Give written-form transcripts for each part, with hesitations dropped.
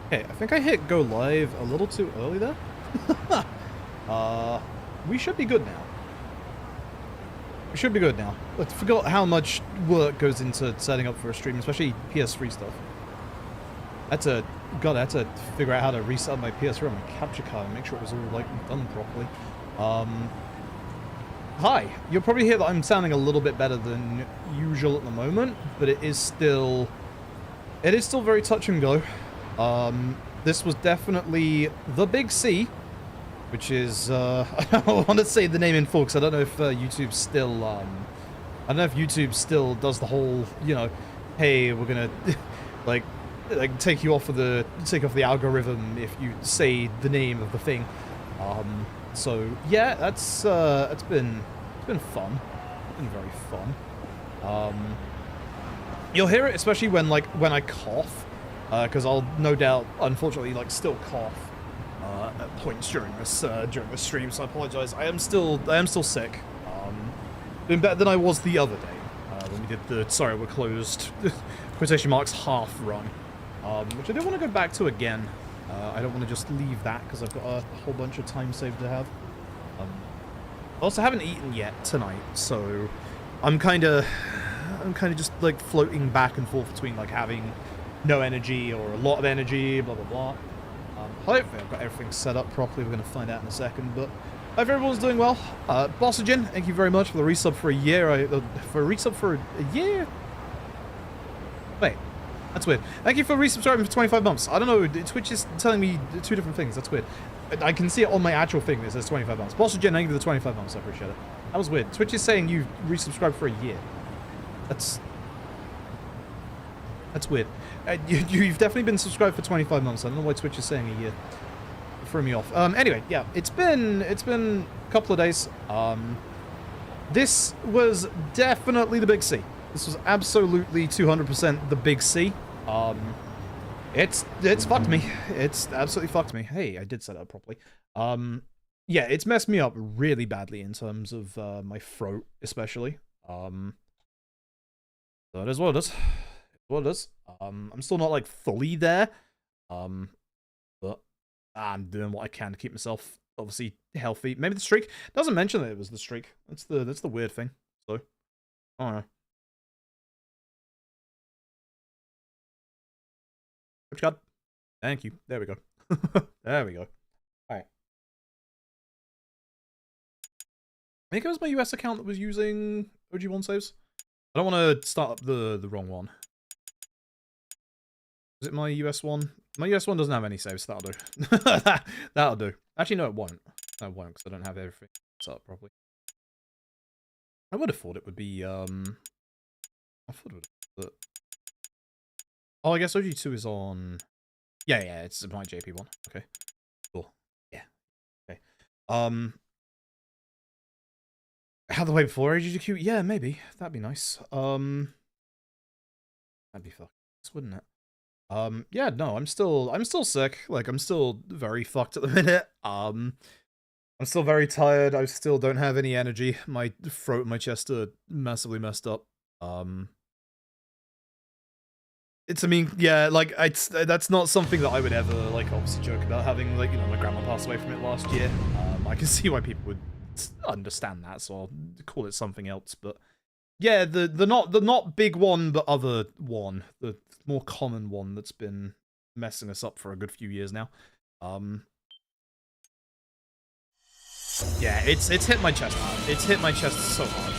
Okay, I think I hit go live a little too early there. We should be good now. We should be good now. I forgot how much work goes into setting up for a stream, especially PS3 stuff. I had to figure out how to reset my PS3 on my capture card and make sure it was all, like, done properly. Hi. You'll probably hear that I'm sounding a little bit better than usual at the moment, but it is still very touch and go. This was definitely the Big C, which is, I don't want to say the name in full, because I don't know if YouTube still, I don't know if YouTube still does the whole, you know, hey, we're gonna, like take off the algorithm if you say the name of the thing. So yeah, it's been fun. It's been very fun. You'll hear it, especially when I cough. Because I'll no doubt, unfortunately, like still cough at points during this stream. So I apologize. I am still sick. Been better than I was the other day when we did the sorry we're closed quotation marks half run, which I do want to go back to again. I don't want to just leave that because I've got a whole bunch of time saved to have. Also, haven't eaten yet tonight, so I'm kind of just like floating back and forth between like having no energy or a lot of energy, blah blah blah. Hopefully I've got everything set up properly. We're going to find out in a second, but I hope everyone's doing well. Bossagen, thank you very much for the resub for a year. For a resub for a year? Wait, that's weird. Thank you for resubscribing for 25 months. I don't know, Twitch is telling me two different things. That's weird. I can see it on my actual thing that says 25 months. Bossagen, thank you for the 25 months. I appreciate it. That was weird. Twitch is saying you resubscribed for a year. That's weird. You've definitely been subscribed for 25 months. I don't know why Twitch is saying a year. It threw me off. Anyway, yeah, it's been a couple of days. This was definitely the Big C. This was absolutely 200% the Big C. It's fucked me. It's absolutely fucked me. Hey, I did set it up properly. Yeah, it's messed me up really badly in terms of my throat, especially. So it is what it is. What it is. I'm still not like fully there. But I'm doing what I can to keep myself obviously healthy. Maybe the streak doesn't mention that it was the streak. That's the weird thing. So I don't know. Which God? Thank you. There we go. There we go. Alright. I think it was my US account that was using OG1 saves. I don't want to start up the wrong one. Is it my US one? My US one doesn't have any saves, so that'll do. That'll do. Actually, no, it won't. No, it won't, because I don't have everything set up properly. I would have thought it would be, I thought it would but... Oh, I guess OG2 is on... Yeah, it's my JP one. Okay. Cool. Yeah. Okay. How the way before OG2? Yeah, maybe. That'd be nice. That'd be fucking nice, wouldn't it? Yeah, no, I'm still sick. Like, I'm still very fucked at the minute. I'm still very tired. I still don't have any energy. My throat and my chest are massively messed up. I mean, yeah, like, that's not something that I would ever, like, obviously joke about having, like, you know, my grandma passed away from it last year. I can see why people would understand that, so I'll call it something else, but yeah, the not big one, but other one, the more common one that's been messing us up for a good few years now. Yeah, it's hit my chest hard. It's hit my chest so hard.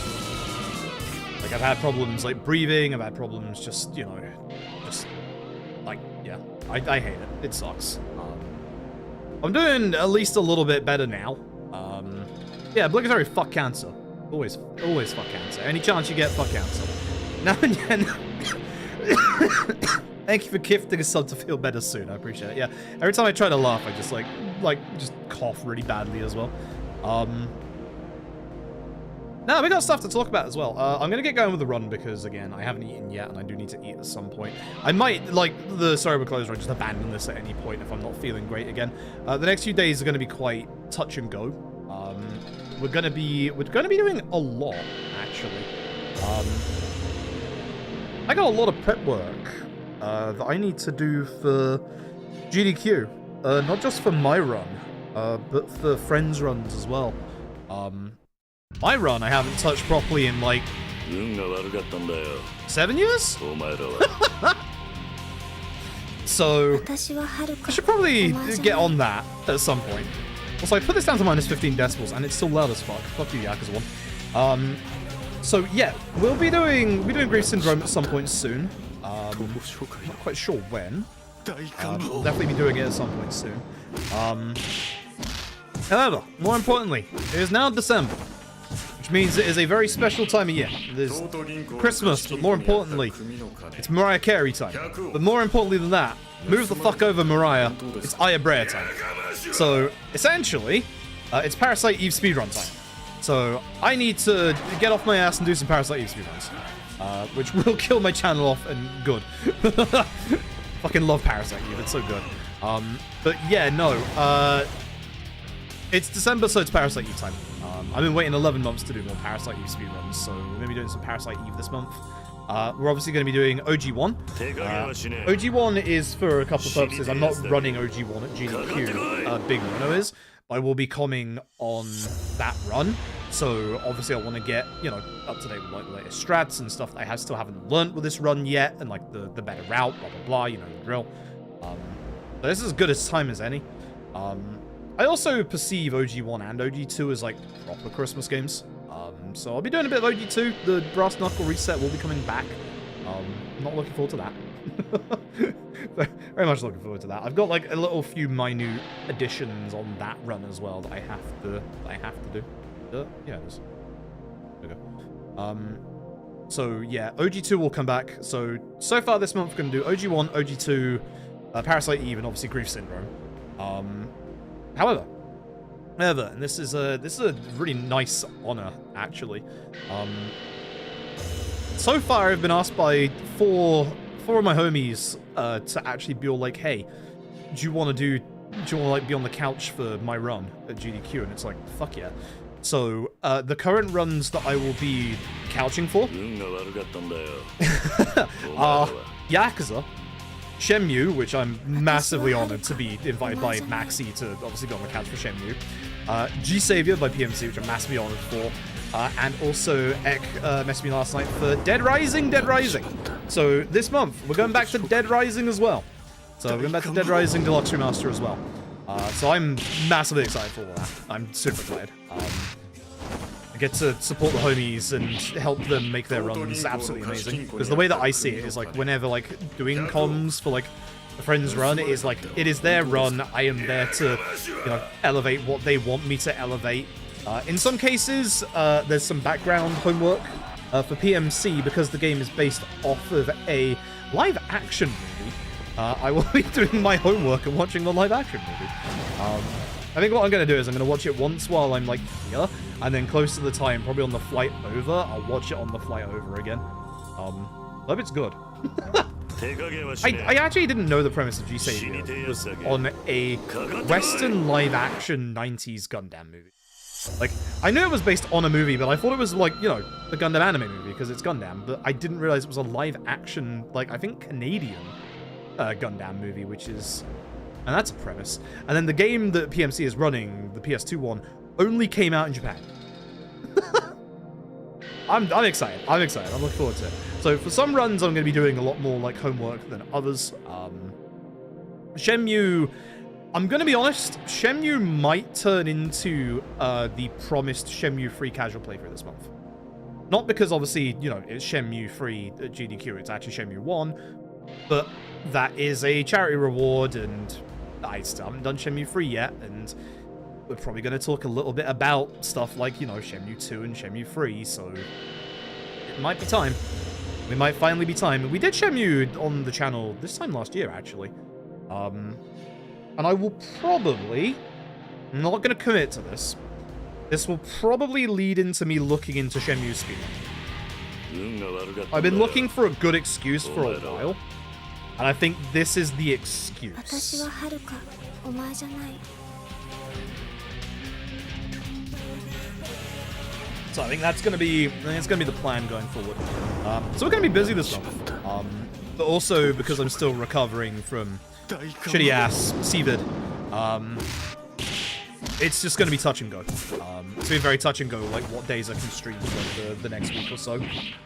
Like, I've had problems, like, breathing, I've had problems just, you know, just, like, yeah, I hate it. It sucks. I'm doing at least a little bit better now. Yeah, obligatory fuck cancer. Always fuck cancer. Any chance you get, fuck cancer. Now and again. Thank you for gifting a sub to feel better soon. I appreciate it. Yeah, every time I try to laugh, I just just cough really badly as well. Now we got stuff to talk about as well. I'm gonna get going with the run because again, I haven't eaten yet, and I do need to eat at some point. I might, like the sorry we're closed, just abandon this at any point if I'm not feeling great again. The next few days are gonna be quite touch and go. We're gonna be doing a lot actually. I got a lot of prep work that I need to do for GDQ. Not just for my run, but for friends' runs as well. My run I haven't touched properly in like 7 years? So I should probably get on that at some point. Also, I put this down to minus 15 decibels and it's still loud as fuck. Fuck you, Yakuza 1. So yeah, we'll be doing Grief Syndrome at some point soon. Not quite sure when. We'll definitely be doing it at some point soon. However, more importantly, it is now December, which means it is a very special time of year. There's Christmas, but more importantly, it's Mariah Carey time. But more importantly than that, move the fuck over Mariah, it's Aya Brea time. So, essentially, it's Parasite Eve speedrun time. So, I need to get off my ass and do some Parasite Eve speedruns. Which will kill my channel off, and good. Fucking love Parasite Eve, it's so good. But yeah, no, it's December, so it's Parasite Eve time. I've been waiting 11 months to do more Parasite Eve speedruns, so we're going to be doing some Parasite Eve this month. We're obviously going to be doing OG1. OG1 is for a couple of purposes. I'm not running OG1 at GDQ, Big Mono is. I will be coming on that run, so obviously I want to get, you know, up to date with like the latest strats and stuff that I still haven't learnt with this run yet, and like the better route, blah blah blah, you know the drill. But this is as good a time as any. I also perceive OG1 and OG2 as like proper Christmas games. So I'll be doing a bit of OG2. The Brass Knuckle reset will be coming back. I'm not looking forward to that. Very much looking forward to that. I've got like a little few minute additions on that run as well that I have to do. Yeah, it is. There we go. So yeah, OG2 will come back. So far this month we're gonna do OG1, OG2, Parasite Eve, and obviously Grief Syndrome. However, and this is a really nice honor actually. So far I've been asked by four of my homies to actually be all like, hey, do you want to like be on the couch for my run at GDQ? And it's like, fuck yeah. So the current runs that I will be couching for are Yakuza, Shenmue, which I'm massively honored to be invited by Maxi to obviously go on the couch for Shenmue, G-Savior by PMC, which I'm massively honored for, and also Ek messaged me last night for Dead Rising. So this month, we're going back to Dead Rising as well. So we're going back to Dead Rising Deluxe Remaster as well. So I'm massively excited for all that. I'm super excited. I get to support the homies and help them make their runs absolutely amazing. Because the way that I see it is like whenever like doing comms for like a friend's run, it is like it is their run. I am there to, you know, elevate what they want me to elevate. In some cases, there's some background homework for PMC because the game is based off of a live-action movie. I will be doing my homework and watching the live-action movie. I think what I'm going to do is I'm going to watch it once while I'm like here, and then close to the time, probably on the flight over, I'll watch it on the flight over again. Hope it's good. I actually didn't know the premise of G-Savior was on a Western live-action 90s Gundam movie. Like, I knew it was based on a movie, but I thought it was like, you know, the Gundam anime movie, because it's Gundam, but I didn't realize it was a live-action, like, I think Canadian Gundam movie, which is... And that's a premise. And then the game that PMC is running, the PS2 one, only came out in Japan. I'm excited. I'm looking forward to it. So for some runs, I'm going to be doing a lot more like homework than others. Shenmue, I'm going to be honest, Shenmue might turn into the promised Shenmue free casual playthrough this month. Not because obviously, you know, it's Shenmue free at GDQ, it's actually Shenmue 1, but that is a charity reward, and I still haven't done Shenmue 3 yet, and we're probably going to talk a little bit about stuff like, you know, Shenmue 2 and Shenmue 3, so it might be time. We might finally be time. We did Shenmue on the channel this time last year, actually. And I will probably... I'm not going to commit to this. This will probably lead into me looking into Shenmue speedrun. I've been looking for a good excuse for a while, and I think this is the excuse. So I think that's going to be the plan going forward. So we're going to be busy this month, but also because I'm still recovering from shitty ass CVID. It's just gonna be touch and go. It's gonna be very touch and go, like what days I can stream for the next week or so,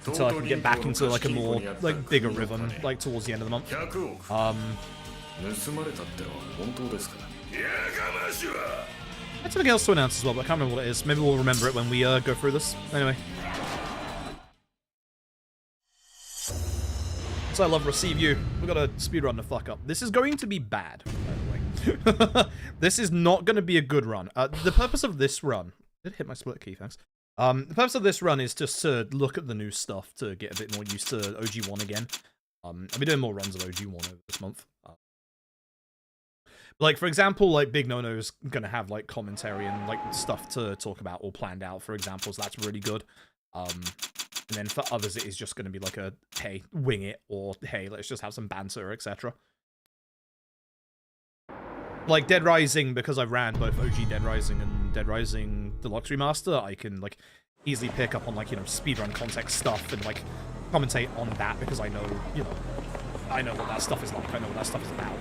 until I can get back into like a more like bigger rhythm, like towards the end of the month. That's something else to announce as well, but I can't remember what it is. Maybe we'll remember it when we go through this. Anyway. So I love Receive You. We've got to speedrun the fuck up. This is going to be bad, by the way. This is not going to be a good run. The purpose of this run... I did hit my split key, thanks. The purpose of this run is just to look at the new stuff, to get a bit more used to OG1 again. I'll be doing more runs of OG1 over this month. Like, for example, like, Big No-No's gonna have, like, commentary and, like, stuff to talk about all planned out, for example, so that's really good. And then for others, it is just gonna be like a, hey, wing it, or, hey, let's just have some banter, etc. Like, Dead Rising, because I ran both OG Dead Rising and Dead Rising Deluxe Remaster, I can, like, easily pick up on, like, you know, speedrun context stuff and, like, commentate on that, because I know, you know, I know what that stuff is like, I know what that stuff is about.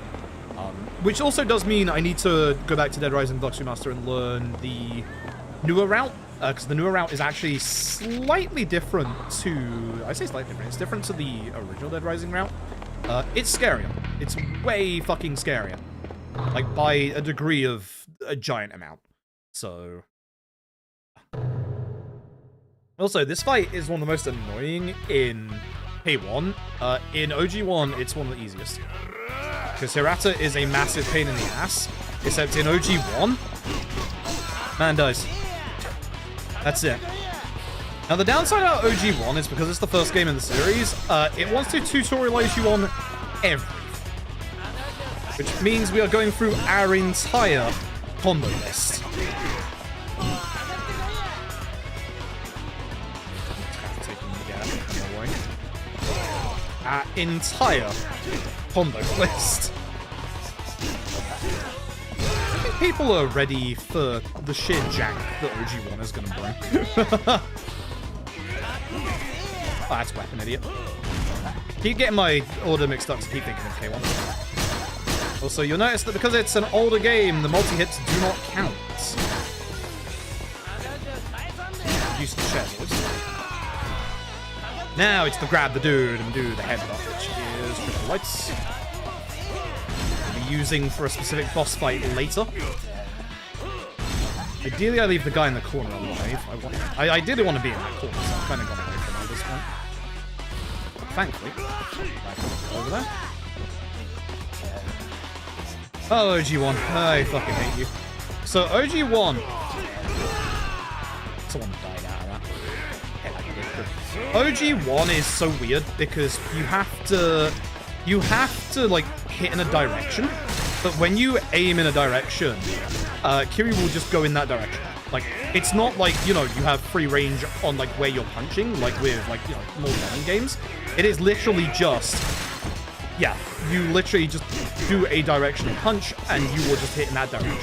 Which also does mean I need to go back to Dead Rising Deluxe Remaster and learn the newer route, because the newer route is actually slightly different to... I say slightly different, it's different to the original Dead Rising route. It's scarier. It's way fucking scarier. Like, by a degree of a giant amount. So... Also, this fight is one of the most annoying in K1. In OG1, it's one of the easiest. Because Hirata is a massive pain in the ass. Except in OG1, man dies. That's it. Now, the downside about OG1 is because it's the first game in the series, it wants to tutorialize you on everything. Which means we are going through our entire combo list. Our entire combo list. I think people are ready for the sheer jank that OG1 is going to bring. Oh, that's weapon, idiot. Keep getting my order mixed up to keep thinking of K1. Also, you'll notice that because it's an older game, the multi-hits do not count. Use the chest. Now it's to grab the dude and do the headbutt, which is critical lights. I'll be using for a specific boss fight later. Ideally, I leave the guy in the corner alive. I ideally want to be in that corner, so I'm kind of gone away from him at this point. But thankfully, back over there. Oh, OG1. I fucking hate you. So, OG1. Someone died out of that. OG1 is so weird because you have to like hit in a direction, but when you aim in a direction, Kiri will just go in that direction. Like, it's not like, you know, you have free range on like where you're punching, like with like, you know, more running games. It is literally just, yeah, you literally just do a directional punch and you will just hit in that direction.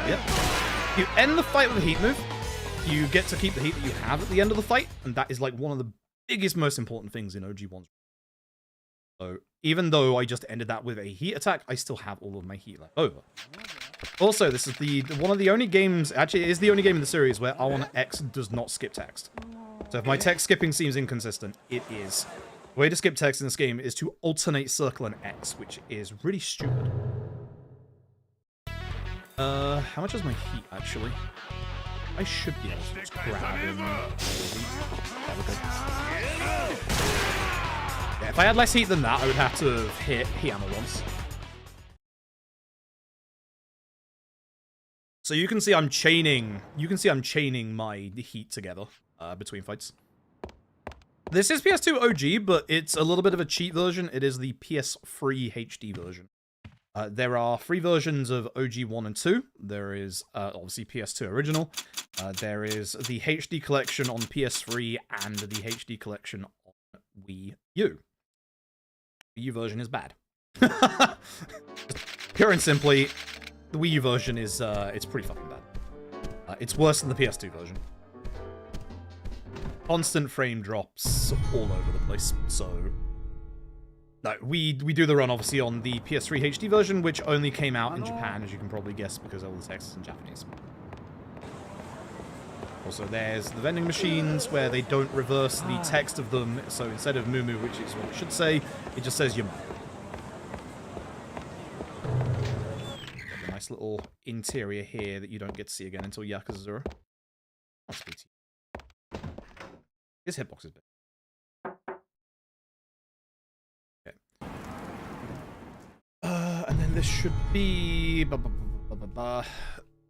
Yep. You end the fight with a heat move, you get to keep the heat that you have at the end of the fight, and that is like one of the biggest, most important things in OG1. So even though I just ended that with a heat attack, I still have all of my heat left over. Also, this is one of the only games, actually it is the only game in the series where R1X does not skip text. So if my text skipping seems inconsistent, it is. The way to skip text in this game is to alternate circle and X, which is really stupid. How much is my heat, actually? I should be able to just grab him. Yeah, we're good. Yeah, if I had less heat than that, I would have to have hit Hiyama once. So you can see I'm chaining my heat together, between fights. This is PS2 OG, but it's a little bit of a cheat version. It is the PS3 HD version. There are 3 versions of OG 1 and 2. There is, obviously, PS2 original. There is the HD collection on PS3 and the HD collection on Wii U. The Wii U version is bad. Pure and simply, the Wii U version is, it's pretty fucking bad. It's worse than the PS2 version. Constant frame drops all over the place, so... No, we do the run, obviously, on the PS3 HD version, which only came out in Japan, as you can probably guess, because all the text is in Japanese. Also, there's the vending machines, where they don't reverse the text of them, so instead of Moo Moo, which is what it should say, it just says your mum. Got a nice little interior here that you don't get to see again until Yakuza 0. I'll speak to you. His hitbox is big. And then this should be...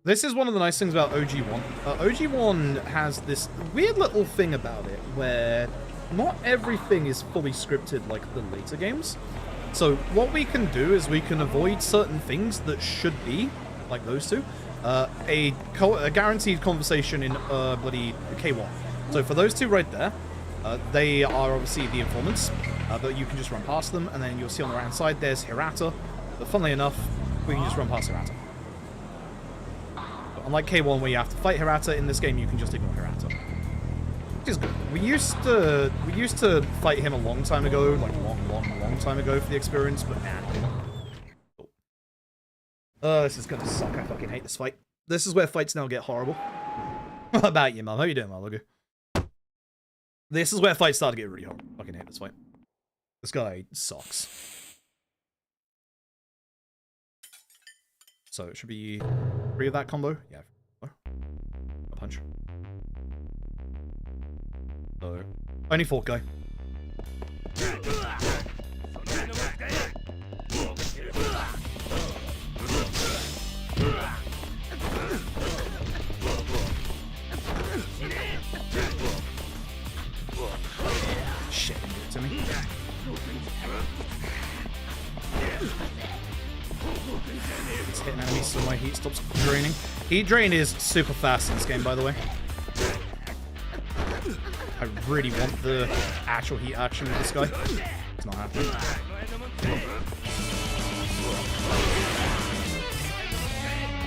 This is one of the nice things about OG1. OG1 has this weird little thing about it where not everything is fully scripted like the later games. So what we can do is we can avoid certain things that should be, like those two, a guaranteed conversation in bloody K1. So for those two right there, they are obviously the informants, but you can just run past them, and then you'll see on the right hand side there's Hirata. But funnily enough, we can just run past Hirata. But unlike K1 where you have to fight Hirata, in this game you can just ignore Hirata. Which is good. We used to fight him a long time ago, like long time ago for the experience, but nah. This is gonna suck. I fucking hate this fight. This is where fights now get horrible. What about you, Mum? How you doing, Malagu? This is where fights start to get really horrible. I fucking hate this fight. This guy sucks. So it should be 3 of that combo. Yeah. A punch. So only 4th guy. Shit, didn't do it to me. It's hitting enemies so my heat stops draining. Heat drain is super fast in this game, by the way. I really want the actual heat action with this guy. It's not happening.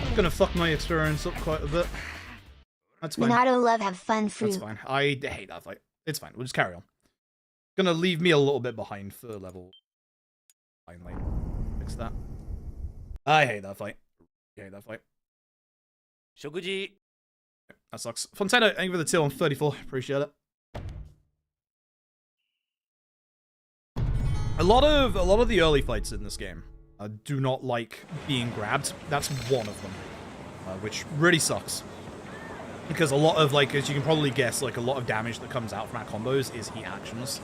I'm gonna fuck my experience up quite a bit. That's fine. Minato love have fun fruit. That's fine. I hate that fight. It's fine. We'll just carry on. Gonna leave me a little bit behind for level. Finally. Fix that. I hate that fight. I hate that fight. Shokuji. That sucks. Fontana, thank you for the till on 34. Appreciate it. A lot of the early fights in this game do not like being grabbed. That's one of them, which really sucks. Because a lot of, like, as you can probably guess, like, a lot of damage that comes out from our combos is heat actions.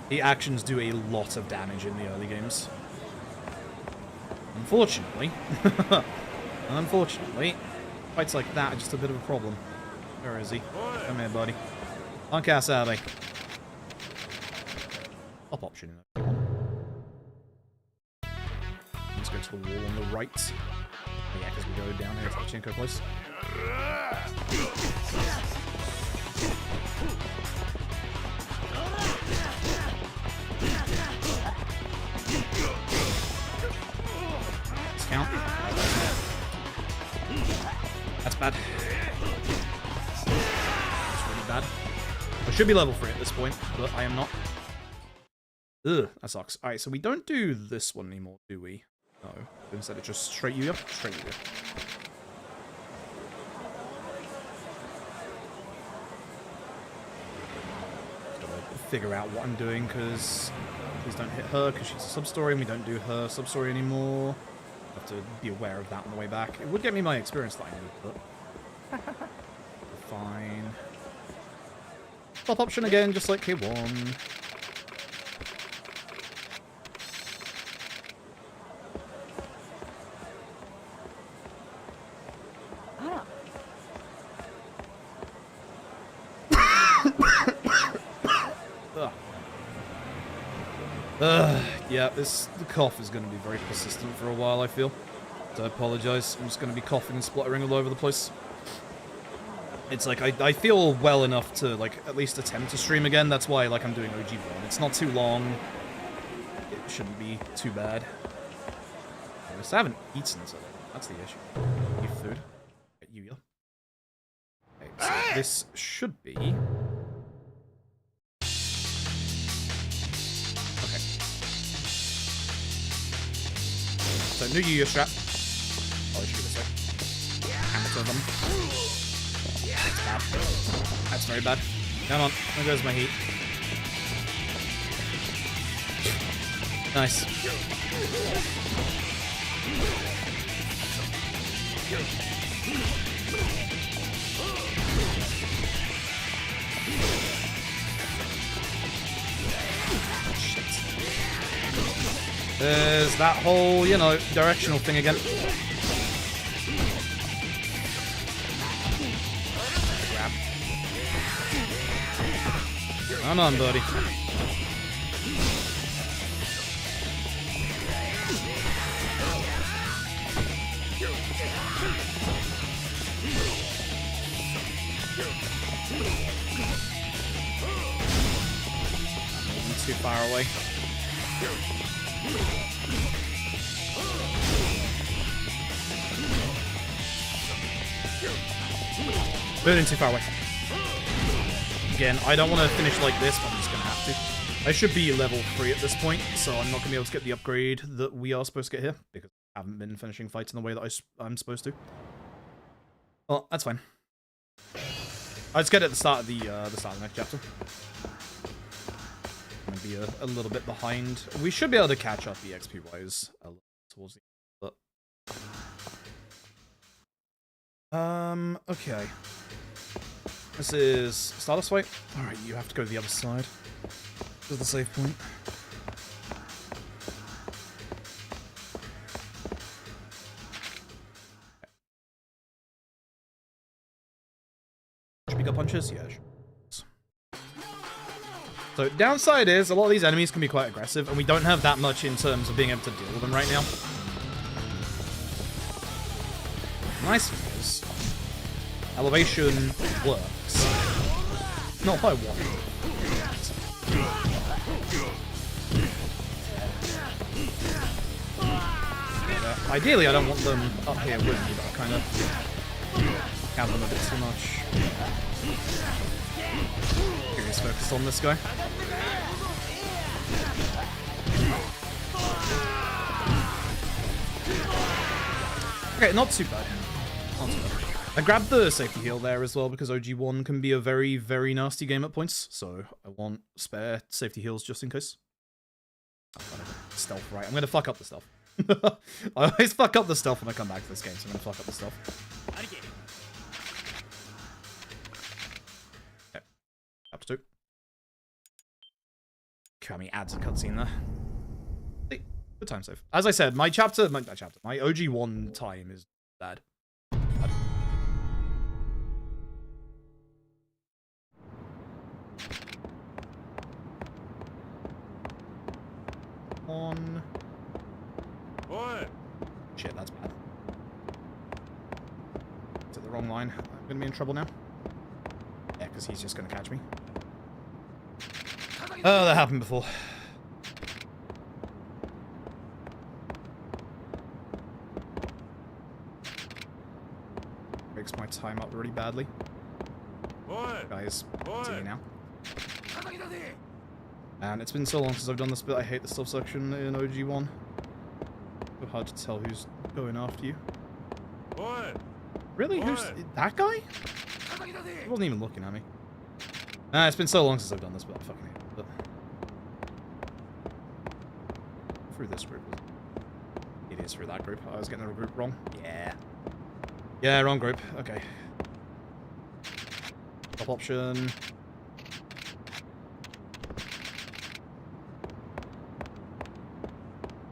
Heat actions do a lot of damage in the early games. Unfortunately, fights like that are just a bit of a problem. Where is he? Come here, buddy. Punk ass out of me. Up option in that one. Let's go to the wall on the right. Oh, yeah, because we go down here to Pachinko place. Discount. That's bad. That's really bad. I should be level 3 at this point, but I am not. Ugh, that sucks. Alright, so we don't do this one anymore, do we? No. Instead it's just straight you up, straight you up. Figure out what I'm doing, because please don't hit her, because she's a sub-story, and we don't do her sub-story anymore. I have to be aware of that on the way back. It would get me my experience that I need, but... fine. Top option again, just like K1. Yeah, the cough is going to be very persistent for a while, I feel. So I apologize. I'm just going to be coughing and spluttering all over the place. It's like, I feel well enough to, like, at least attempt to stream again. That's why, like, I'm doing OG1. It's not too long. It shouldn't be too bad. honest. I haven't eaten, so that's the issue. Eat food. Get you, yeah. Okay, so this should be... Okay. So, new Yu-Gi-Oh strap. Oh, I should do this way. Hammer to them. That's bad. That's very bad. Come on, there goes my heat. Nice. Shit. There's that whole, you know, directional thing again. Grab. Come on, buddy. Too far away. Burning too far away. Again, I don't want to finish like this, but I'm just going to have to. I should be level 3 at this point, so I'm not going to be able to get the upgrade that we are supposed to get here, because I haven't been finishing fights in the way that I'm supposed to. Well, that's fine. I'll just get it at the start of the next chapter. Gonna be a little bit behind. We should be able to catch up the XP wise towards the end. But okay. This is Stardust fight. Alright, you have to go to the other side. This is the save point. Should we go punches? Yeah, sure. So, downside is, a lot of these enemies can be quite aggressive, and we don't have that much in terms of being able to deal with them right now. Nice thing is, elevation works. Not by one. Ideally, I don't want them up here with me, but I kind of have them a bit too much. Curious focus on this guy. Okay, not too bad. Not too bad. I grabbed the safety heal there as well because OG1 can be a very, very nasty game at points, so I want spare safety heals just in case. Stealth, right. I'm gonna fuck up the stealth. I always fuck up the stealth when I come back to this game, so I'm gonna fuck up the stealth. Okay. Chapter 2. Kami adds a cutscene there. Hey, good time save. As I said, my OG1 time is bad. On. What? Shit, that's bad. Is it the wrong line? I'm gonna be in trouble now. Yeah, because he's just gonna catch me. Oh, that happened before. Breaks my time up really badly. What? Guys, see me now. And it's been so long since I've done this bit. I hate the stealth section in OG1. So hard to tell who's going after you. What? Really? What? Who's that guy? He wasn't even looking at me. It's been so long since I've done this bit. I fucking hate it. But... through this group. It is through that group. I was getting the group wrong. Yeah. Yeah, wrong group. Okay. Top option.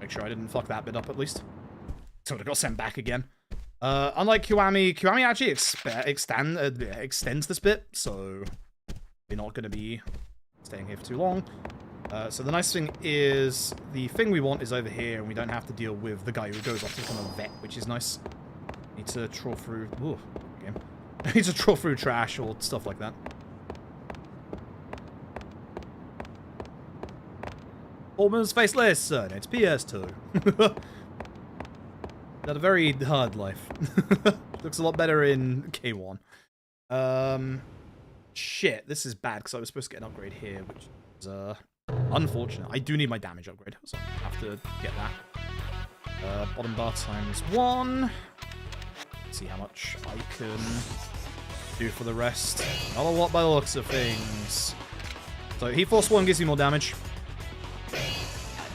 Make sure I didn't fuck that bit up at least. So I got sent back again. Unlike Kiwami, Kiwami actually extends this bit, so we're not going to be staying here for too long. So the nice thing is, the thing we want is over here, and we don't have to deal with the guy who goes off to become a vet, which is nice. Need to trawl through... ooh, game. Need to trawl through trash or stuff like that. Almost faceless, son. It's PS2. Had a very hard life. Looks a lot better in K1. Shit, this is bad because I was supposed to get an upgrade here, which is unfortunate. I do need my damage upgrade, so I have to get that. Bottom bar times 1. Let's see how much I can do for the rest. Not a lot by the looks of things. So Heat Force 1 gives you more damage. I don't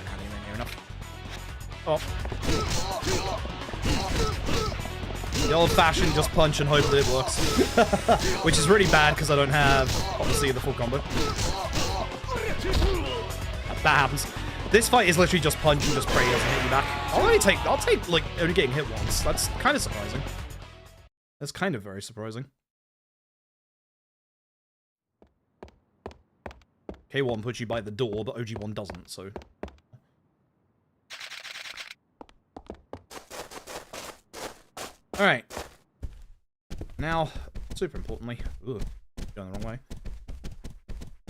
have anywhere near enough. Oh. The old-fashioned just punch and hope that it works. Which is really bad because I don't have, obviously, the full combo. That happens. This fight is literally just punch and just pray it doesn't hit you back. I'll take, like, only getting hit once. That's kind of surprising. That's kind of very surprising. K1 puts you by the door, but OG1 doesn't, so... Alright. Now, super importantly... Ugh, going the wrong way.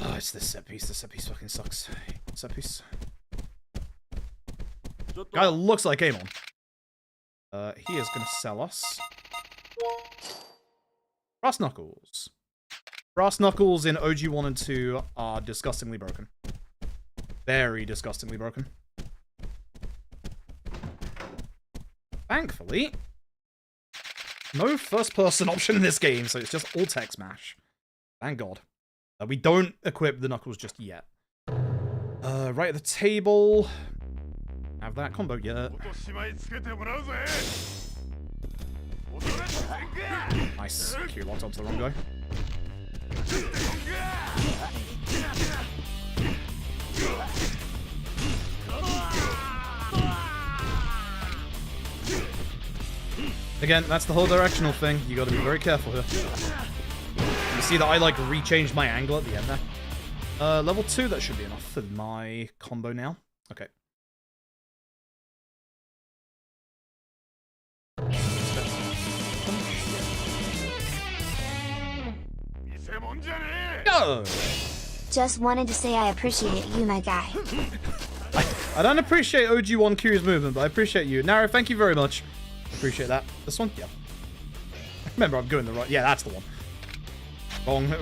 Oh, it's this set piece. This set piece fucking sucks. Set piece. Guy that looks like Amon. He is gonna sell us... Brass Knuckles. Brass Knuckles in OG 1 and 2 are disgustingly broken. Very disgustingly broken. Thankfully, no first-person option in this game, so it's just all tech smash. Thank God. We don't equip the Knuckles just yet. Right at the table. Have that combo yet. Nice. Q locked onto the wrong guy. Again, that's the whole directional thing. You gotta be very careful here. You see that I, like, rechanged my angle at the end there? Level 2, that should be enough for my combo now. Okay. Go! Just wanted to say I appreciate you, my guy. I don't appreciate OG1 Q's movement, but I appreciate you. Naro, thank you very much. Appreciate that. This one? Yeah. Remember, I'm going the right... Yeah, that's the one.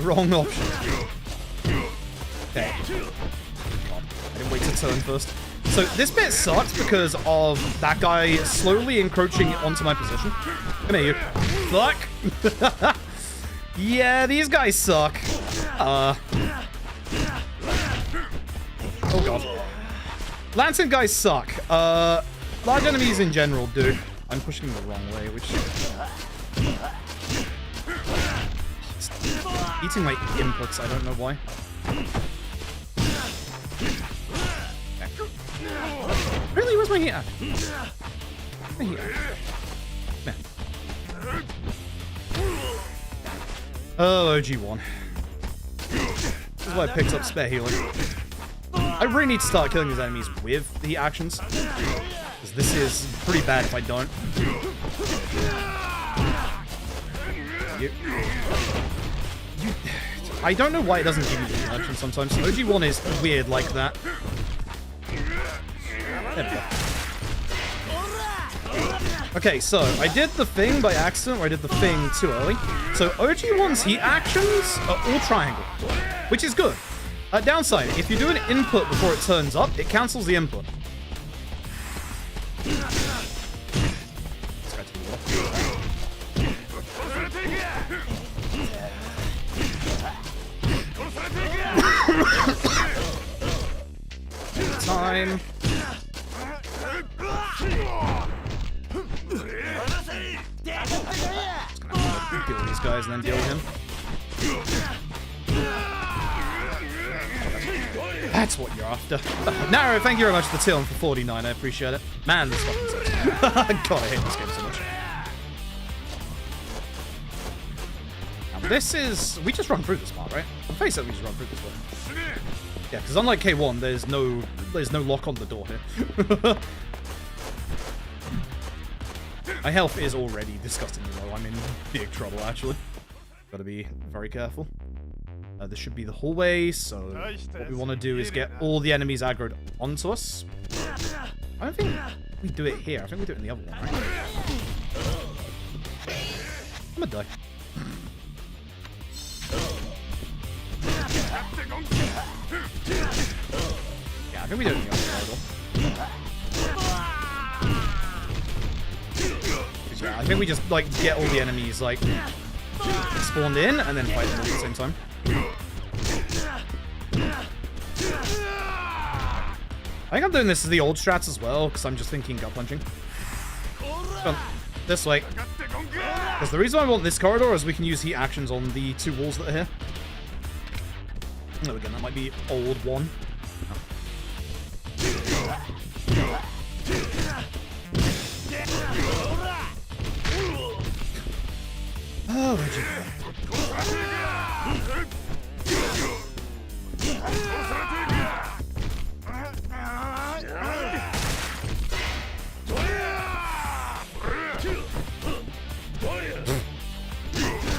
Wrong option. Okay. God, I didn't wait to turn first. So, this bit sucks because of that guy slowly encroaching onto my position. Come here, you. Fuck! Yeah, these guys suck. Oh, God. Lantern guys suck. Large enemies in general do. I'm pushing the wrong way, which... It's eating my inputs, I don't know why. Okay. Really? Where's my heater? My heater. There. Oh, OG1. This is why I picked up spare healing. I really need to start killing these enemies with the actions. Because this is pretty bad if I don't. I don't know why it doesn't give me the actions sometimes. OG1 is weird like that. There we go. Okay, so I did the thing by accident, or I did the thing too early. So OG1's heat actions are all triangle, which is good. Downside, if you do an input before it turns up, it cancels the input. Time. Deal with these guys and then deal with him. That's what you're after. Naro, thank you very much for the till for 49. I appreciate it. Man, this fucking sucks. God, I hate this game so much. Now, this is... We just run through this part, right? On face it, we just run through this one. Yeah, because unlike K1, there's no lock on the door here. My health is already disgustingly low. I'm in big trouble, actually. Gotta be very careful. This should be the hallway, so what we want to do is get all the enemies aggroed onto us. I don't think we do it here. I think we do it in the other one, right? I'm gonna die. Yeah, I think we do it in the other one. Yeah, I think we just, like, get all the enemies, like, spawned in and then fight them all at the same time. I think I'm doing this as the old strats as well, because I'm just thinking gut punching. This way. Because the reason I want this corridor is we can use heat actions on the 2 walls that are here. Oh, again, that might be old one. Oh,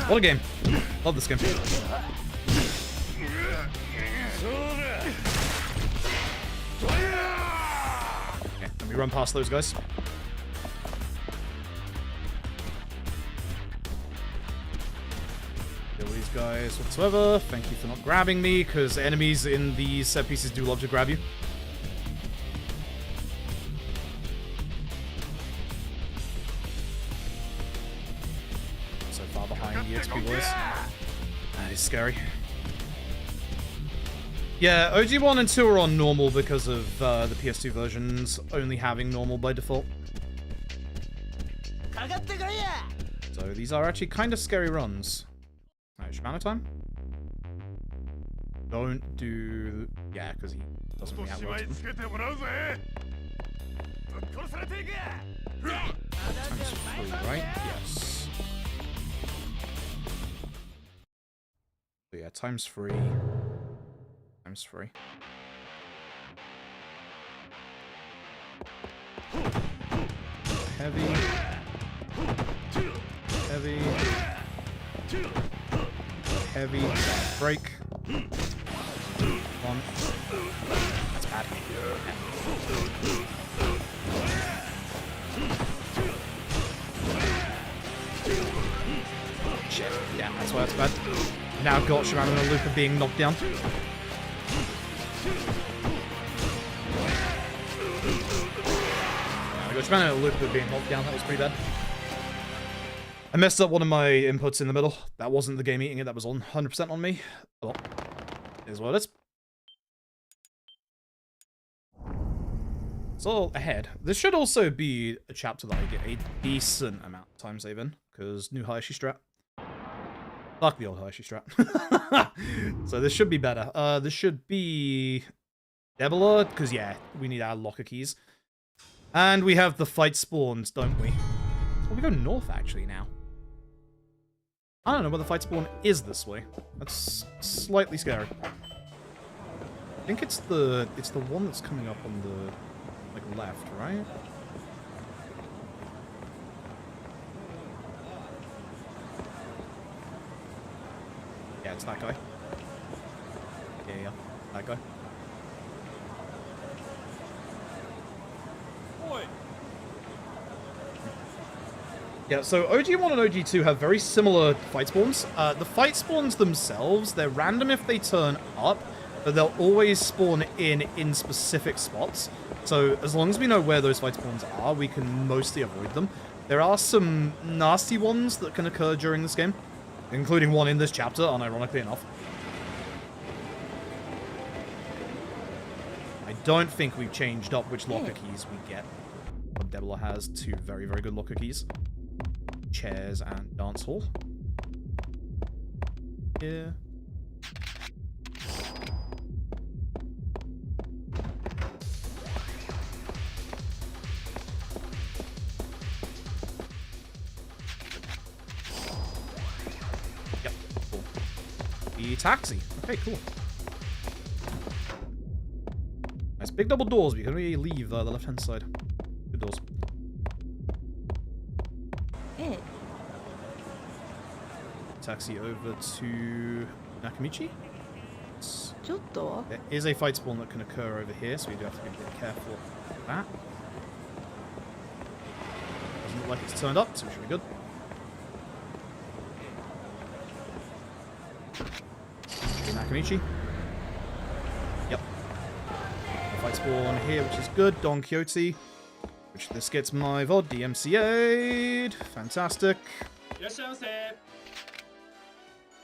what a game. Love this game. Okay, let me run past those guys. Kill these guys whatsoever. Thank you for not grabbing me, because enemies in these set pieces do love to grab you. So far behind the XP boys. That is scary. Yeah, OG 1 and 2 are on normal because of the PS2 versions only having normal by default. So these are actually kind of scary runs. Alright, Shimano time? Don't do... Yeah, because he doesn't really have words. Times 3, right? Yes. So yeah, times 3. Times 3. Heavy. Heavy. Heavy. Break. One. That's bad. Shit. Yeah, that's why that's bad. Now got Shimano in a loop of being knocked down. I got Shimano in a loop of being knocked down. That was pretty bad. I messed up one of my inputs in the middle. That wasn't the game eating it. That was 100% on me. Well, it is what it is. So, ahead. This should also be a chapter that I get a decent amount of time save in, because new Hayashi strat. Fuck the old Hayashi strat. So this should be better. This should be Debula, because yeah, we need our locker keys. And we have the fight spawns, don't we? Well, we go north actually now. I don't know where the fight spawn is this way. That's slightly scary. I think it's the one that's coming up on the like left, right? Yeah, it's that guy. Yeah, that guy. Yeah, so OG1 and OG2 have very similar fight spawns. The fight spawns themselves, they're random if they turn up, but they'll always spawn in specific spots. So as long as we know where those fight spawns are, we can mostly avoid them. There are some nasty ones that can occur during this game, including one in this chapter, unironically enough. I don't think we've changed up which locker keys we get. Debula has 2 very, very good locker keys. Chairs and dance hall. Yeah. Yep, cool. The taxi. Okay, cool. Nice big double doors, but you can only leave the left-hand side. Good doors. Taxi over to Nakamichi. There is a fight spawn that can occur over here, so we do have to be a bit careful of that. look like it's turned up, so we should be good. Nakamichi. Yep. Fight spawn here, which is good. Don Quixote. Which this gets my VOD DMCA'd. Fantastic.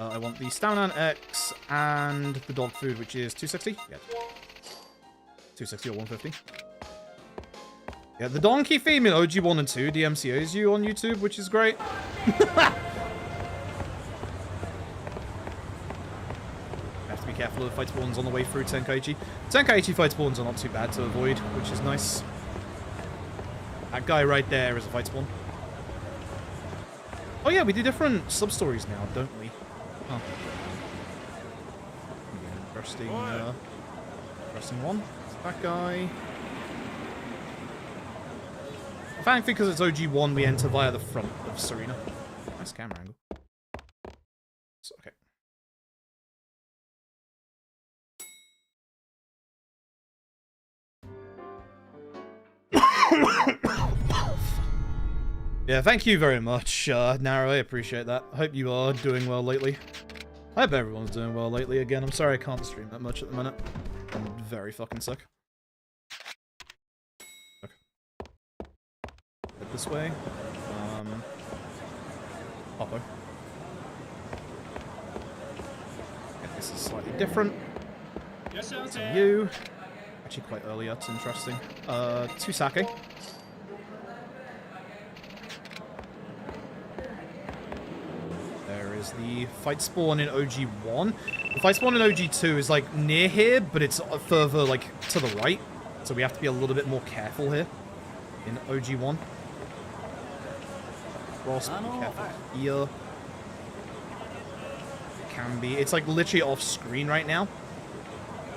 I want the Stamina X and the dog food, which is 260. Yeah. 260 or 150. Yeah, the donkey theme in OG 1 and 2 DMCA's you on YouTube, which is great. Have to be careful of the fight spawns on the way through Tenkaichi. Tenkaichi fight spawns are not too bad to avoid, which is nice. That guy right there is a fight spawn. Oh yeah, we do different sub-stories now, don't we? Huh. Interesting, interesting one. It's that guy. Thankfully, because it's OG1, we enter via the front of Serena. Nice camera angle. So, okay. Yeah, thank you very much, Naro. I appreciate that. I hope you are doing well lately. I hope everyone's doing well lately. Again, I'm sorry I can't stream that much at the minute. I'm very fucking sick. Okay. Head this way. Oppo. Okay, this is slightly different. Yes, sir. You. Actually quite early, that's interesting. Two sake. The fight spawn in OG1. The fight spawn in OG2 is like near here, but it's further like to the right. So we have to be a little bit more careful here in OG1. Cross, be careful here. It can be. It's like literally off screen right now.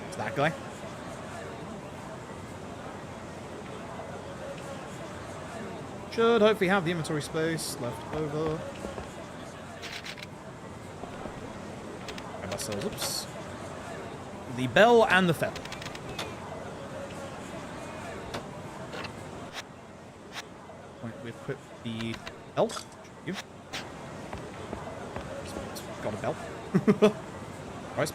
It's that guy. Should hopefully have the inventory space left over. Oops. The bell and the feather. We equip the bell. You. Got a bell. Right.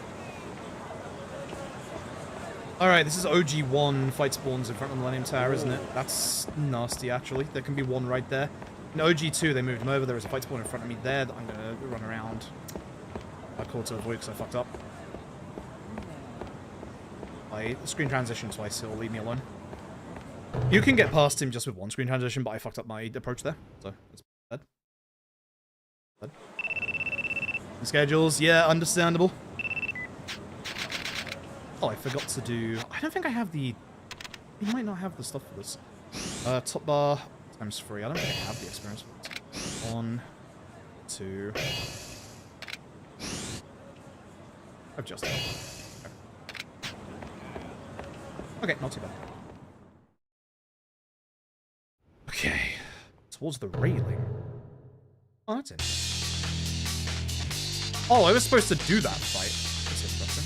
Alright, this is OG1 fight spawns in front of the Millennium Tower, isn't it? That's nasty, actually. There can be one right there. In OG2, they moved them over. There is a fight spawn in front of me there that I'm going to run around. I called to avoid because I fucked up. I screen transition twice, so he'll leave me alone. You can get past him just with one screen transition, but I fucked up my approach there, so it's bad. Bad. The schedules, yeah, understandable. Oh, I forgot to do... I don't think I have the... You might not have the stuff for this. Top bar times 3. I don't think I have the experience. 1, 2... I've just done. Okay, not too bad. Okay. Towards the railing. Oh, that's interesting. Oh, I was supposed to do that fight. That's interesting.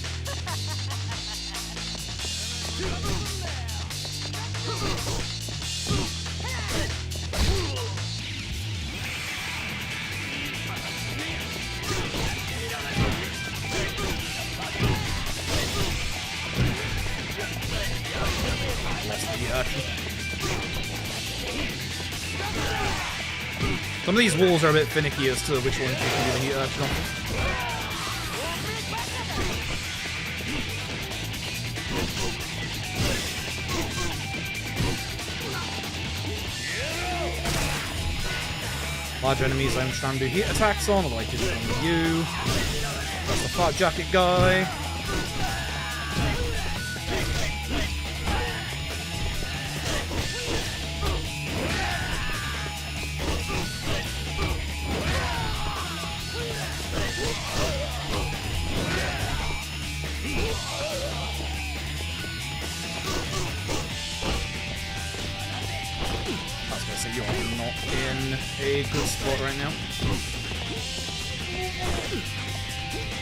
Some of these walls are a bit finicky as to which ones you can do the heat action on. Large enemies I'm trying to do heat attacks on, although I did it on you. That's the flat jacket guy. You are not in a good spot right now.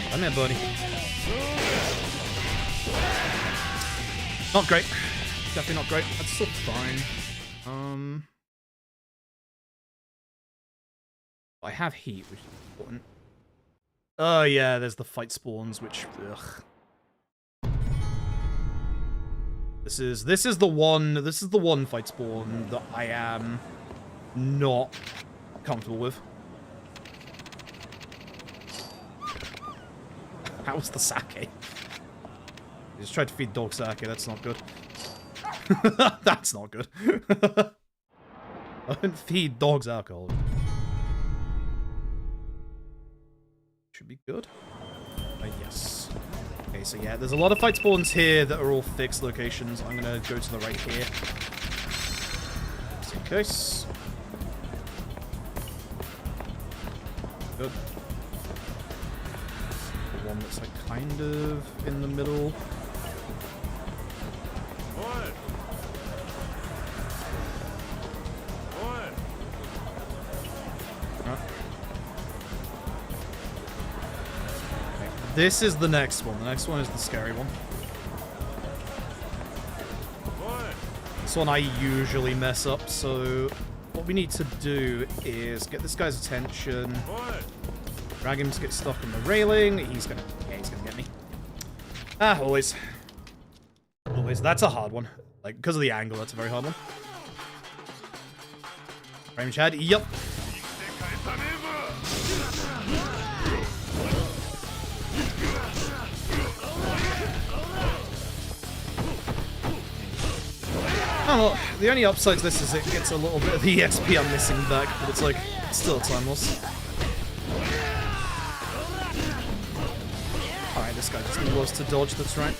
Come here, buddy. Not great. Definitely not great. That's still fine. I have heat, which is important. Oh yeah, there's the fight spawns, which ugh. This is the one fight spawn that I am not comfortable with. How was the sake? You just tried to feed dog sake, that's not good. That's not good. I don't feed dogs alcohol. Should be good. Yes. Okay, so yeah, there's a lot of fight spawns here that are all fixed locations. I'm gonna go to the right here. Just in case. Good. The one that's like kind of in the middle. What? What? Huh? Okay, this is the next one. The next one is the scary one. What? This one I usually mess up, so what we need to do is get this guy's attention. What? Drag him to get stuck on the railing. He's gonna get me. Ah, always. Always. That's a hard one. Like, because of the angle, that's a very hard one. Frame Chad. Yup. Oh, well, the only upside to this is it gets a little bit of the XP I'm missing back, but it's like, it's still timeless. Alright, this guy just loves to dodge, that's right.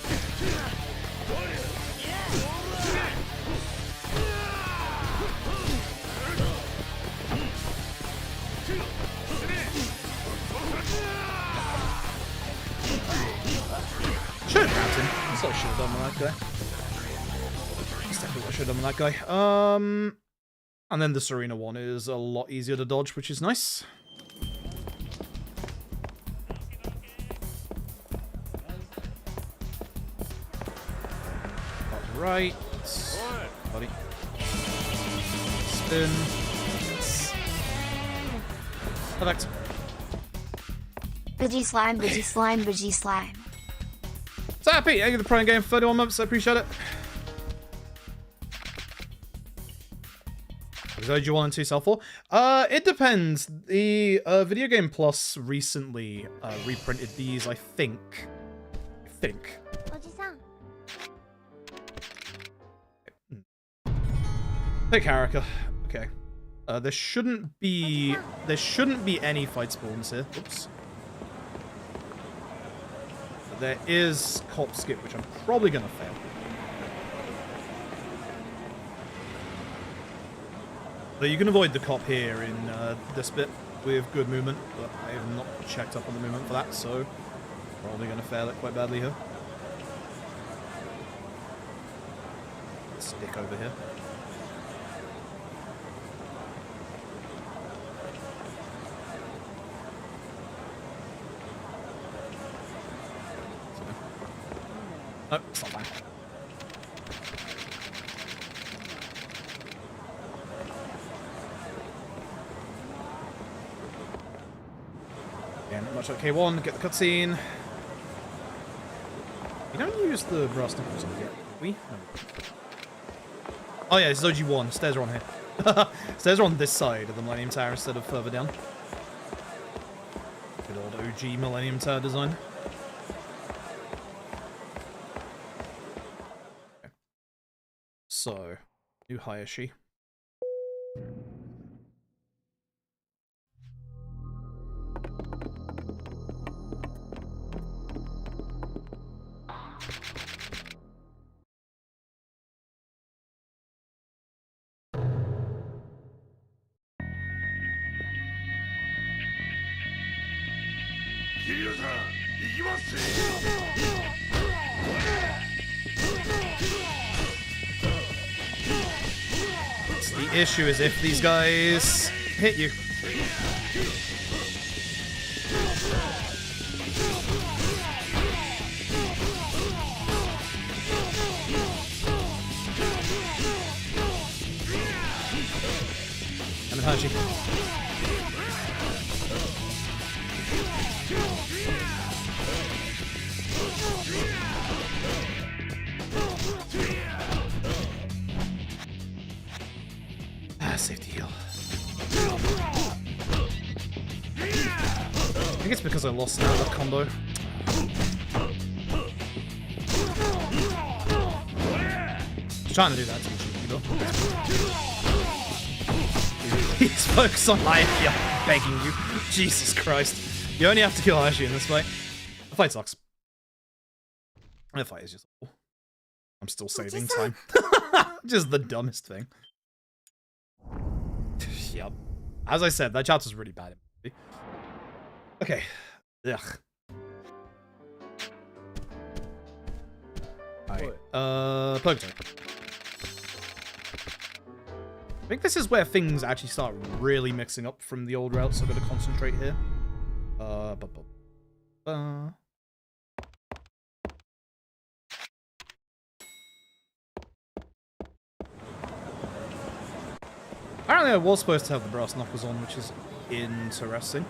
Should have grabbed him. That's what I should have done with that guy. That's definitely what I should have done with that guy. And then the Serena one is a lot easier to dodge, which is nice. Right. Buddy. Spin. Perfect. Budgie slime, budgie slime, budgie slime. So happy, thank you for the Prime Game for 31 months, I appreciate it. Episode you 1 and 2 sell for? It depends. The Video Game Plus recently reprinted these, I think. Pick Harika. Okay. There shouldn't be any fight spawns here. Oops. But there is cop skip, which I'm probably gonna fail. But you can avoid the cop here in this bit with good movement, but I have not checked up on the movement for that, so probably gonna fail it quite badly here. Stick over here. Oh, it's not fine. Again, much like K1, get the cutscene. You don't use the brass knuckles on yet, do we? No. Oh yeah, this is OG1. Stairs are on here. Stairs are on this side of the Millennium Tower instead of further down. Good old OG Millennium Tower design. So, new Hayashi. The issue is if these guys hit you. Hachi. Safety heal. I think it's because I lost that combo. Trying to do that to be cheeky, though. He's focused on Hayashi, I'm begging you. Jesus Christ. You only have to kill Hayashi in this fight. The fight sucks. The fight is just awful. I'm still saving time. Just the dumbest thing. Yep. As I said, that chapter's really bad. Okay. Ugh. Alright. Purgatory. I think this is where things actually start really mixing up from the old routes, so I'm going to concentrate here. Apparently I was supposed to have the brass knuckles on, which is interesting.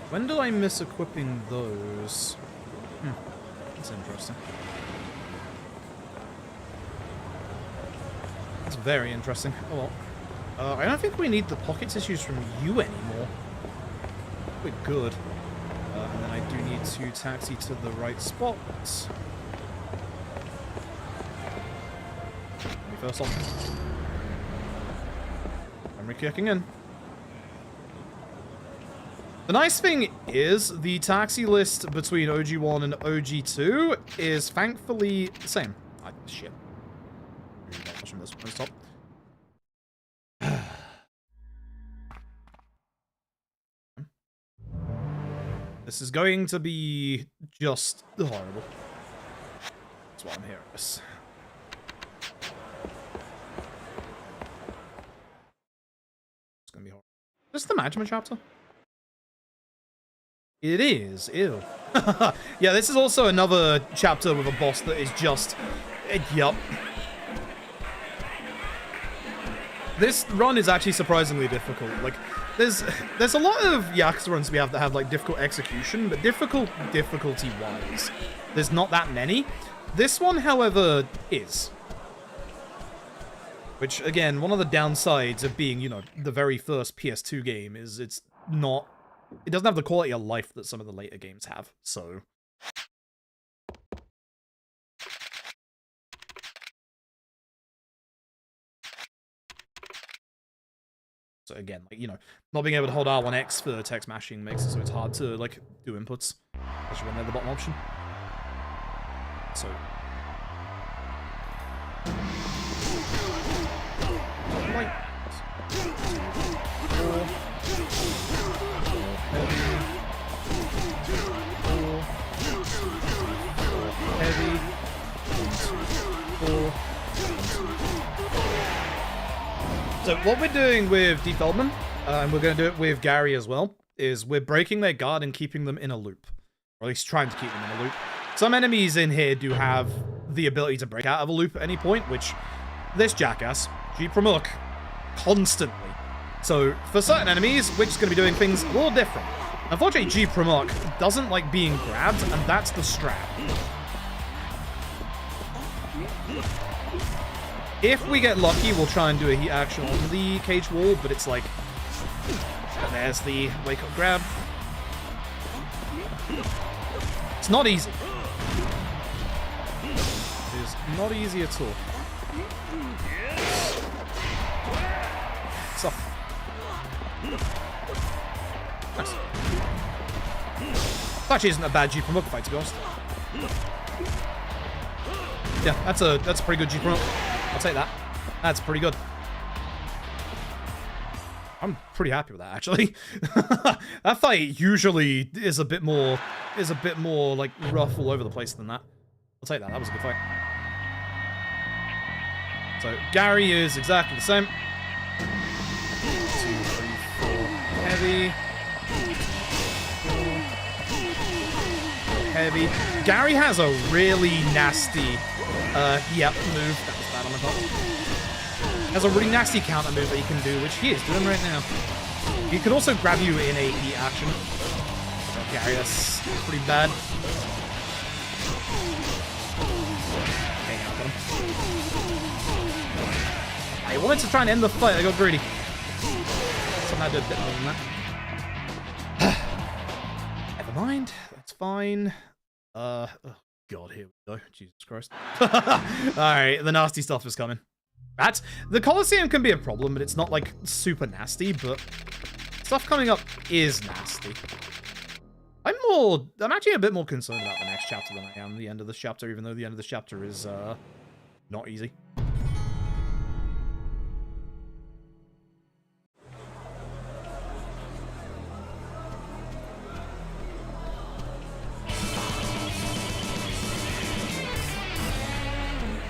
When did I miss equipping those? That's interesting. That's very interesting. Oh well. I don't think we need the pocket tissues from you anymore. We're good. And then I do need to taxi to the right spot. Let me first off. I'm re-kicking in. The nice thing is, the taxi list between OG1 and OG2 is thankfully the same. Shit. Stop. This is going to be just horrible. That's why I'm hearing this. It's gonna be horrible. Is this the management chapter? It is. Ew. Yeah, this is also another chapter with a boss that is just... yup. This run is actually surprisingly difficult. Like, there's a lot of Yakuza runs we have that have, like, difficult execution, but difficulty-wise, there's not that many. This one, however, is. Which, again, one of the downsides of being, you know, the very first PS2 game is it's not... It doesn't have the quality of life that some of the later games have, so... So again, like, you know, not being able to hold R1X for text mashing makes it so it's hard to, like, do inputs. Especially when they're the bottom option. So... Right. Heavy. So what we're doing with D. Feldman, and we're going to do it with Gary as well, is we're breaking their guard and keeping them in a loop. Or at least trying to keep them in a loop. Some enemies in here do have the ability to break out of a loop at any point, which this jackass, G. Pramuk, constantly. So for certain enemies, we're just going to be doing things a little different. Unfortunately, G. Pramuk doesn't like being grabbed, and that's the strat. If we get lucky, we'll try and do a heat action on the cage wall, but it's like... There's the wake-up grab. It's not easy. It is not easy at all. So. Nice. That actually isn't a bad G Pramuk fight, to be honest. Yeah, that's a pretty good G Pramuk. I'll take that. That's pretty good. I'm pretty happy with that, actually. That fight usually is a bit more like rough all over the place than that. I'll take that. That was a good fight. So Gary is exactly the same. 2, 3, 4, heavy. 4, heavy. Gary has a really nasty, yep, move. That was bad on the top. Has a really nasty counter move that he can do, which he is doing right now. He could also grab you in a heat action. Gary, that's pretty bad. Okay, now I got him. I wanted to try and end the fight. I got greedy. Somehow did a bit more than that. Never mind. That's fine. Oh God, here we go. Jesus Christ. Alright, the nasty stuff is coming. The Colosseum can be a problem, but it's not like super nasty, but stuff coming up is nasty. I'm actually a bit more concerned about the next chapter than I am the end of this chapter, even though the end of this chapter is not easy.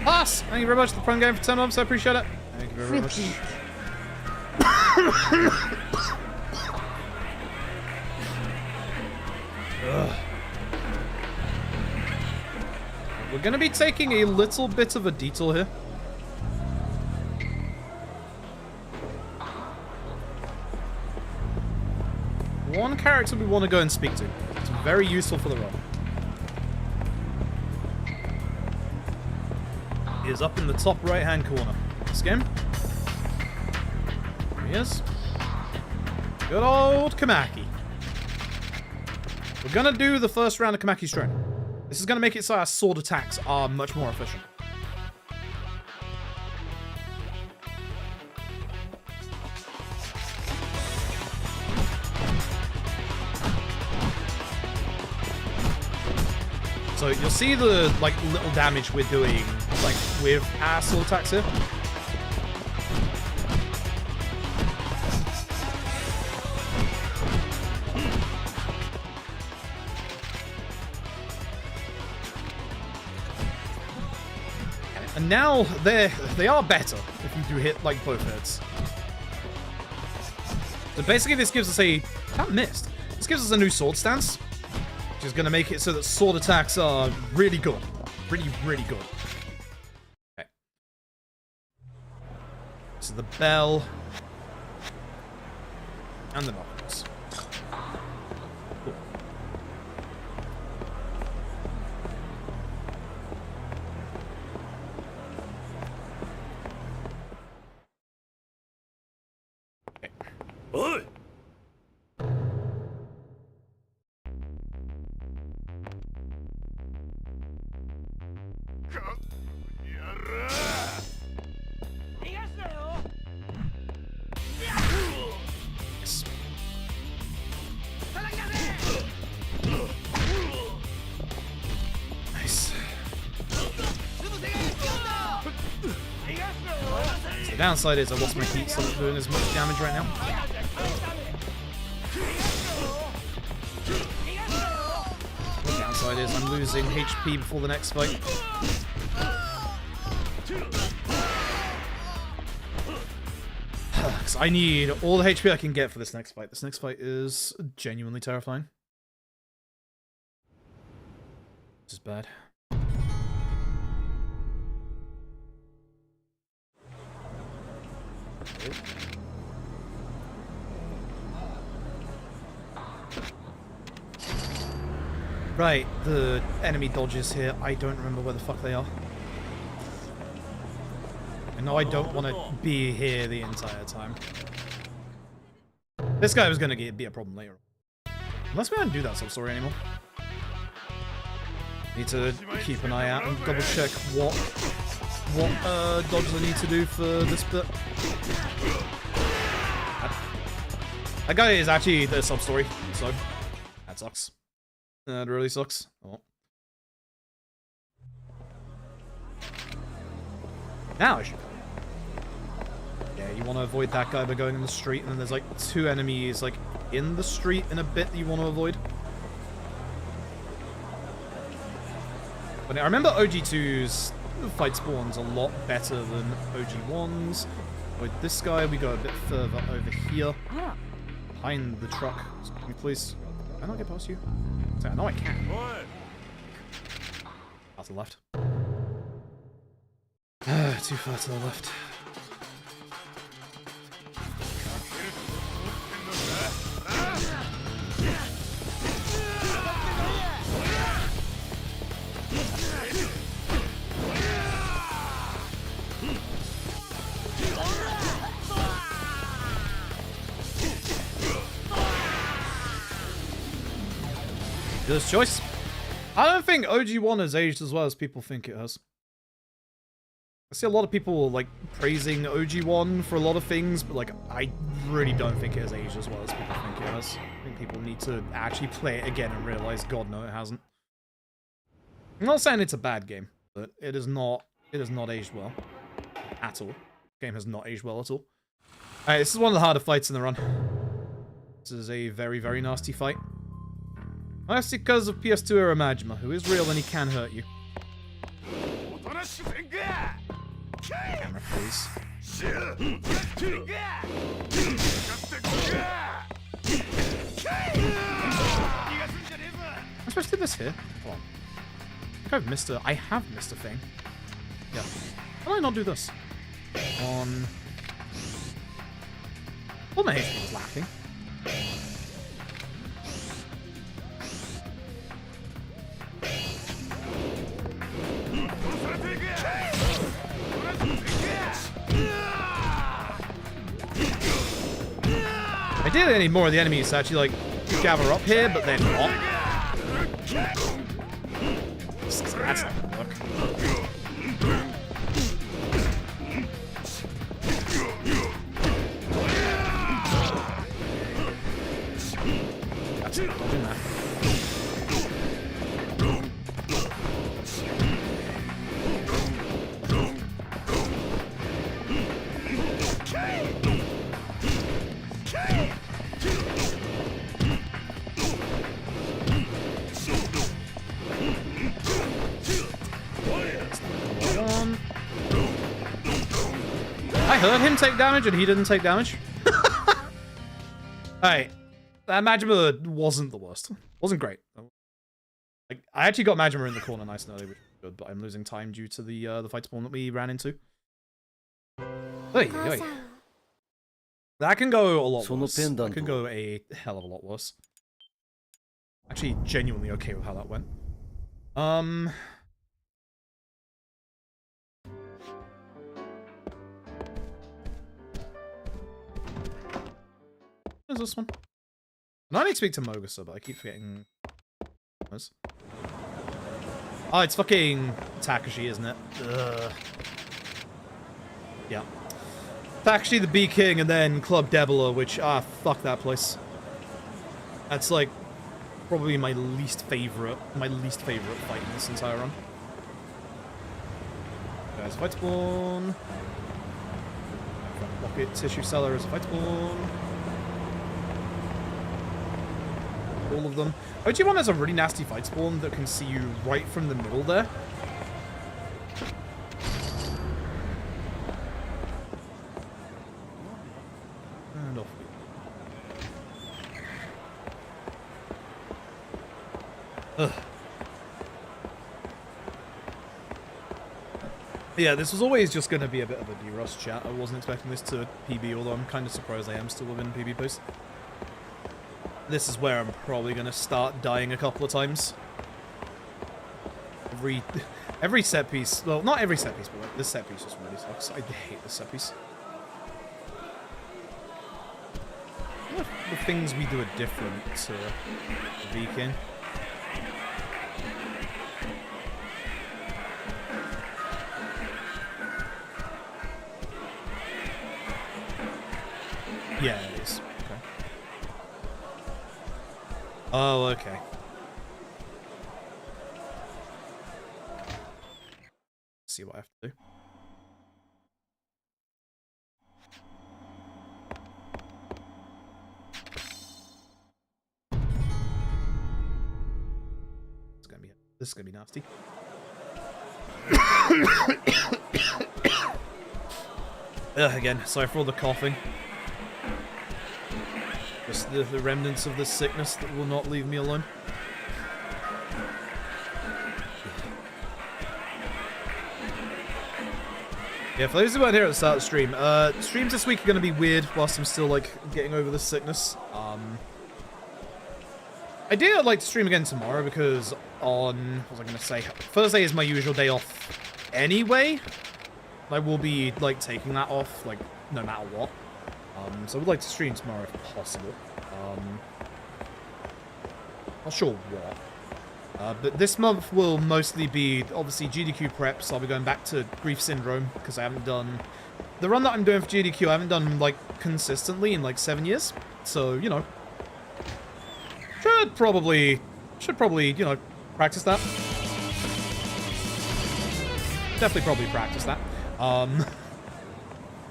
Pass! Thank you very much for the prime game for 10 months, I appreciate it. Thank you very much. We're gonna be taking a little bit of a detour here. One character we want to go and speak to. It's very useful for the run. He is up in the top right-hand corner. This game. There he is. Good old Kamaki. We're gonna do the first round of Kamaki's training. This is gonna make it so our sword attacks are much more efficient. So you'll see the like little damage we're doing like with our sword attacks here. And now they are better if you do hit like both heads. So basically this gives us a... That missed. This gives us a new sword stance, which is going to make it so that sword attacks are really good. Really, really good. Okay. So the bell. And the knuckles. Cool. Okay. Oi! Nice. The downside is I lost my heat, so I'm not doing as much damage right now. The downside is I'm losing HP before the next fight. Because I need all the HP I can get for this next fight. This next fight is genuinely terrifying. This is bad. Right, the enemy dodges here. I don't remember where the fuck they are. I know I don't want to be here the entire time. This guy was going to be a problem later. Unless we don't do that sub-story anymore. Need to keep an eye out and double check what dodges I need to do for this bit. That guy is actually the sub-story, so that sucks. That really sucks. Oh. Now I should go. Yeah, you want to avoid that guy by going in the street, and then there's like two enemies like in the street in a bit that you want to avoid. But I remember OG2's fight spawns a lot better than OG1's. With this guy, we go a bit further over here. Behind the truck. Can you please... Can I not get past you? I know I can. Out to the left. Too far to the left. Dealer's choice. I don't think OG1 has aged as well as people think it has. I see a lot of people, like, praising OG1 for a lot of things, but, like, I really don't think it has aged as well as people think it has. I think people need to actually play it again and realize, God, no, it hasn't. I'm not saying it's a bad game, but it is not aged well. At all. The game has not aged well at all. Alright, this is one of the harder fights in the run. This is a very, very nasty fight. Mostly because of PS2 era Majima, who is real and he can hurt you. Camera, please. Am I supposed to do this here? Hold on. I have missed a thing. Yeah. Why did I not do this? On. Well, my HP was lacking. Ideally, I need more of the enemies to actually, like, gather up here, but they're not. That's not gonna work. That's not dodging that. I heard him take damage and he didn't take damage. Alright. That Majima wasn't the worst. Wasn't great. Like, I actually got Majima in the corner nice and early, which is good, but I'm losing time due to the fight spawn that we ran into. Oy, oy. That can go a lot worse. That can go a hell of a lot worse. Actually, genuinely okay with how that went. Where's this one? I need to speak to Mogusa, but I keep forgetting. Oh, it's fucking Takashi, isn't it? Ugh. Yeah. Takashi the Bee King and then Club Debula, which, fuck that place. That's like probably my least favorite fight in this entire run. There's a fight spawn. Pocket Tissue Cellar is a fight spawn. All of them. OG1 has a really nasty fight spawn that can see you right from the middle there. And off we go. Ugh. Yeah, this was always just going to be a bit of a D-Rust chat. I wasn't expecting this to PB, although I'm kind of surprised I am still within PB post. This is where I'm probably going to start dying a couple of times. Every set piece, well, not every set piece, but like, this set piece just really sucks. I hate this set piece. What if the things we do are different to V-King? Yeah, it is. Okay. Oh, okay. Let's see what I have to do. This is gonna be nasty. Again, sorry for all the coughing. Just the remnants of this sickness that will not leave me alone. Yeah, for those who weren't here at the start of the stream, streams this week are going to be weird whilst I'm still, like, getting over this sickness. Ideally, I'd like to stream again tomorrow because on, what was I going to say? Thursday is my usual day off anyway. I will be, like, taking that off, like, no matter what. So I would like to stream tomorrow if possible. Not sure what. But this month will mostly be, obviously, GDQ prep, so I'll be going back to Grief Syndrome, because I haven't done... The run that I'm doing for GDQ, I haven't done, like, consistently in, like, 7 years. So, you know... Should probably, you know, practice that. Definitely probably practice that.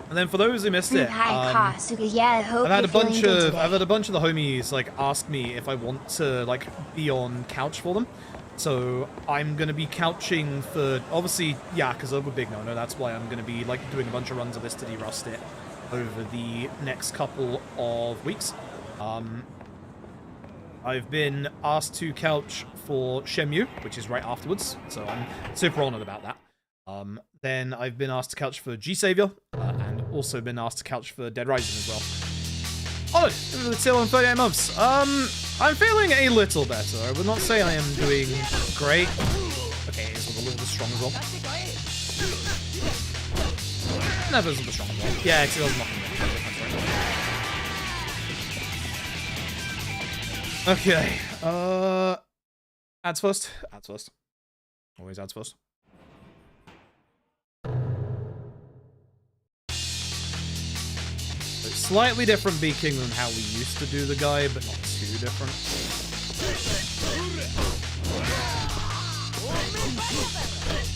And then for those who missed it, I've had a bunch of the homies like ask me if I want to like be on couch for them. So I'm gonna be couching for obviously Yakuza with Big No. That's why I'm gonna be like doing a bunch of runs of this to de-rust it over the next couple of weeks. I've been asked to couch for Shenmue, which is right afterwards, so I'm super honored about that. Then I've been asked to couch for G-Savior, and also been asked to couch for Dead Rising as well. Oh, it's still in 38 months. I'm feeling a little better. I would not say I am doing great. Okay, it's a little bit strong as well. Never is a bit strong as well. Yeah, it's knocking me. Okay, ads first. Ads first. Always ads first. Slightly different beaking than how we used to do the guy, but not too different.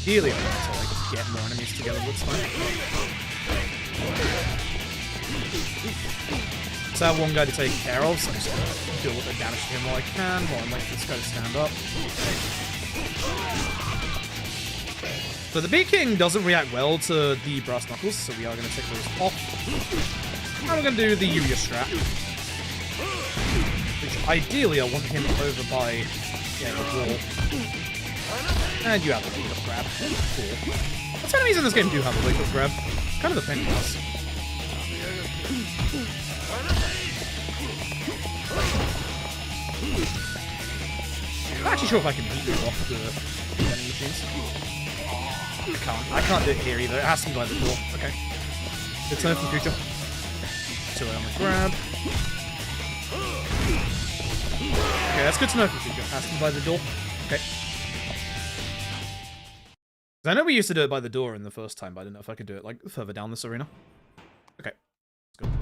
Ideally, I want to like get more enemies together this time. So I have one guy to take care of, so I'm just gonna deal with the damage to him while I can, while I wait for this guy to stand up. So the beaking doesn't react well to the brass knuckles, so we are going to take those off. Now we're going to do the Yuya strat. Which, ideally, I want him over by the wall. And you have a wake-up grab. Cool. Lots of enemies in this game do have a wake-up grab. It's kind of a pain in the ass. I'm not actually sure if I can beat you off the vending machines. I can't do it here either. It has to be by the door. Okay. Good turn for the future. So on the grab. Okay, that's good to know for the future. Has to be by the door. Okay. I know we used to do it by the door in the first time, but I didn't know if I could do it like further down this arena. Okay. Let's go.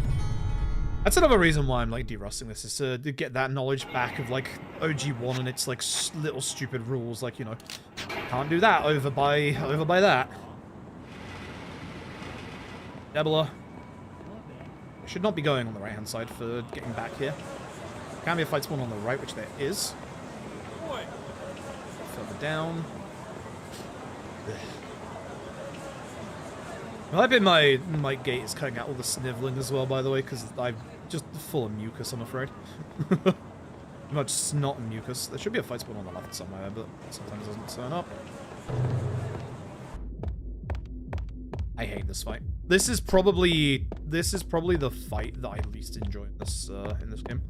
That's another reason why I'm like de-rusting this, is to get that knowledge back of like OG1 and its like little stupid rules, like, you know, can't do that over by that. Nebula. Should not be going on the right hand side for getting back here. Can be a fight spawn on the right, which there is. Further down. Well, I bet my gate is cutting out all the sniveling as well, by the way, because I'm just full of mucus, I'm afraid. Much snot and mucus. There should be a fight spawn on the left somewhere, but sometimes it doesn't turn up. I hate this fight. This is probably the fight that I least enjoy in this game.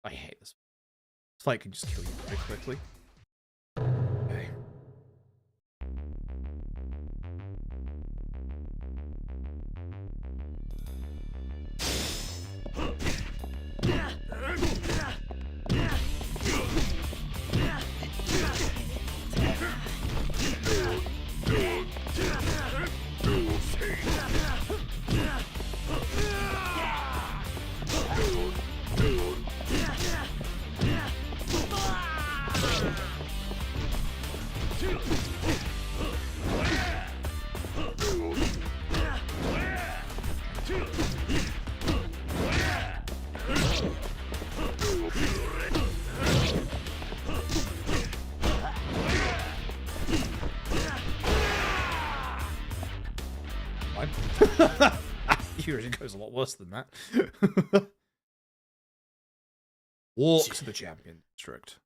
I hate this. This fight can just kill you very quickly. Okay. It goes a lot worse than that. Walk to the champion district.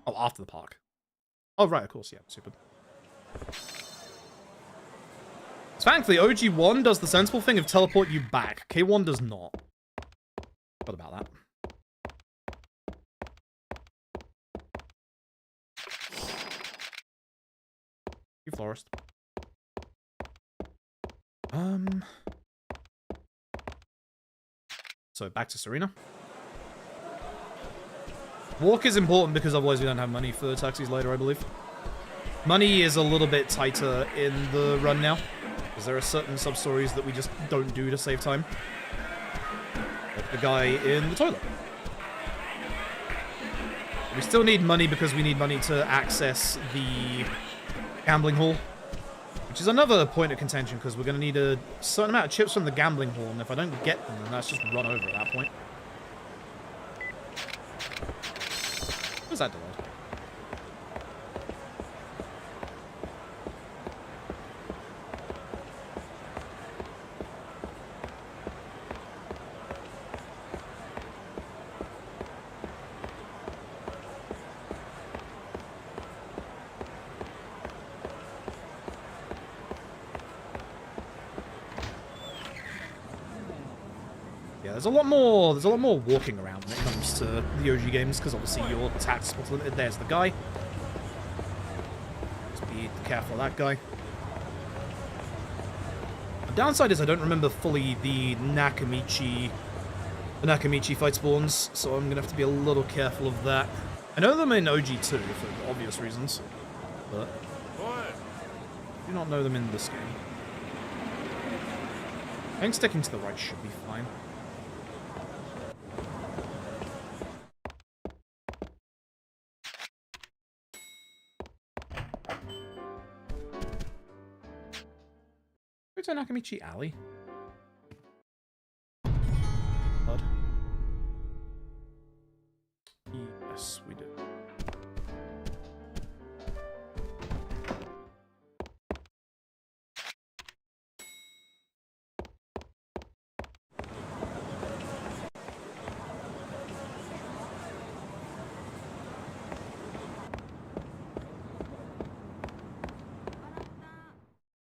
Oh, after the park. Oh, right, of course, yeah, super. Thankfully, OG1 does the sensible thing of teleport you back. K1 does not. What about that? You florist. So back to Serena. Walk is important because otherwise we don't have money for taxis later, I believe. Money is a little bit tighter in the run now, because there are certain sub-stories that we just don't do to save time. Like the guy in the toilet. We still need money because we need money to access the gambling hall, which is another point of contention because we're going to need a certain amount of chips from the gambling hall, and if I don't get them, then that's just run over at that point. What's that delayed? Yeah, there's a lot more walking around when it comes to the OG games, because obviously your tax spot's limited. There's the guy. Just be careful of that guy. The downside is I don't remember fully the Nakamichi fight spawns, so I'm gonna have to be a little careful of that. I know them in OG2 for obvious reasons, but I do not know them in this game. I think sticking to the right should be fine. Go to Nakamichi Alley. Blood. Yes, we do.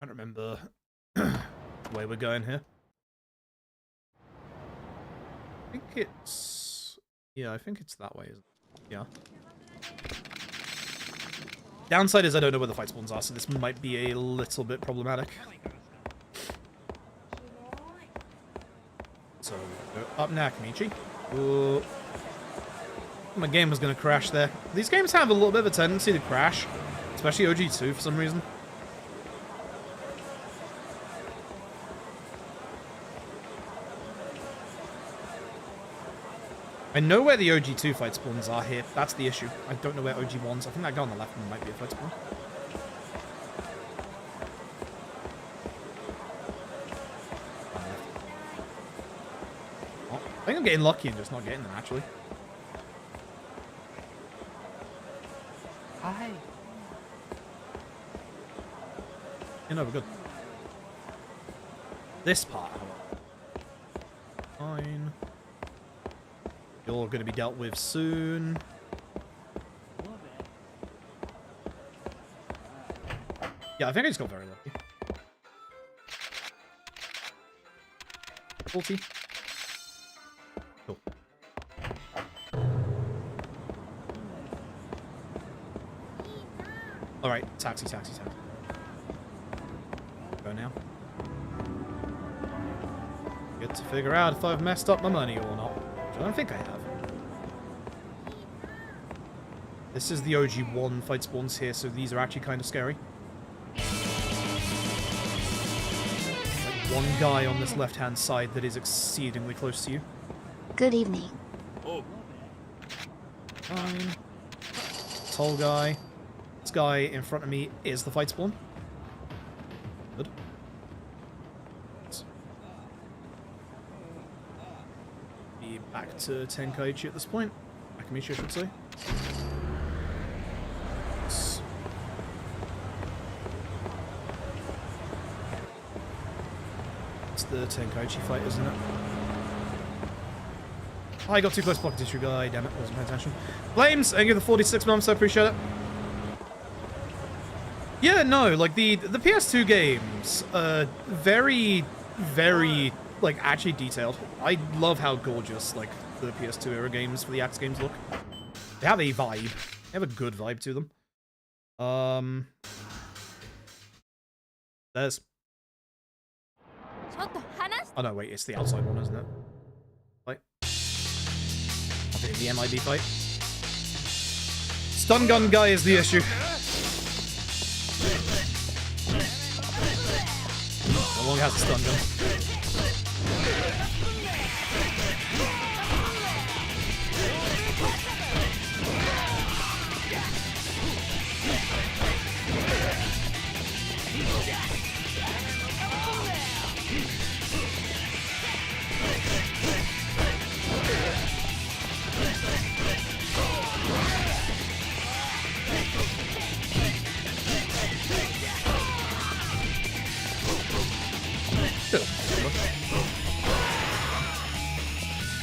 I don't remember where we're going here. I think it's... yeah, I think it's that way, isn't it? Yeah. Downside is I don't know where the fight spawns are, so this might be a little bit problematic. So, go up Nakamichi. Ooh. My game was going to crash there. These games have a little bit of a tendency to crash, especially OG2 for some reason. I know where the OG2 fight spawns are here. That's the issue. I don't know where OG1's. I think that guy on the left might be a fight spawn. Oh, I think I'm getting lucky and just not getting them, actually. Hi. You know, we're good. This part, however. Fine. You're going to be dealt with soon. Yeah, I think I just got very lucky. 40. Cool. Alright, taxi. Go now. Get to figure out if I've messed up my money or not. I don't think I have. This is the OG1 fight spawns here, so these are actually kind of scary. Like one guy on this left-hand side that is exceedingly close to you. Good evening. Oh, Fine. Tall guy. This guy in front of me is the fight spawn. Good. Be back to Tenkaichi at this point. Nakamichi, I should say. It's the Tenkaichi fight, isn't it? Oh, I got too close to block tissue guy. Damn it, wasn't paying attention. Flames, thank you for the 46 months. I appreciate it. Yeah, no, like the PS2 games, very, like actually detailed. I love how gorgeous like the PS2 era games for the Axe games look. They have a vibe. They have a good vibe to them. There's. Oh no, wait, it's the outside one, isn't it? Like. the MIB fight. Stun gun guy is the issue. No longer has a stun gun.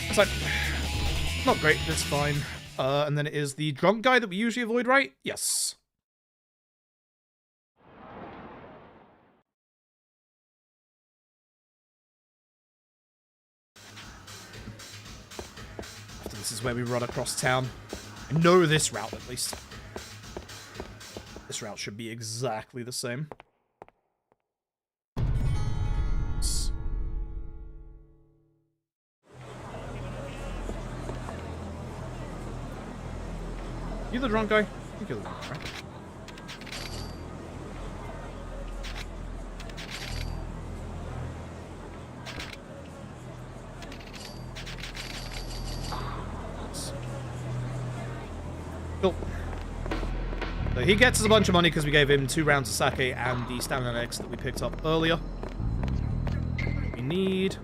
It's like, not great, it's fine. And then it is the drunk guy that we usually avoid, right? Yes. After this is where we run across town. I know this route, at least. This route should be exactly the same. You the drunk guy? I think you're the drunk guy, right? Cool. So he gets us a bunch of money because we gave him 2 rounds of sake and the stamina eggs that we picked up earlier. We need...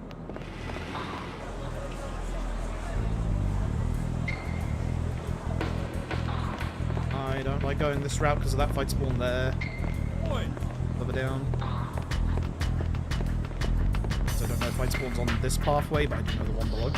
I don't like going this route because of that fight spawn there. Further down. So I don't know if fight spawns on this pathway, but I do know the one below.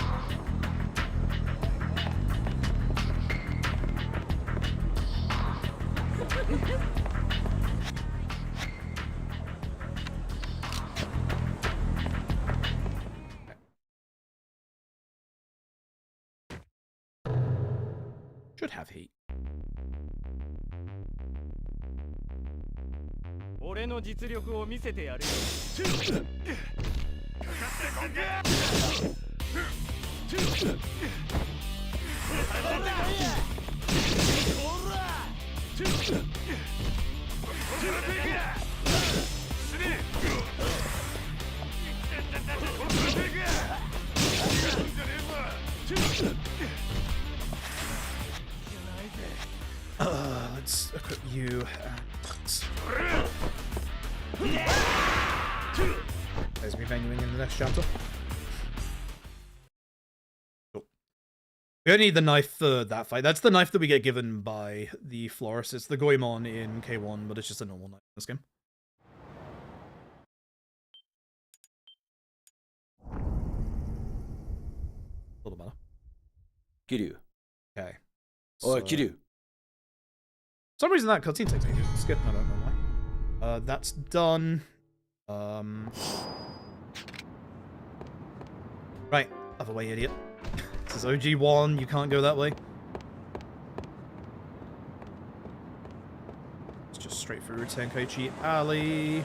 Should have heat. 俺の実力を見せてやるよ。Let's equip you. There's me venuing in the next chapter. Cool. We don't need the knife for that fight. That's the knife that we get given by the florist. It's the Goemon in K1, but it's just a normal knife in this game. A little better. Kiryu. Okay. Oh, Kiryu. For some reason that cutscene takes ages to skip. I don't know why. That's done. Right, other way, idiot. This is OG1, you can't go that way. It's just straight through Tenkaichi Alley.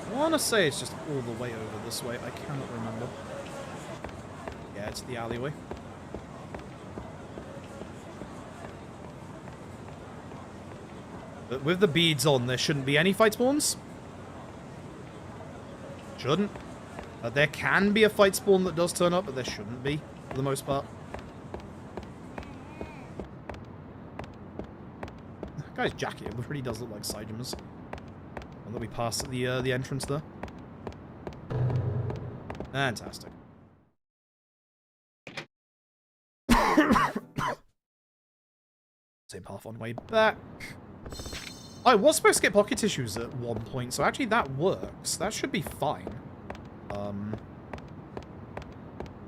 I want to say it's just all the way over this way. I cannot remember. Yeah, it's the alleyway. But with the beads on, there shouldn't be any fight spawns. Shouldn't. There can be a fight spawn that does turn up, but there shouldn't be, for the most part. That guy's jacket really does look like Saijima's. And then we pass the entrance there. Fantastic. Same path on way back. I was supposed to get pocket tissues at one point, so actually that works. That should be fine.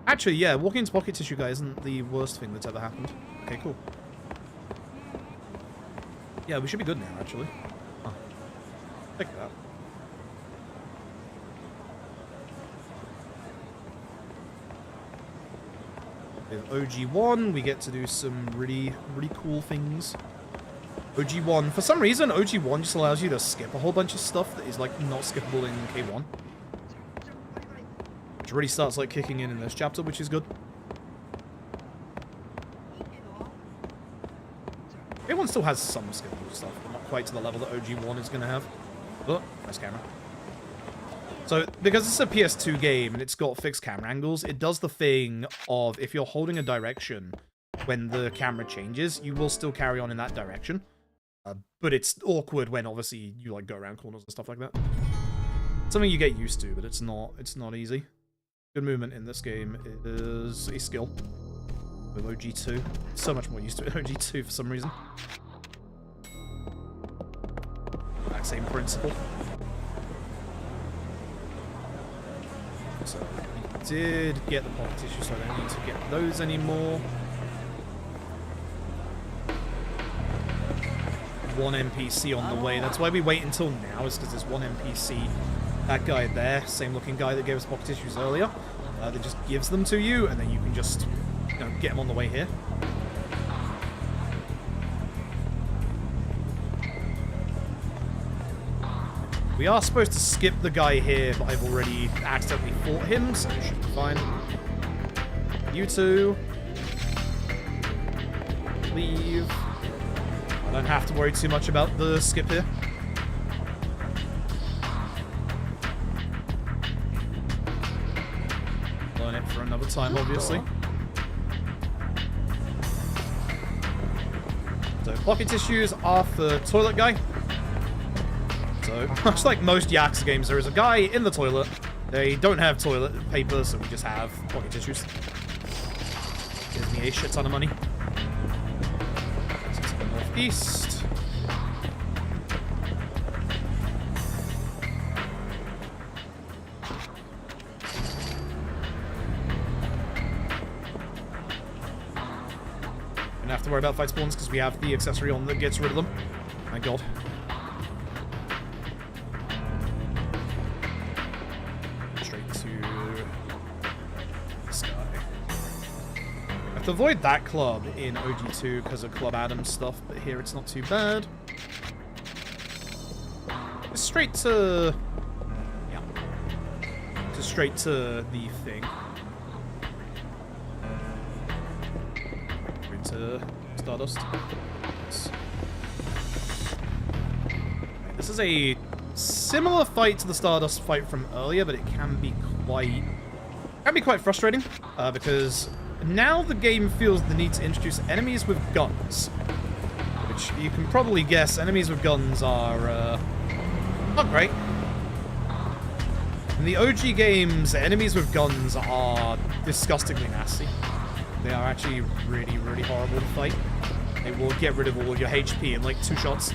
Actually, yeah, walking into pocket tissue guy isn't the worst thing that's ever happened. Okay, cool. Yeah, we should be good now, actually. Huh. Check it out. With OG1, we get to do some really cool things. OG1, for some reason, OG1 just allows you to skip a whole bunch of stuff that is, like, not skippable in K1. Which really starts, like, kicking in this chapter, which is good. K1 still has some skippable stuff, but not quite to the level that OG1 is going to have. Oh, nice camera. So, because it's a PS2 game and it's got fixed camera angles, it does the thing of, if you're holding a direction, when the camera changes, you will still carry on in that direction. But it's awkward when, obviously, you, like, go around corners and stuff like that. Something you get used to, but it's not easy. Good movement in this game is a skill. With OG2. So much more used to it in OG2 for some reason. That same principle. So, we did get the pocket tissue, so I don't need to get those anymore. One NPC on the way. That's why we wait until now, is because there's one NPC. That guy there, same looking guy that gave us pocket tissues earlier, that just gives them to you, and then you can just, you know, get him on the way here. We are supposed to skip the guy here, but I've already accidentally fought him, so it should be fine. You two. Leave. I don't have to worry too much about the skip here. Learn it for another time, obviously. So, pocket tissues are for toilet guy. So, much like most Yakuza games, there is a guy in the toilet. They don't have toilet paper, so we just have pocket tissues. Gives me a shit ton of money. To the northeast. Don't have to worry about fight spawns because we have the accessory on that gets rid of them. My god. Straight to this guy. I have to avoid that club in OG2 because of Club Adam stuff, but here it's not too bad. Straight to... yeah. Just straight to the thing. Into Stardust. This is a similar fight to the Stardust fight from earlier, but it can be quite frustrating because now the game feels the need to introduce enemies with guns, which you can probably guess enemies with guns are not great. In the OG games, enemies with guns are disgustingly nasty. They are actually really, really horrible to fight. They will get rid of all your HP in like 2 shots.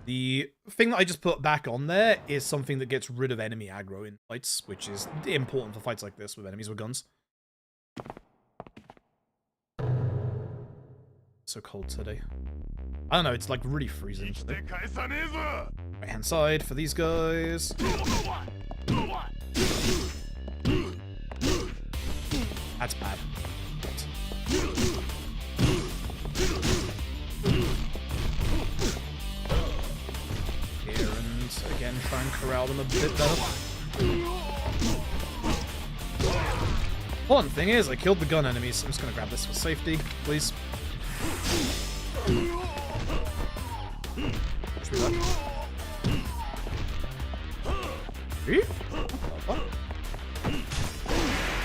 The thing that I just put back on there is something that gets rid of enemy aggro in fights, which is important for fights like this with enemies with guns. So cold today. I don't know, it's like really freezing today. Right hand side for these guys. That's bad. Here and again try and corral them a bit better. One thing is, I killed the gun enemies, so I'm just gonna grab this for safety, please. Screw that.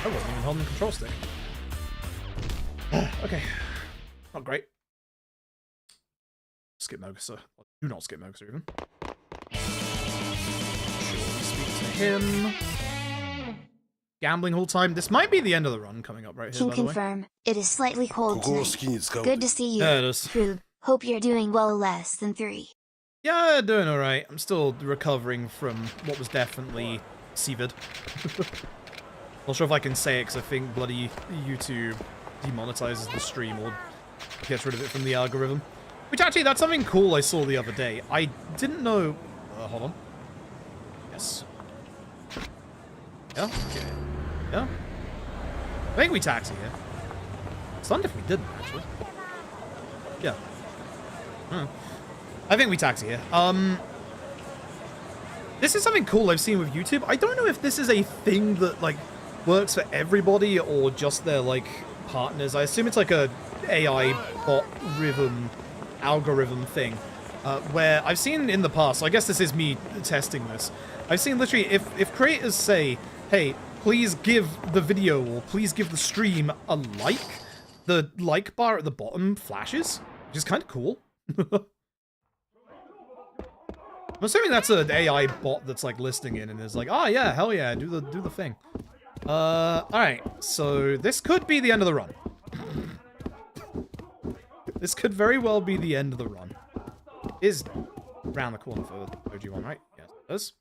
I wasn't even holding the control stick. Okay. Not great. Skip Mogusa. Do not skip Mogusa even. Sure, speak to him. Gambling hall time. This might be the end of the run coming up right here, Can by the way. confirm. It is slightly cold tonight. Good to see you. Yeah, it is. True. Hope you're doing well less than 3. Yeah, doing alright. I'm still recovering from what was definitely severed. Not sure if I can say it because I think bloody YouTube demonetizes the stream or Gets rid of it from the algorithm. Which actually, that's something cool I saw the other day. I didn't know... hold on. Yes. Yeah? Okay. Yeah? I think we taxi here. Stunned if we didn't, actually. Yeah. I think we taxi here. This is something cool I've seen with YouTube. I don't know if this is a thing that, like, works for everybody or just their, like, partners. I assume it's like a AI bot algorithm thing. Where I've seen in the past, so I guess this is me testing this. I've seen literally, if creators say, hey, please give the video or please give the stream a like, the like bar at the bottom flashes, which is kind of cool. I'm assuming that's an AI bot that's like listening in and is like, oh yeah, hell yeah, do the thing. Alright, so this could be the end of the run. This could very well be the end of the run. Is around the corner for OG1, right? Yes, it is.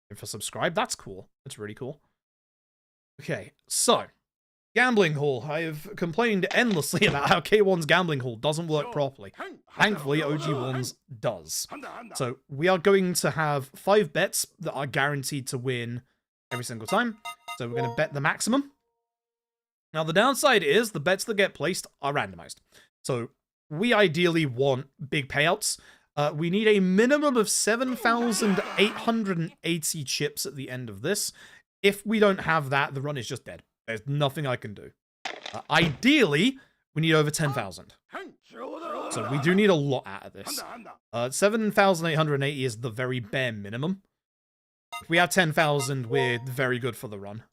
And for subscribe, that's cool. That's really cool. Okay, so gambling hall. I have complained endlessly about how K1's gambling hall doesn't work properly. Thankfully, OG1's does. So we are going to have 5 bets that are guaranteed to win every single time. So we're going to bet the maximum. Now, the downside is the bets that get placed are randomized. So we ideally want big payouts. We need a minimum of 7,880 chips at the end of this. If we don't have that, the run is just dead. There's nothing I can do. Ideally, we need over 10,000. So we do need a lot out of this. 7,880 is the very bare minimum. If we have 10,000, we're very good for the run.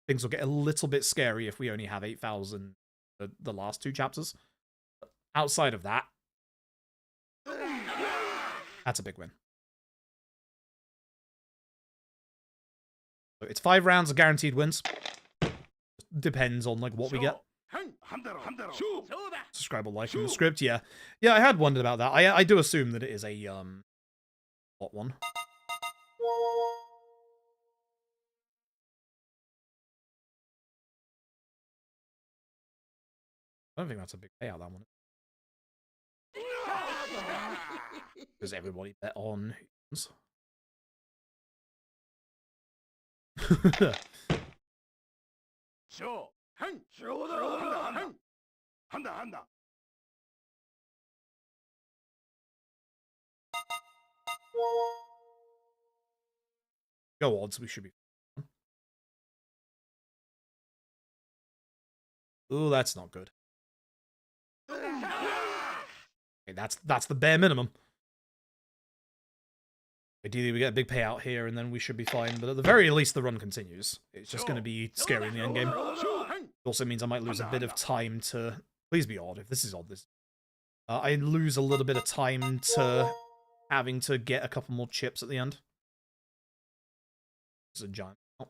Things will get a little bit scary if we only have 8,000 the last 2 chapters. Outside of that, that's a big win. So it's 5 rounds of guaranteed wins. Depends on like what we get. Subscribe or like in the script, yeah. Yeah, I had wondered about that. I do assume that it is a bot one. I don't think that's a big payout, that one. Because everybody bet on humans. Go odds, we should be. Ooh, that's not good. Okay, that's the bare minimum. Ideally, we get a big payout here, and then we should be fine. But at the very least, the run continues. It's just going to be scary in the end game. It also means I might lose a bit of time to... Please be odd. If this is odd, this... I lose a little bit of time to having to get a couple more chips at the end. This is a giant... Oh.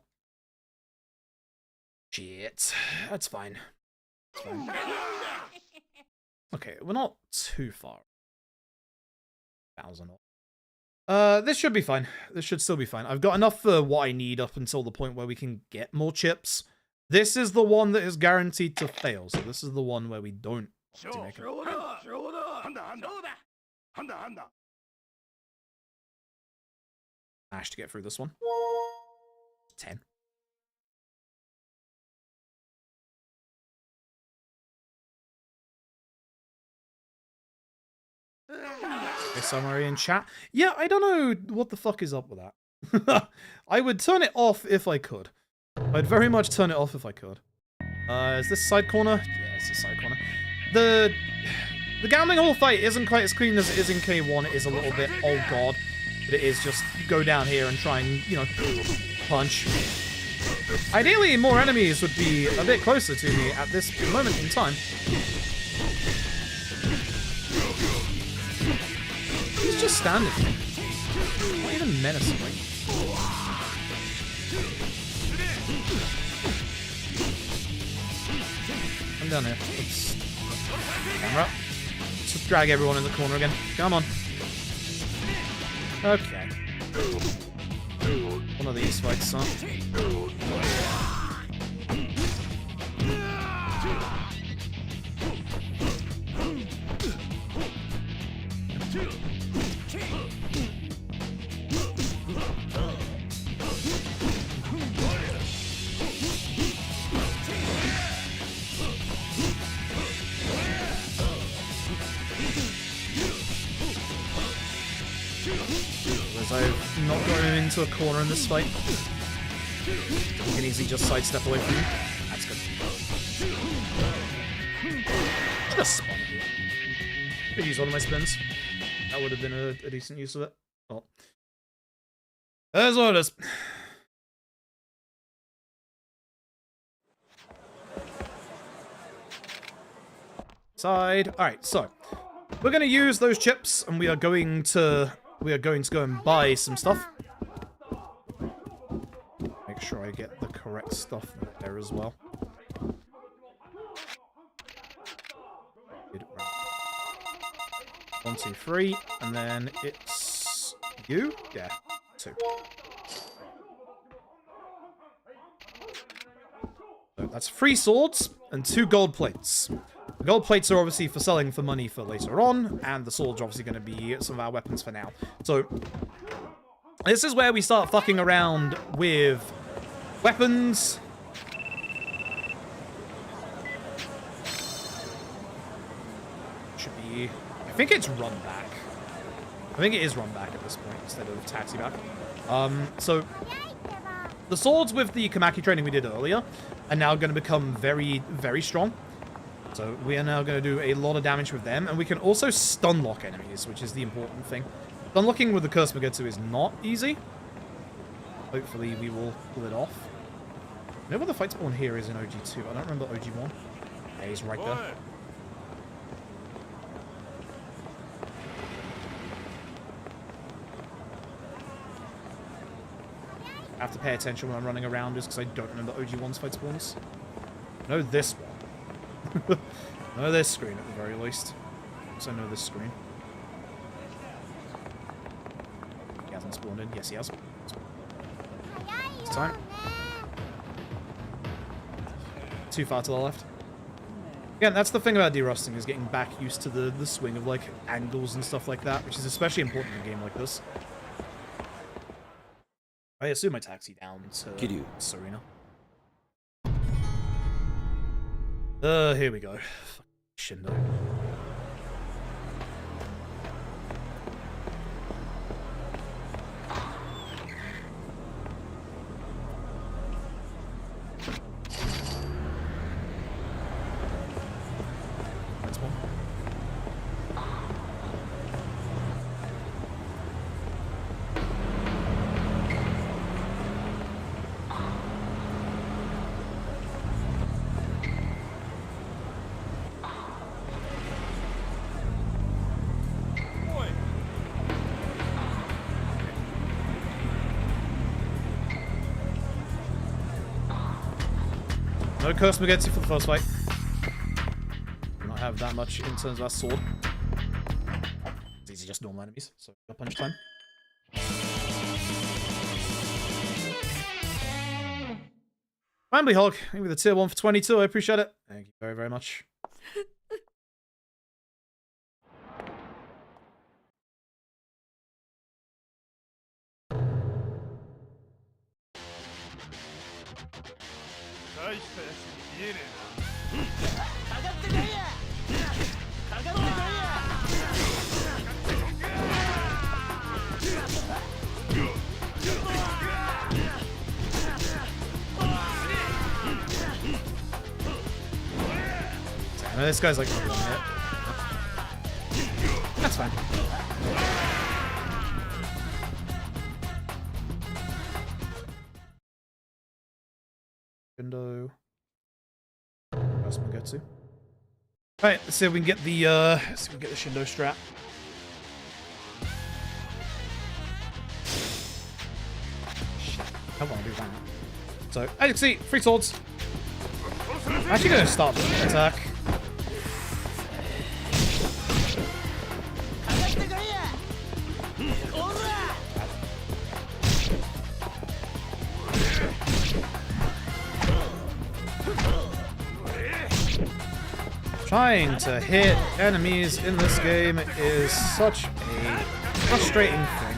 Shit. That's fine. That's fine. Okay, we're not too far. 1,000 off. This should be fine. This should still be fine. I've got enough for what I need up until the point where we can get more chips. This is the one that is guaranteed to fail, so this is the one where we don't want to make it. Managed to get through this one. 10. A summary in chat. Yeah, I don't know what the fuck is up with that. I would turn it off if I could. I'd very much turn it off if I could. Is this side corner? Yeah, it's a side corner. The gambling hall fight isn't quite as clean as it is in K1. It is a little bit, oh god. But it is just go down here and try and, you know, punch. Ideally, more enemies would be a bit closer to me at this moment in time. He's just standing there. Not even menacing. Come down here. Let's... Camera. Let's just drag everyone in the corner again. Come on. Okay. One of these fights, huh? Because I've not got him into a corner in this fight. You can easily just sidestep away from him. That's good. Just spun. Could use one of my spins. That would have been a decent use of it. Well, that's what it is. Side. Alright, so we're gonna use those chips and we are going to go and buy some stuff. Make sure I get the correct stuff there as well. 1, 2, 3, and then it's you? Yeah, 2. So that's 3 swords and 2 gold plates. The gold plates are obviously for selling for money for later on, and the swords are obviously going to be some of our weapons for now. So this is where we start fucking around with weapons. Should be... I think it's run back. I think it is run back at this point instead of taxi back. So the swords with the Climactic training we did earlier are now going to become very, very strong. So we are now going to do a lot of damage with them, and we can also stun lock enemies, which is the important thing. Stun locking with the Curse Magetsu is not easy. Hopefully we will pull it off. I know where the fight spawn here is in OG2. I don't remember OG1. Yeah, he's right there. I have to pay attention when I'm running around just because I don't remember OG1's fight spawns. I know this one. I know this screen at the very least. Also know this screen. He hasn't spawned in. Yes, he has. It's time. Too far to the left. Again, that's the thing about derusting, is getting back used to the swing of like angles and stuff like that, which is especially important in a game like this. I assume I taxi down to Serena. Here we go. Shindo. That's one. No Curse Magetsu for the first fight. Do not have that much in terms of our sword. These are just normal enemies, so got punch time. Family Hog, maybe the tier 1 for 22, I appreciate it. Thank you very, very much. Damn, this guy's like not doing it. That's fine. Window. That's Magetsu. Alright, let's see if we can get the Shindo strat. Shit, I want to do that. So, as you can see, 3 swords. I'm actually going to start the attack. Trying to hit enemies in this game is such a frustrating thing.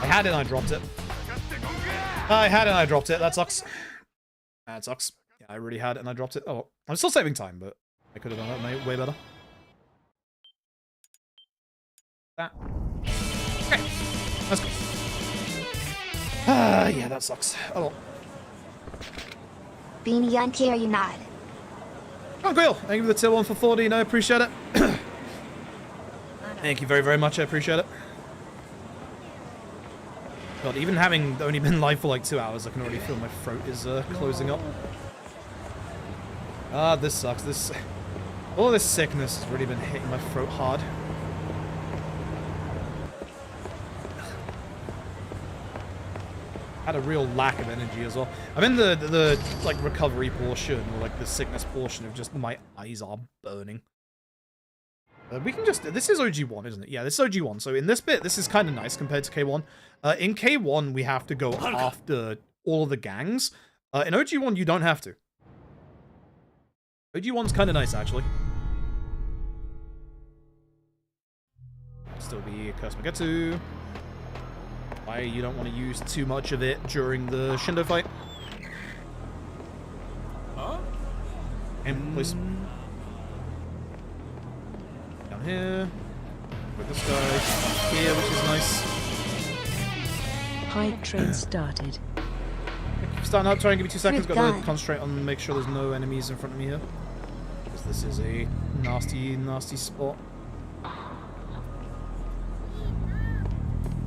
I had it and I dropped it. I had it and I dropped it. That sucks. That sucks. Yeah, I really had it and I dropped it. Oh, I'm still saving time, but I could have done that mate, way better. That. Okay. Let's go. Ah, yeah, that sucks. Oh well. Beanie Yankee, are you not? Oh, Quill, thank you for the tier 1 for 14. I appreciate it. Thank you very, very much. I appreciate it. God, even having only been live for like 2 hours, I can already feel my throat is closing up. Ah, this sucks. All this sickness has really been hitting my throat hard. Had a real lack of energy as well. I'm in the like recovery portion or like the sickness portion of just my eyes are burning. We can just, this is OG1, isn't it? Yeah, this is OG1. So in this bit, this is kind of nice compared to K1. In K1, we have to go after all of the gangs. In OG1, you don't have to. OG1's kind of nice, actually. Still be Curse Magetsu. Why you don't want to use too much of it during the Shindo fight. Huh? And please. Down here. With this guy here, which is nice. Hype train started. Starting up, try and give me 2 seconds. Good Got to God. concentrate on make sure there's no enemies in front of me here. Because this is a nasty, nasty spot.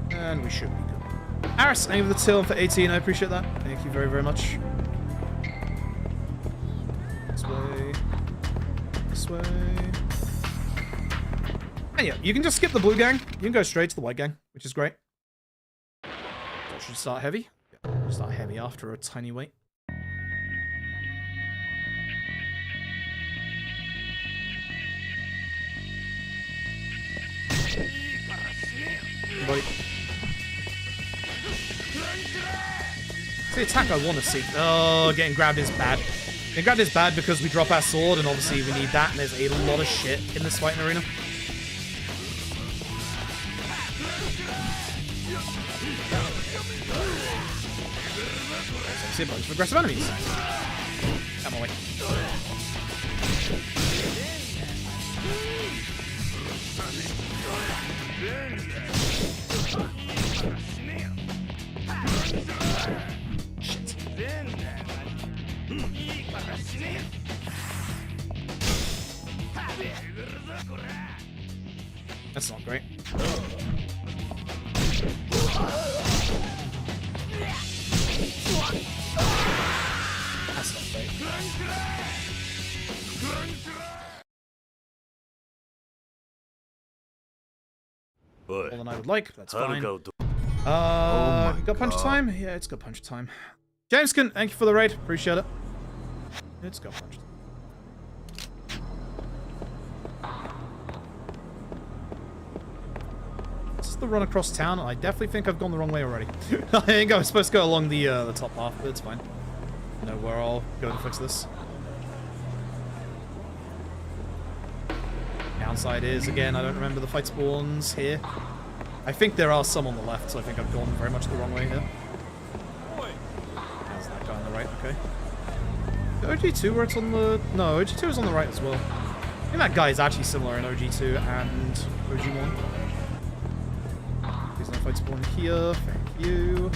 And we should be good. Aris, thank you for the till for 18. I appreciate that. Thank you very, very much. This way. This way. And yeah, you can just skip the blue gang. You can go straight to the white gang, which is great. So I should start heavy. Yeah, start heavy after a tiny wait. Buddy. It's the attack I want to see. Oh, getting grabbed is bad. Getting grabbed is bad because we drop our sword, and obviously we need that, and there's a lot of shit in this fighting arena. I see a bunch of aggressive enemies. Out my way. Shit. That's not great. That's not great. More than I would like, that's fine. Got punch time? Yeah, it's got punch time. Jameskin, thank you for the raid. Appreciate it. It's got punch time. This is the run across town. I definitely think I've gone the wrong way already. I think I was supposed to go along the top path, but it's fine. I know where I'll go to fix this. Downside is, again, I don't remember the fight spawns here. I think there are some on the left, so I think I've gone very much the wrong way here. There's that guy on the right, okay. OG2 where it's on the... No, OG2 is on the right as well. I think that guy is actually similar in OG2 and OG1. There's no fight spawn here, thank you.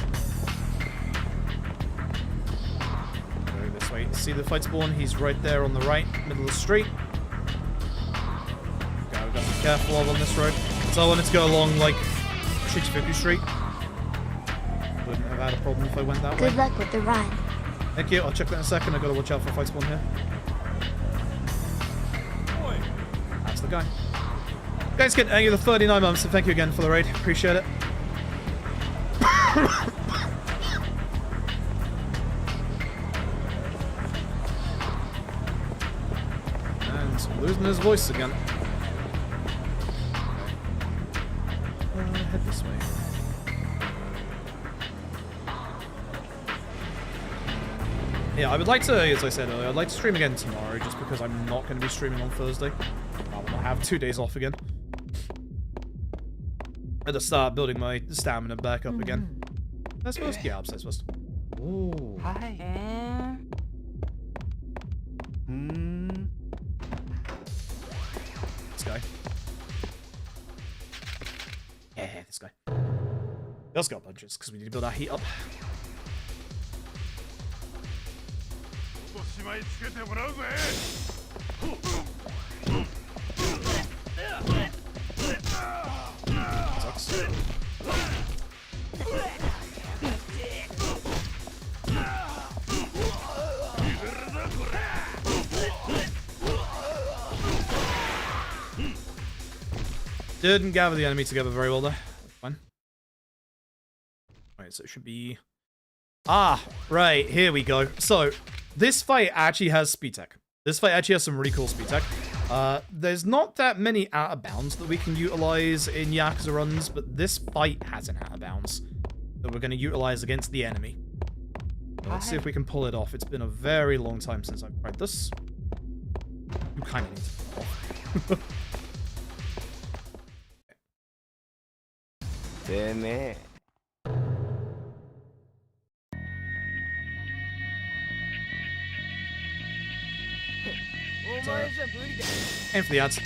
Go this way. See the fight spawn? He's right there on the right, middle of the street. Okay, we've got to be careful of on this road. So I wanted to go along, like, Shichibuku Street. Wouldn't have had a problem if I went that way. Good luck with the run. Thank you, I'll check that in a second. I've got to watch out for a fight spawn here. That's the guy. Guys, get thank you for the 39 months, so thank you again for the raid. Appreciate it. And losing his voice again. Head this way. Yeah, I would like to, as I said earlier, I'd like to stream again tomorrow, just because I'm not going to be streaming on Thursday. I will have 2 days off again. And to start building my stamina back up again. That's first? Yeah, upstairs first. Ooh. Let's go punches, because we need to build our heat up. しまいつけてもらうぜ Sucks. Didn't gather the enemy together very well there. Fine. Alright, so it should be... Ah, right, here we go. So, this fight actually has speed tech. This fight actually has some really cool speed tech. There's not that many out of bounds that we can utilize in Yakuza runs, but this fight has an out of bounds that we're going to utilize against the enemy. So let's see if we can pull it off. It's been a very long time since I've tried this. You kind of need to pull it off. てめえ Aim for the ads.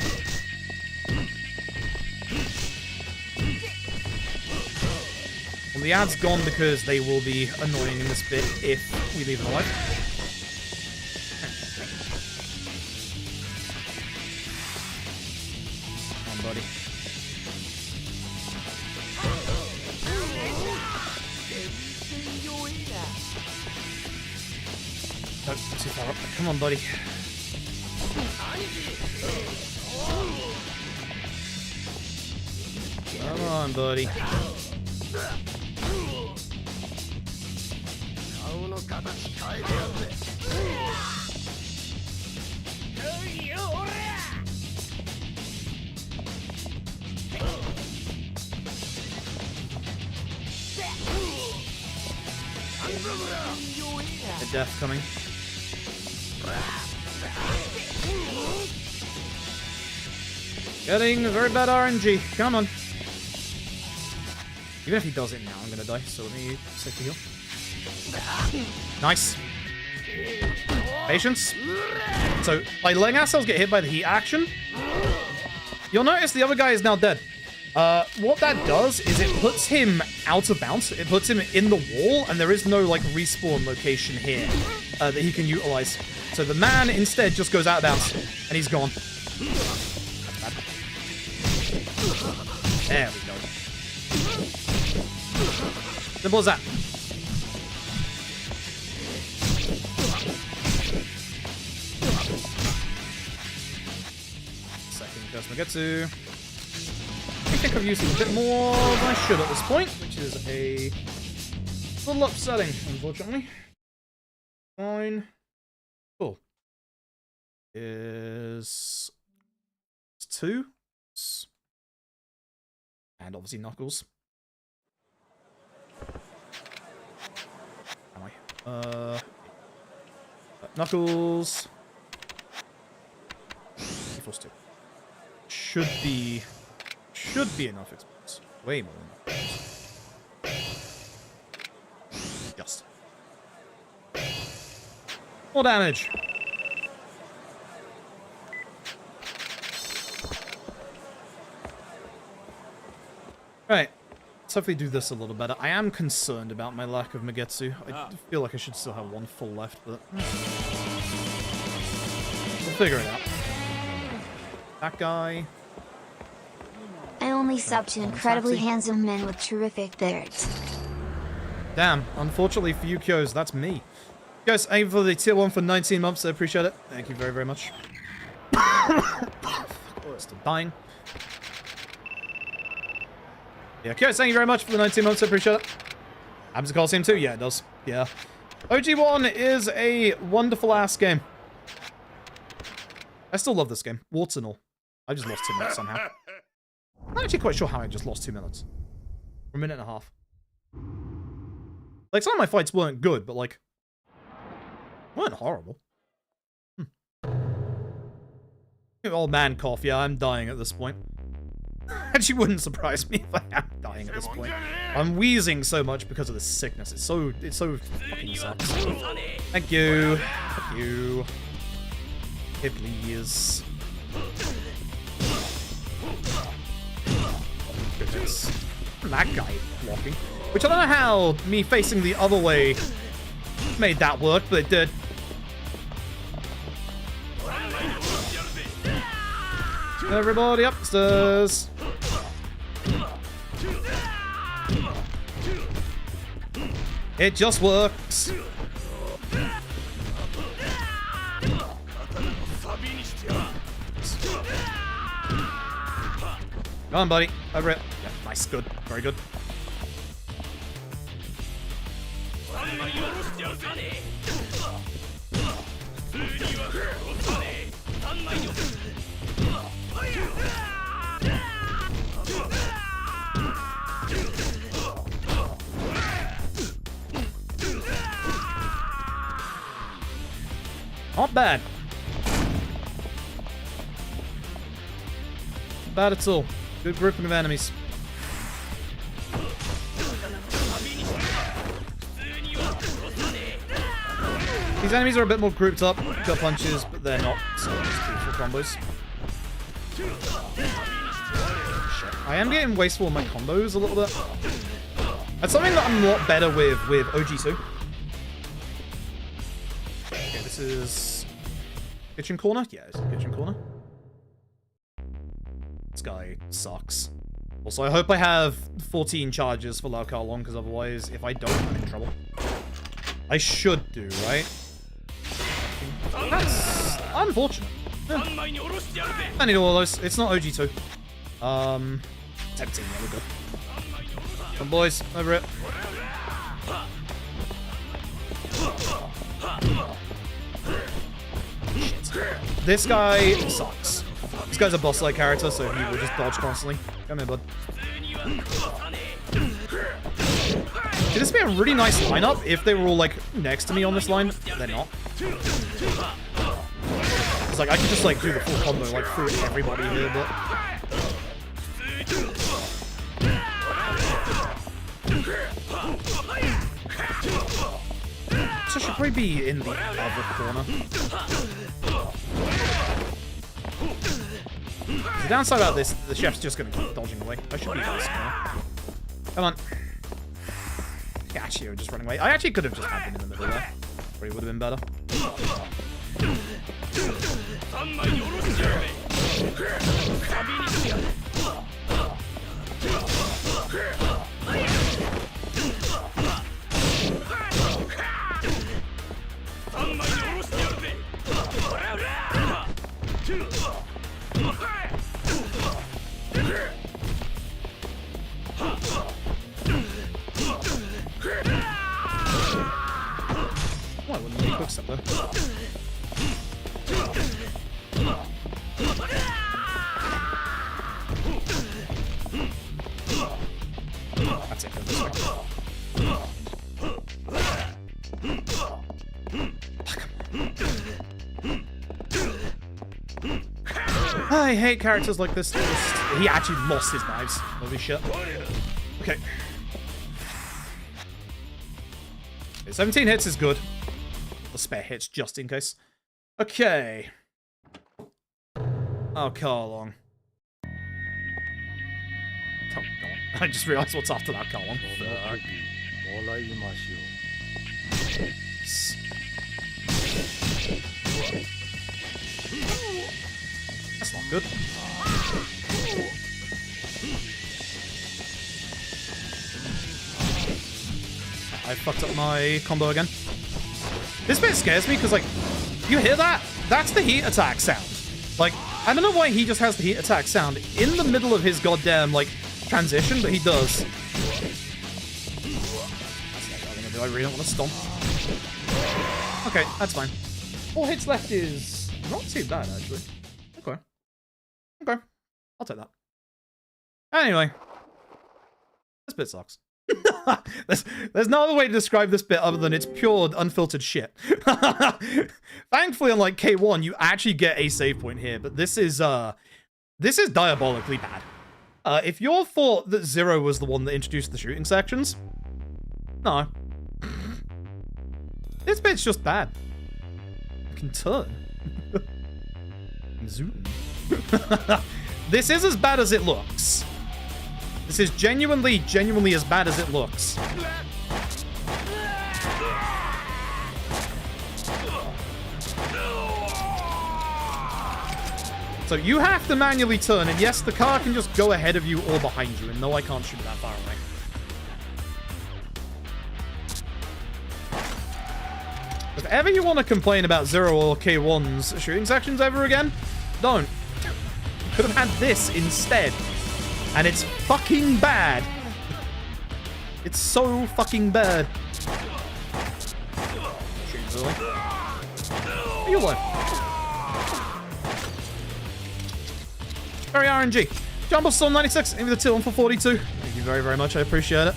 Well, the ad's gone because they will be annoying in this bit if we leave them alive. Come on, buddy. Nope, too far up. Come on, buddy. Come on, buddy. The death coming. Getting very bad RNG. Come on. Even if he does it now, I'm gonna die. So let me save the heal. Nice. Patience. So by letting ourselves get hit by the heat action, you'll notice the other guy is now dead. What that does is it puts him out of bounds. It puts him in the wall, and there is no like respawn location here that he can utilize. So the man instead just goes out of bounds, and he's gone. There we go. Simple as that. Second goes Magetsu. I think I've used it a bit more than I should at this point, which is a little upsetting, unfortunately. Fine. Cool. Is 2. And obviously Knuckles. Am I? Knuckles. Equals 2. Should be enough experience. Way more than enough. Just. More damage. Right, let's hopefully do this a little better. I am concerned about my lack of Magetsu. I feel like I should still have one full left, but we'll figure it out. That guy. I only sub to incredibly handsome men with terrific beards. Damn, unfortunately for you, Kyos, that's me. Guys, aim for the tier 1 for 19 months, I appreciate it. Thank you very, very much. Oh, it's still dying. Yeah, Kyos, thank you very much for the 19 months, I appreciate it. Happens to Coliseum 2? Yeah, it does. Yeah. OG1 is a wonderful-ass game. I still love this game, warts and all. I just lost 2 minutes somehow. I'm not actually quite sure how I just lost 2 minutes. Or a minute and a half. Like, some of my fights weren't good, but, like, weren't horrible. Old man cough, yeah, I'm dying at this point. Actually wouldn't surprise me if I am dying at this point. I'm wheezing so much because of this sickness. It's so fucking sucks. Thank you. Thank you. Hey, please. Goodness. That guy blocking. Which I don't know how me facing the other way made that work, but it did. Everybody upstairs. It just works. Come on, buddy. Over it. Yeah, nice. Good. Very good. Not bad. Not bad at all. Good grouping of enemies. These enemies are a bit more grouped up, gut punches, but they're not so beautiful combos. Shit. I am getting wasteful in my combos a little bit. That's something that I'm a lot better with OG2. Okay, this is kitchen corner? Yeah, it's kitchen corner. This guy sucks. Also, I hope I have 14 charges for Lao Kao Long, because otherwise, if I don't, I'm in trouble. I should do, right? That's unfortunate. Yeah. I need all those. It's not OG2. 17, yeah, we're good. Come on, boys, over it. Shit. This guy sucks. This guy's a boss-like character, so he will just dodge constantly. Come here, bud. Should this be a really nice lineup if they were all, like, next to me on this line? They're not. It's like, I could just, like, do the full combo, like, through everybody here, but... So I should probably be in the other corner. The downside about this, the chef's just gonna keep dodging away. I should be in this corner. Come on. Yeah, actually, we're just running away. I actually could have just had him in the middle there. Probably would have been better. Why wouldn't he cook something? That's it. I hate characters like this. He actually lost his knives. Holy shit. Okay. 17 hits is good. The spare hits just in case. Okay. Oh, Carlong. Oh, God. I just realized what's after that, Carlong. That's not good. I fucked up my combo again. This bit scares me because, like, you hear that? That's the heat attack sound. Like, I don't know why he just has the heat attack sound in the middle of his goddamn, like, transition, but he does. Do I really don't want to stomp? Okay, that's fine. 4 hits left is not too bad, actually. Okay. Okay. I'll take that. Anyway. This bit sucks. There's no other way to describe this bit other than it's pure unfiltered shit. Thankfully, unlike K1, you actually get a save point here, but this is diabolically bad. If you all thought that Zero was the one that introduced the shooting sections, no. This bit's just bad. I can turn. Zoom. This is as bad as it looks. This is genuinely as bad as it looks. So you have to manually turn, and yes, the car can just go ahead of you or behind you, and no, I can't shoot that far away. If ever you want to complain about Zero or K1's shooting sections ever again, don't. You could have had this instead. And it's fucking bad. It's so fucking bad. Shooting early. You what? Very RNG. Jumbo Storm 96, give me the 2 on for 42. Thank you very, very much. I appreciate it.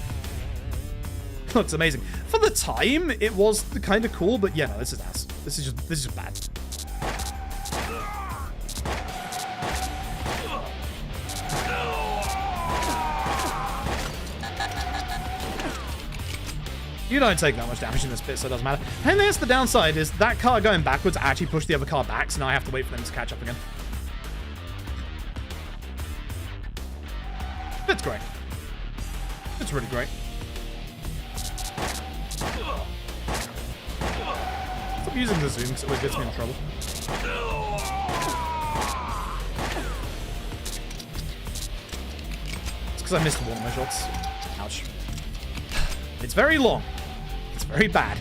Looks amazing. For the time, it was kind of cool, but yeah, no, this is ass. This is just bad. You don't take that much damage in this bit, so it doesn't matter. And that's the downside, is that car going backwards actually pushed the other car back, so now I have to wait for them to catch up again. It's great. It's really great. Stop using the zoom, because it always gets me in trouble. It's because I missed one of my shots. Ouch. It's very long. It's very bad.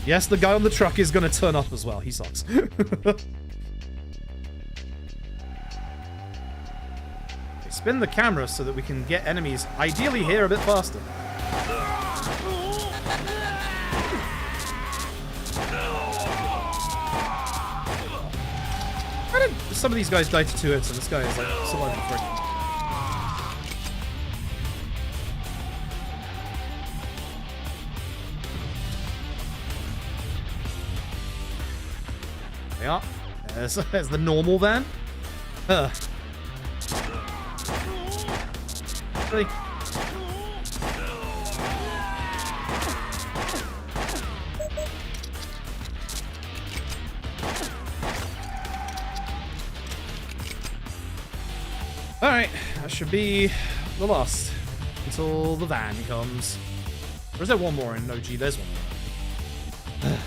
Yes, the guy on the truck is going to turn up as well. He sucks. Spin the camera so that we can get enemies, ideally here, a bit faster. Why did some of these guys die to 2 hits and this guy is like surviving 3? There we are. There's the normal van. Really? Alright, that should be the last until the van comes. Or is there one more in OG? There's one more.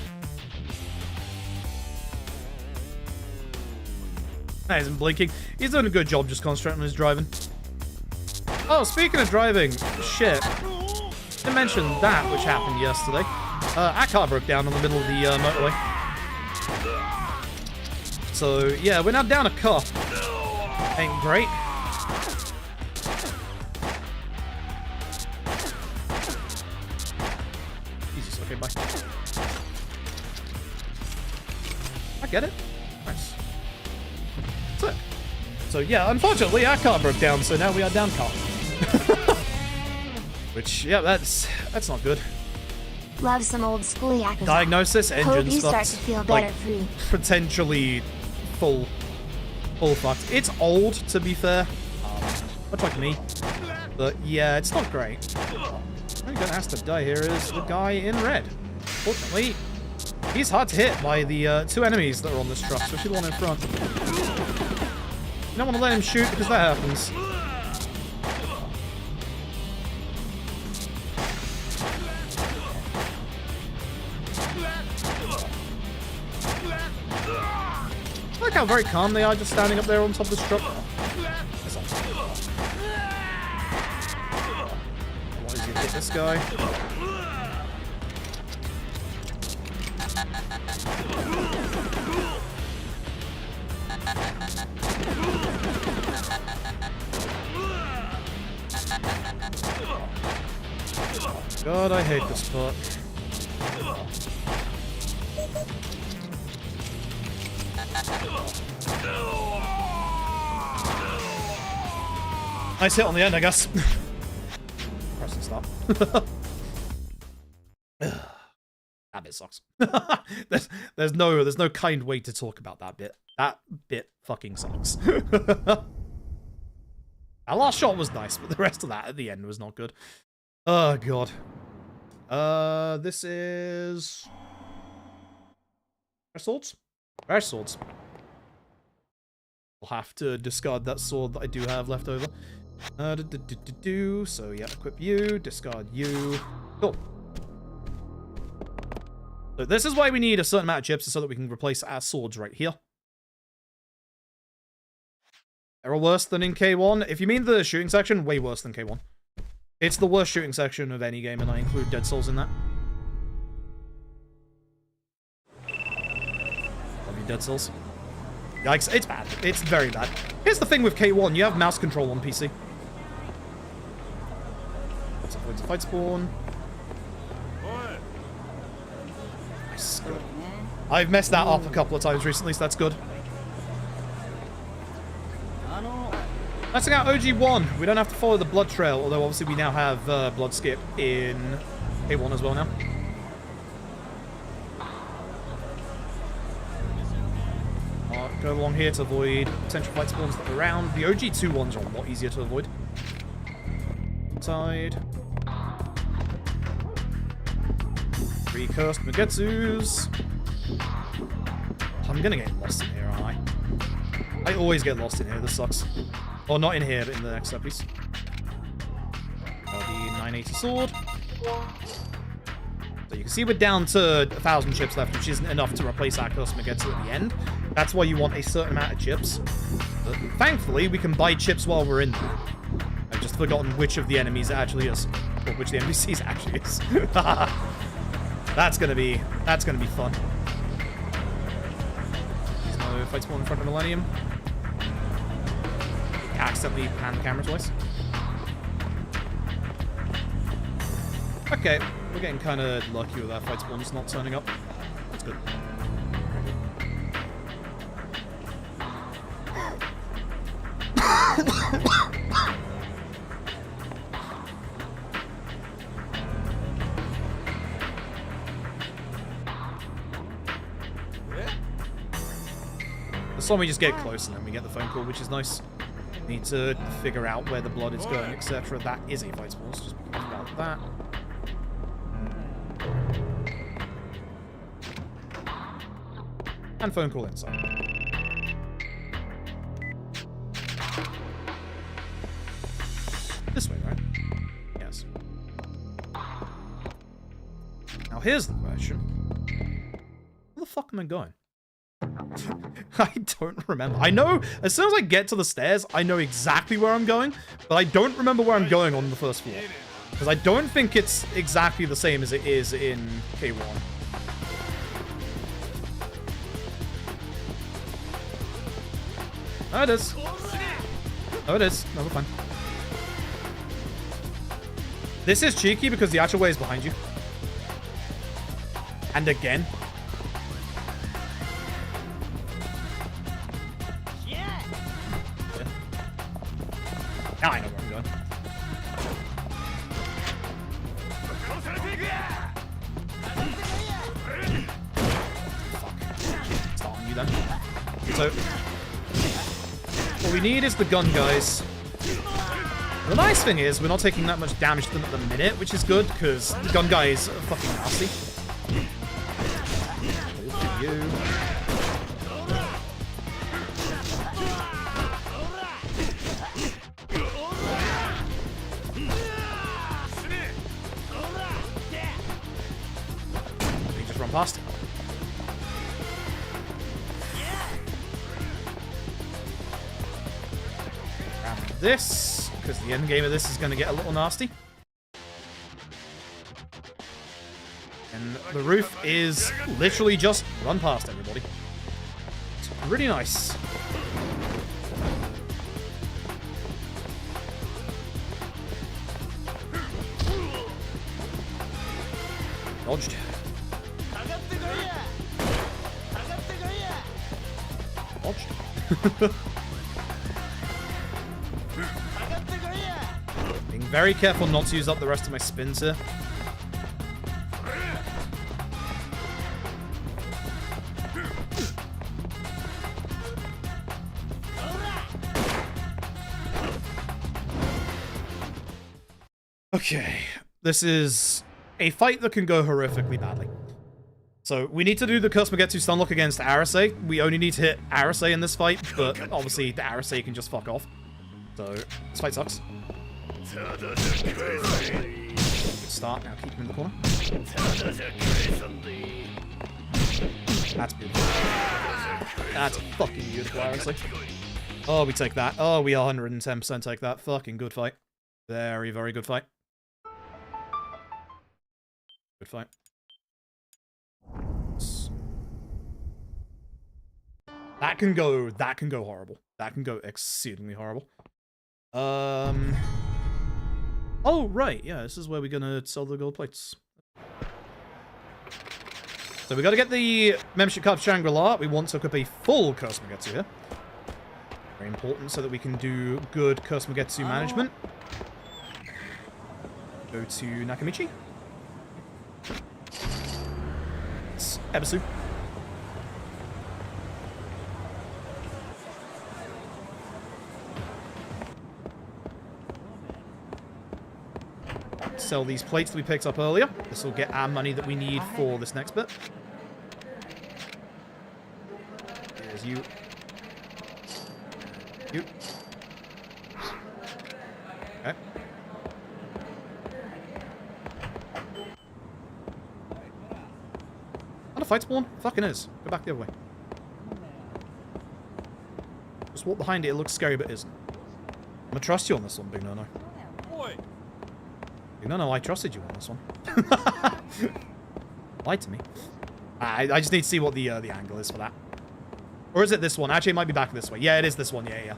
That isn't blinking. He's doing a good job just concentrating on his driving. Oh, speaking of driving, shit. I mentioned that, which happened yesterday. Our car broke down in the middle of the motorway. So, yeah, we're now down a car. Ain't great. Jesus, okay, bye. I get it. Nice. So yeah, unfortunately, our car broke down, so now we are down car. Which, yeah, that's not good. Love some old school Yakuza. Diagnosis, engine Hope you stuff. start to feel better, Like, free. potentially full fucked. It's old, to be fair. Much like me. But yeah, it's not great. The only guy that has to die here is the guy in red. Fortunately, he's hard to hit by the 2 enemies that are on this truck, especially the one in front. You don't want to let him shoot because that happens. I like how very calm they are just standing up there on top of this truck. That's not what is he hit this guy? God, I hate this part. Nice hit on the end, I guess. Press and stop. That bit sucks. there's no kind way to talk about that bit. That bit fucking sucks. Our last shot was nice, but the rest of that at the end was not good. Oh god. This is rare swords? Rare swords. I'll have to discard that sword that I do have left over. So yeah, equip you, discard you. Cool. So this is why we need a certain amount of chips so that we can replace our swords right here. They're worse than in K1. If you mean the shooting section, way worse than K1. It's the worst shooting section of any game, and I include Dead Souls in that. Love you, Dead Souls. Yikes, it's bad. It's very bad. Here's the thing with K1, you have mouse control on PC. Let's avoid the fight spawn. Oi! Nice, good. I've messed that up a couple of times recently, so that's good. Let's check out OG1. We don't have to follow the blood trail, although obviously we now have blood skip in K1 as well now. Go along here to avoid potential fight spawns that are around. The OG2 ones are a lot easier to avoid. Side. 3 cursed Magetsus. I'm gonna get lost in here, aren't I? I always get lost in here, this sucks. Or not in here, but in the next piece. The 980 sword. So you can see we're down to 1,000 chips left, which isn't enough to replace our cursed Magetsu at the end. That's why you want a certain amount of chips. But thankfully, we can buy chips while we're in there. I've just forgotten which of the enemies it actually is. Or which the NPCs actually is. That's gonna be fun. There's no fight spawn in front of Millennium. Accidentally pan the camera twice. Okay, we're getting kind of lucky with our fight spawns not turning up. That's good. This one we just get close and then we get the phone call, which is nice. Need to figure out where the blood is going, etc. That is a fight spawn, so just be careful about that. And phone call inside. This way, right? Yes. Now here's the question. Where the fuck am I going? I don't remember. I know, as soon as I get to the stairs, I know exactly where I'm going, but I don't remember where I'm going on the first floor. Because I don't think it's exactly the same as it is in K1. Oh, it is. Oh, it is. No, we're fine. This is cheeky because the actual way is behind you. And again. Yeah. Now I know where I'm going. Fuck. Start on you then. So, what we need is the gun guys. The nice thing is, we're not taking that much damage to them at the minute, which is good, because the gun guy is fucking nasty. You. You just run past him. Grab this, because the end game of this is going to get a little nasty. And the roof is literally just run past everybody. It's pretty nice. Dodged. Dodged. Being very careful not to use up the rest of my spins here. Okay, this is a fight that can go horrifically badly. So we need to do the Curse Magetsu Stunlock against Arase. We only need to hit Arase in this fight, but obviously the Arase can just fuck off. So, this fight sucks. Good start, now keep him in the corner. That's beautiful. That's fucking beautiful, honestly. Oh, we take that. Oh, we 110% take that. Fucking good fight. Very, very good fight. Good fight. That can go horrible. That can go exceedingly horrible. Oh, right. Yeah, this is where we're gonna sell the gold plates. So we gotta get the membership card for Shangri-La. We want to equip a full Curse Magetsu here. Very important so that we can do good Curse Magetsu management. Go to Nakamichi. It's Ebisu. Sell these plates that we picked up earlier. This will get our money that we need for this next bit. Here's you. You. Okay. Not a fight spawn? Fucking is. Go back the other way. Just walk behind it. It looks scary, but isn't. I'm gonna trust you on this one, Big No-No. No, I trusted you on this one. Lied to me. I just need to see what the angle is for that. Or is it this one? Actually, it might be back this way. Yeah, it is this one. Yeah.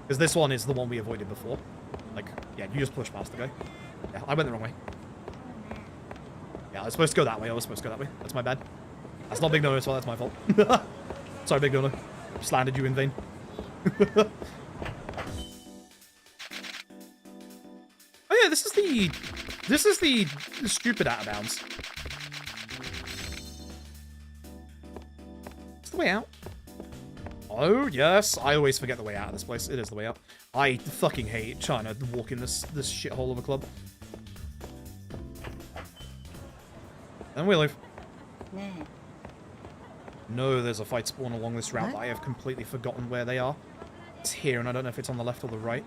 Because this one is the one we avoided before. Like, yeah, you just push past the guy. Yeah, I went the wrong way. Yeah, I was supposed to go that way. I was supposed to go that way. That's my bad. That's not Big No-No's fault. That's my fault. Sorry, Big No-No. Just landed you in vain. Oh yeah, this is the stupid out of bounds. It's the way out. Oh yes, I always forget the way out of this place. It is the way out. I fucking hate trying to walk in this shithole of a club. Then we leave. No, there's a fight spawn along this route. I have completely forgotten where they are. It's here, and I don't know if it's on the left or the right.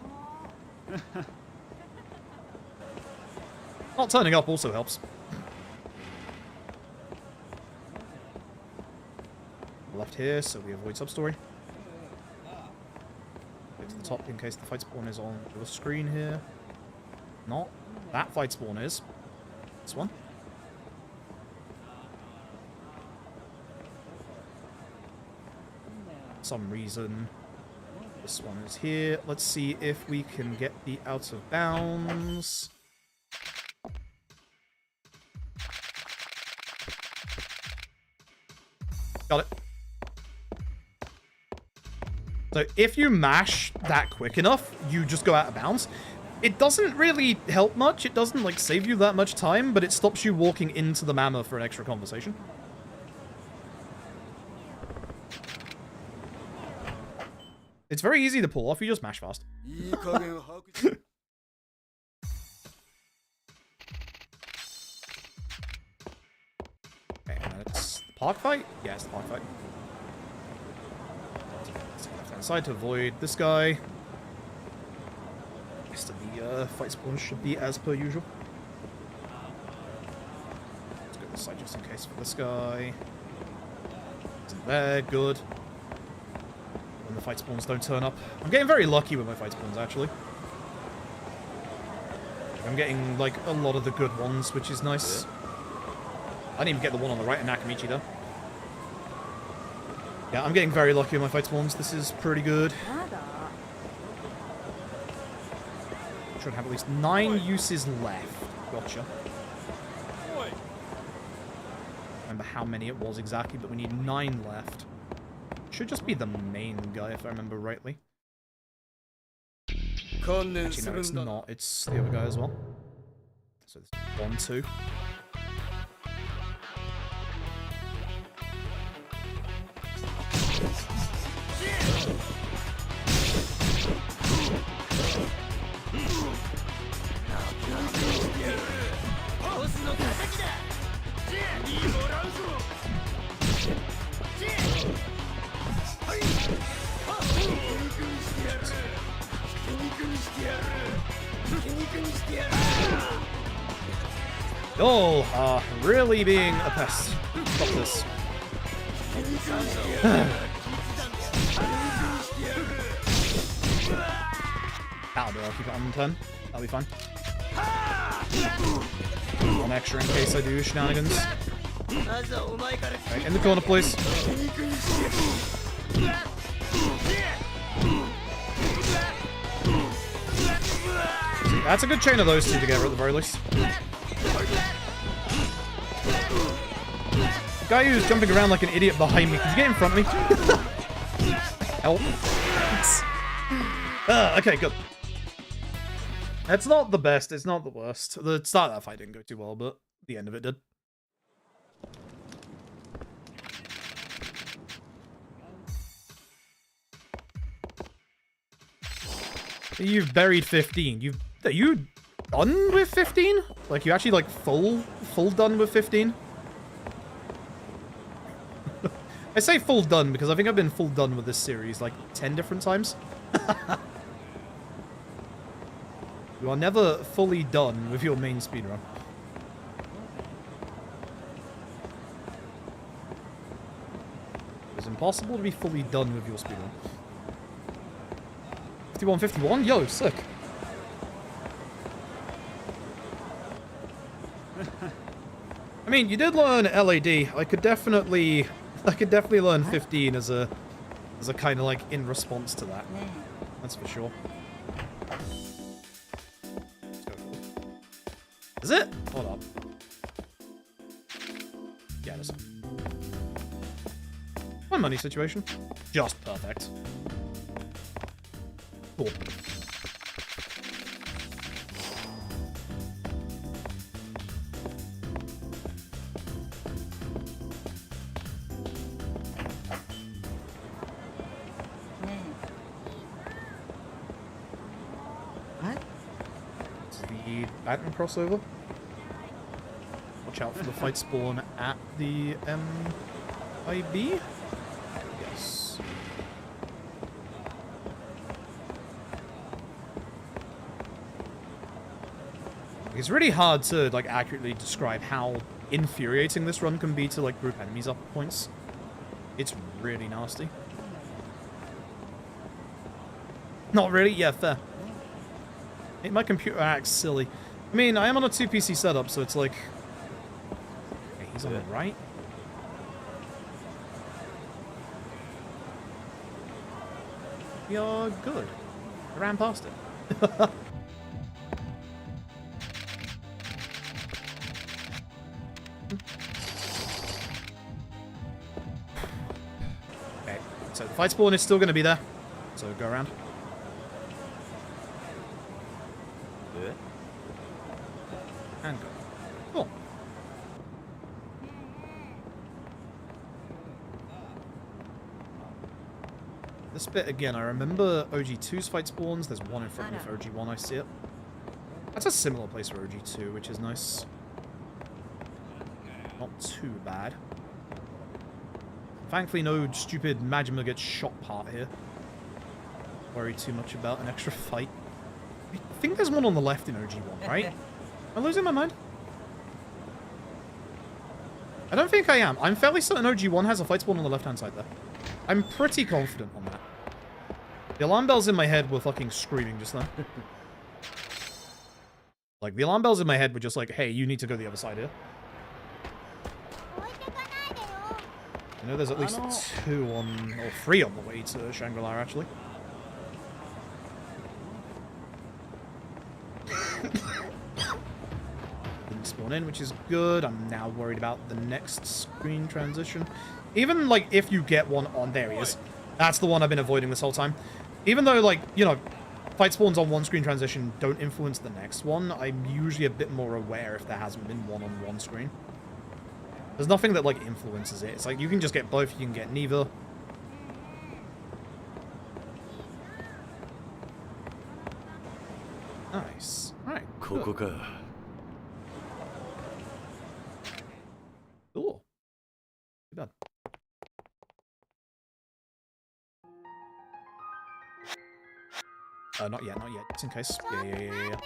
Not turning up also helps. Left here, so we avoid substory. Go to the top in case the fight spawn is on the screen here. Not. That fight spawn is. This one. For some reason, this one is here. Let's see if we can get the out of bounds. Got it. So if you mash that quick enough, you just go out of bounds. It doesn't really help much. It doesn't, like, save you that much time, but it stops you walking into the mammoth for an extra conversation. It's very easy to pull off. You just mash fast. Okay, and it's the park fight? Yeah, it's the park fight. Left-hand side to avoid this guy. The rest of the fight spawns should be as per usual. Let's go this side just in case for this guy. Isn't there, good. When the fight spawns don't turn up. I'm getting very lucky with my fight spawns, actually. I'm getting, like, a lot of the good ones, which is nice. I didn't even get the one on the right in Nakamichi, though. Yeah, I'm getting very lucky with my fight spawns. This is pretty good. Should have at least 9 uses left. Gotcha. Remember how many it was exactly, but we need 9 left. Should just be the main guy, if I remember rightly. Actually, no, it's not. It's the other guy as well. So there's 1, 2. Oh, really being a pest. Stop this. That'll do, I'll keep it on 10. That'll be fine. One extra in case I do shenanigans. Right, in the corner, please. That's a good chain of those two together at the very least. The guy who's jumping around like an idiot behind me, can you get in front of me? Help. Okay, good. It's not the best, it's not the worst. The start of that fight didn't go too well, but the end of it did. You've buried 15. Are you done with 15? Like, you actually, like, full done with 15? I say full done because I think I've been full done with this series, like, 10 different times. You are never fully done with your main speedrun. It's impossible to be fully done with your speedrun. 51-51? Yo, sick. I mean, you did learn LAD. I could definitely learn 15 as a kind of like in response to that. That's for sure. Let's go forward. Is it? Hold up. Yeah, it is. One money situation. Just perfect. Cool. What? It's the Batman crossover. Watch out for the fight spawn at the MIB. Yes. It's really hard to like accurately describe how infuriating this run can be to like group enemies up at points. It's really nasty. Not really? Yeah, fair. Hey, my computer acts silly. I mean, I am on a 2 PC setup, so it's like... Okay, he's on the right. We are good. I ran past it. Okay, so the fight spawn is still going to be there. So go around. And go. Cool. This bit again, I remember OG2's fight spawns. There's one in front of OG1, I see it. That's a similar place for OG2, which is nice. Not too bad. Thankfully, no stupid Majima gets shot part here. Worry too much about an extra fight. I think there's one on the left in OG1, right? Am I losing my mind? I don't think I am. I'm fairly certain OG1 has a fight spawn on the left-hand side there. I'm pretty confident on that. The alarm bells in my head were fucking screaming just then. Like, the alarm bells in my head were just like, hey, you need to go the other side here. I know there's at least 2 on, or 3 on the way to Shangri-La, actually. Didn't spawn in, which is good. I'm now worried about the next screen transition. Even, like, if you get one on... There he is. That's the one I've been avoiding this whole time. Even though, like, you know, fight spawns on one screen transition don't influence the next one, I'm usually a bit more aware if there hasn't been one on one screen. There's nothing that, like, influences it. It's like, you can just get both, you can get neither. Nice. Alright. Cool. Cool. Too bad. Not yet, just in case. Yeah.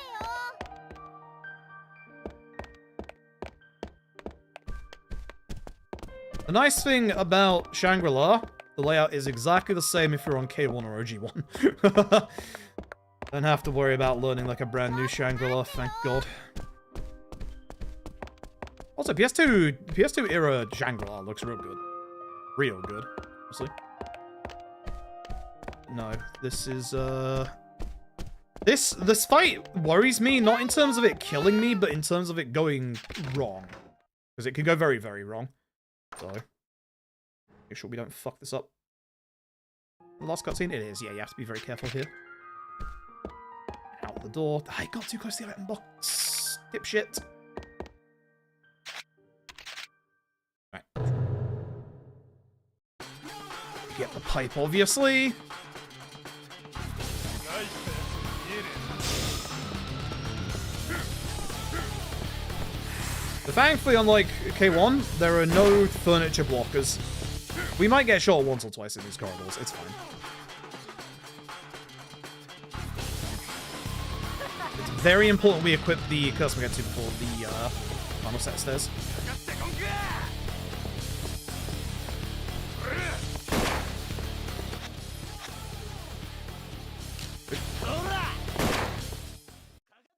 The nice thing about Shangri-La, the layout is exactly the same if you're on K1 or OG1. Don't have to worry about learning like a brand new Shangri-La, thank God. Also, PS2 era Shangri-La looks real good. Real good, honestly. No, this is, This fight worries me, not in terms of it killing me, but in terms of it going wrong. Because it could go very, very wrong. So, make sure we don't fuck this up. The last cutscene? It is, yeah, you have to be very careful here. Out the door. I got too close to the item box. Dipshit. Right. Get the pipe, obviously. But thankfully, unlike K1, there are no furniture blockers. We might get shot once or twice in these corridors. It's fine. It's very important we equip the curse we get to before the final set of stairs.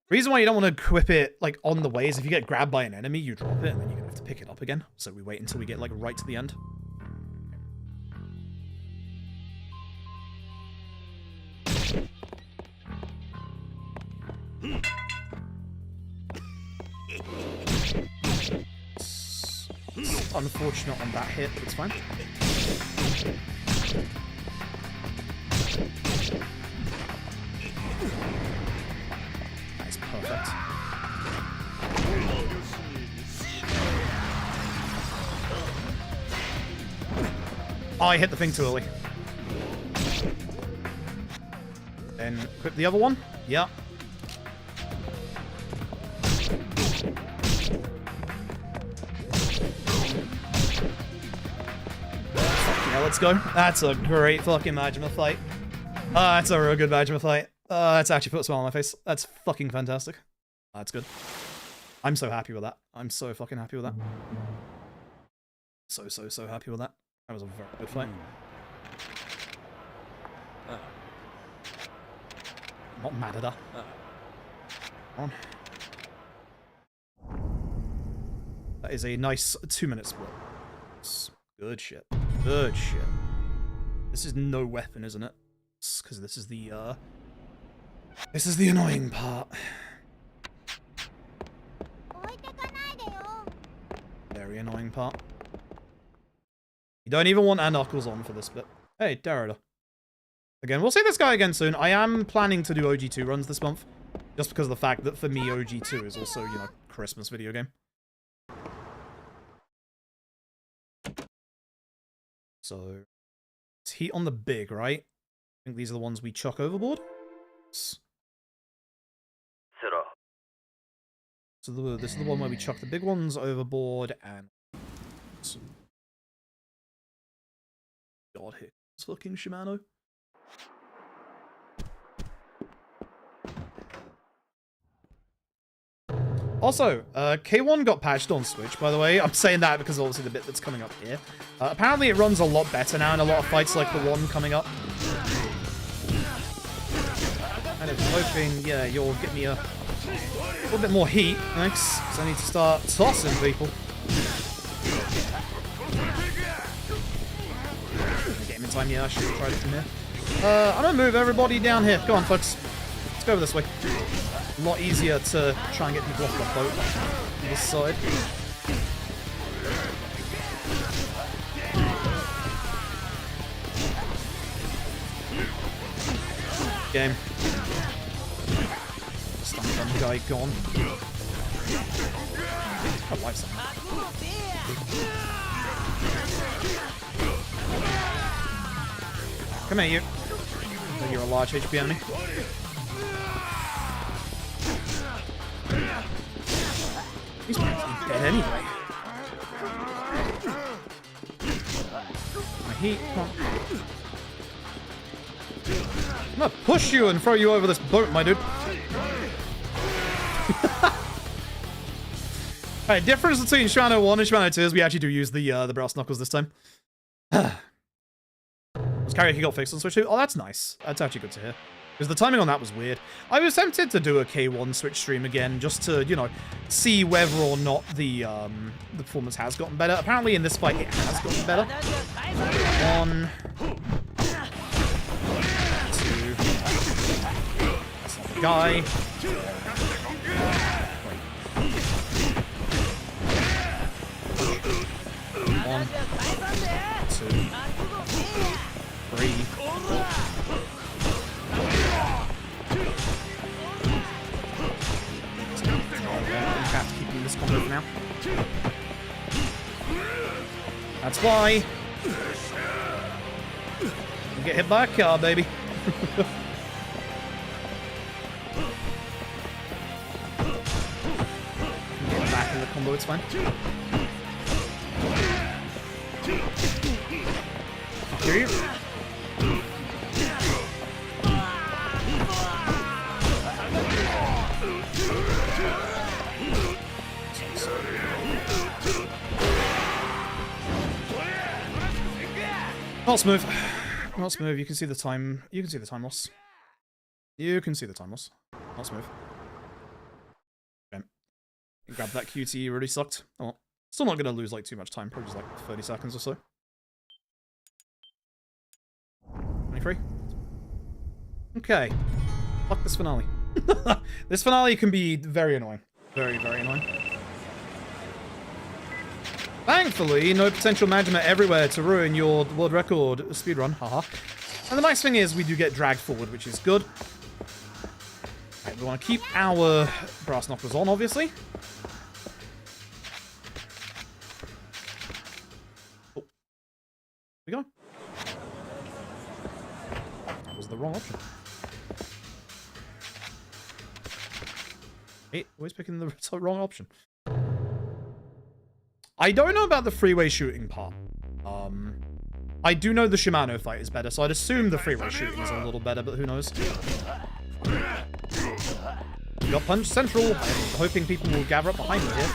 The reason why you don't want to equip it, like, on the way is if you get grabbed by an enemy, you drop it, and then you're going to have to pick it up again. So we wait until we get, like, right to the end. It's unfortunate on that hit, but it's fine. Perfect. Oh, I hit the thing too early. Then equip the other one. Yeah. Yeah, let's go. That's a great fucking Majima fight. That's a real good Majima fight. That's actually put a smile on my face. That's fucking fantastic. That's good. I'm so happy with that. I'm so fucking happy with that. So happy with that. That was a very good fight. Not mad at her. Come on. That is a nice 2-minute split. Good shit. Good shit. This is no weapon, isn't it? Because this is the annoying part. Very annoying part. You don't even want our knuckles on for this bit. Hey, Darada. Again, we'll see this guy again soon. I am planning to do OG2 runs this month. Just because of the fact that for me, OG2 is also, you know, Christmas video game. So, it's heat on the big, right? I think these are the ones we chuck overboard. So this is the one where we chuck the big ones overboard and... God, here comes fucking Shimano. Also, K1 got patched on Switch, by the way. I'm saying that because obviously the bit that's coming up here. Apparently it runs a lot better now in a lot of fights like the one coming up. Kind of hoping, yeah, you'll get me a little bit more heat, thanks, because I need to start tossing people. Get him in time, yeah, I should have tried it from here. I'm gonna move everybody down here. Go on, folks. Let's go over this way. A lot easier to try and get people off the boat on this side. Game. Stun gun guy gone. Oh, life's up. Come here, you. Oh, you're a large HP enemy. He's practically dead anyway. My heat. Come on. gonna push you and throw you over this boat, my dude. Alright, difference between Shimano 1 and Shimano 2 is we actually do use the brass knuckles this time. This karaoke got fixed on Switch 2. Oh, that's nice. That's actually good to hear. Because the timing on that was weird. I was tempted to do a K1 Switch stream again, just to, you know, see whether or not the performance has gotten better. Apparently in this fight it has gotten better. 1, 2. That's not the guy. One, 2, 3. We have to keep doing this combo for now. That's why. You get hit by a car, baby. Get back in the combo, it's fine. Hear you? Not smooth. Not smooth. You can see the time. You can see the time loss. You can see the time loss. Not smooth. Okay. Grab that QT. Really sucked. Oh, well. Still not gonna lose like too much time. Probably just like 30 seconds or so. 23. Okay. Fuck this finale. This finale can be very annoying. Very, very annoying. Thankfully, no potential management everywhere to ruin your world record speedrun. Haha. And the nice thing is we do get dragged forward, which is good. Right, we want to keep our brass knuckles on, obviously. Oh. Here we go. That was the wrong option. Hey, always picking the wrong option. I don't know about the freeway shooting part. I do know the Shimano fight is better, so I'd assume the freeway shooting is a little better, but who knows. Got punch central. I'm hoping people will gather up behind me here.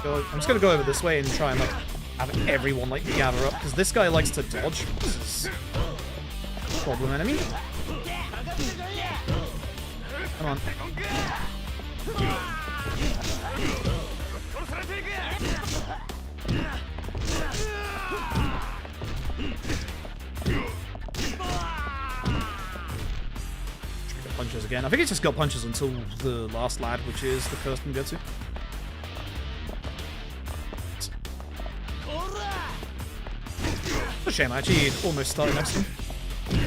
I'm just gonna go over this way and try and like have everyone like gather up, because this guy likes to dodge. This is a problem enemy. Come on. Punches again. I think it's just got punches until the last lad, which is the first one Getsu. It's a shame, I actually almost started next to him.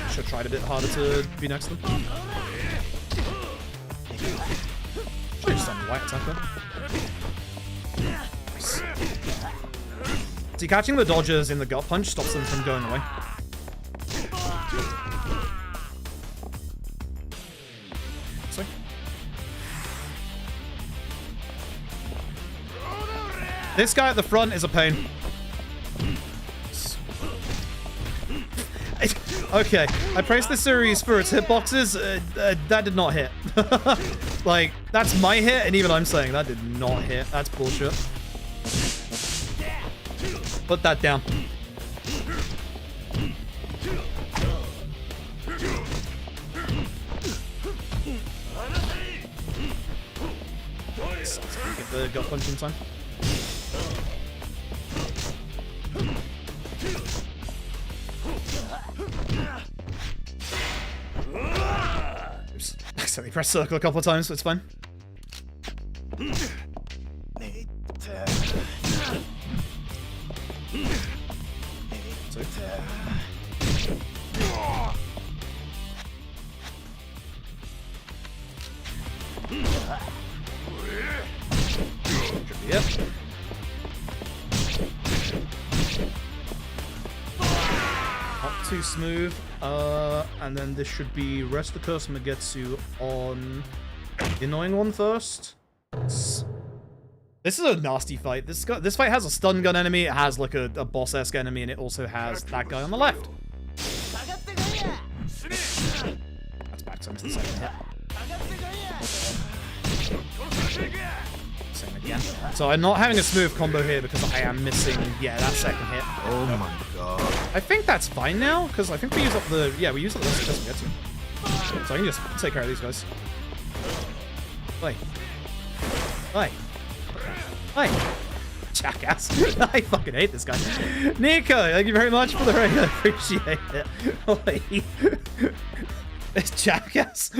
Should have tried a bit harder to be next to them. Should have just done the white attack there. Nice. See, catching the dodgers in the gut punch stops them from going away. This guy at the front is a pain. Okay, I praised this series for its hitboxes. That did not hit. Like, that's my hit, and even I'm saying that did not hit. That's bullshit. Put that down. Get the gut punch in time. Oops. I accidentally pressed circle a couple of times, so it's fine. Yep. Not too smooth. And then this should be rest the curse Magetsu on the annoying one first. This is a nasty fight. This fight has a stun gun enemy, it has like a boss-esque enemy, and it also has that guy on the left. into the second hit. Same again. So I'm not having a smooth combo here because I am missing, yeah, that second hit. Oh my god. I think that's fine now, because I think we use up the, yeah, we use up the rest of the get to. So I can just take care of these guys. Oi. Oi. Oi. Jackass. I fucking hate this guy. Nico, thank you very much for the raid. I appreciate it. Oi. It's Jackass.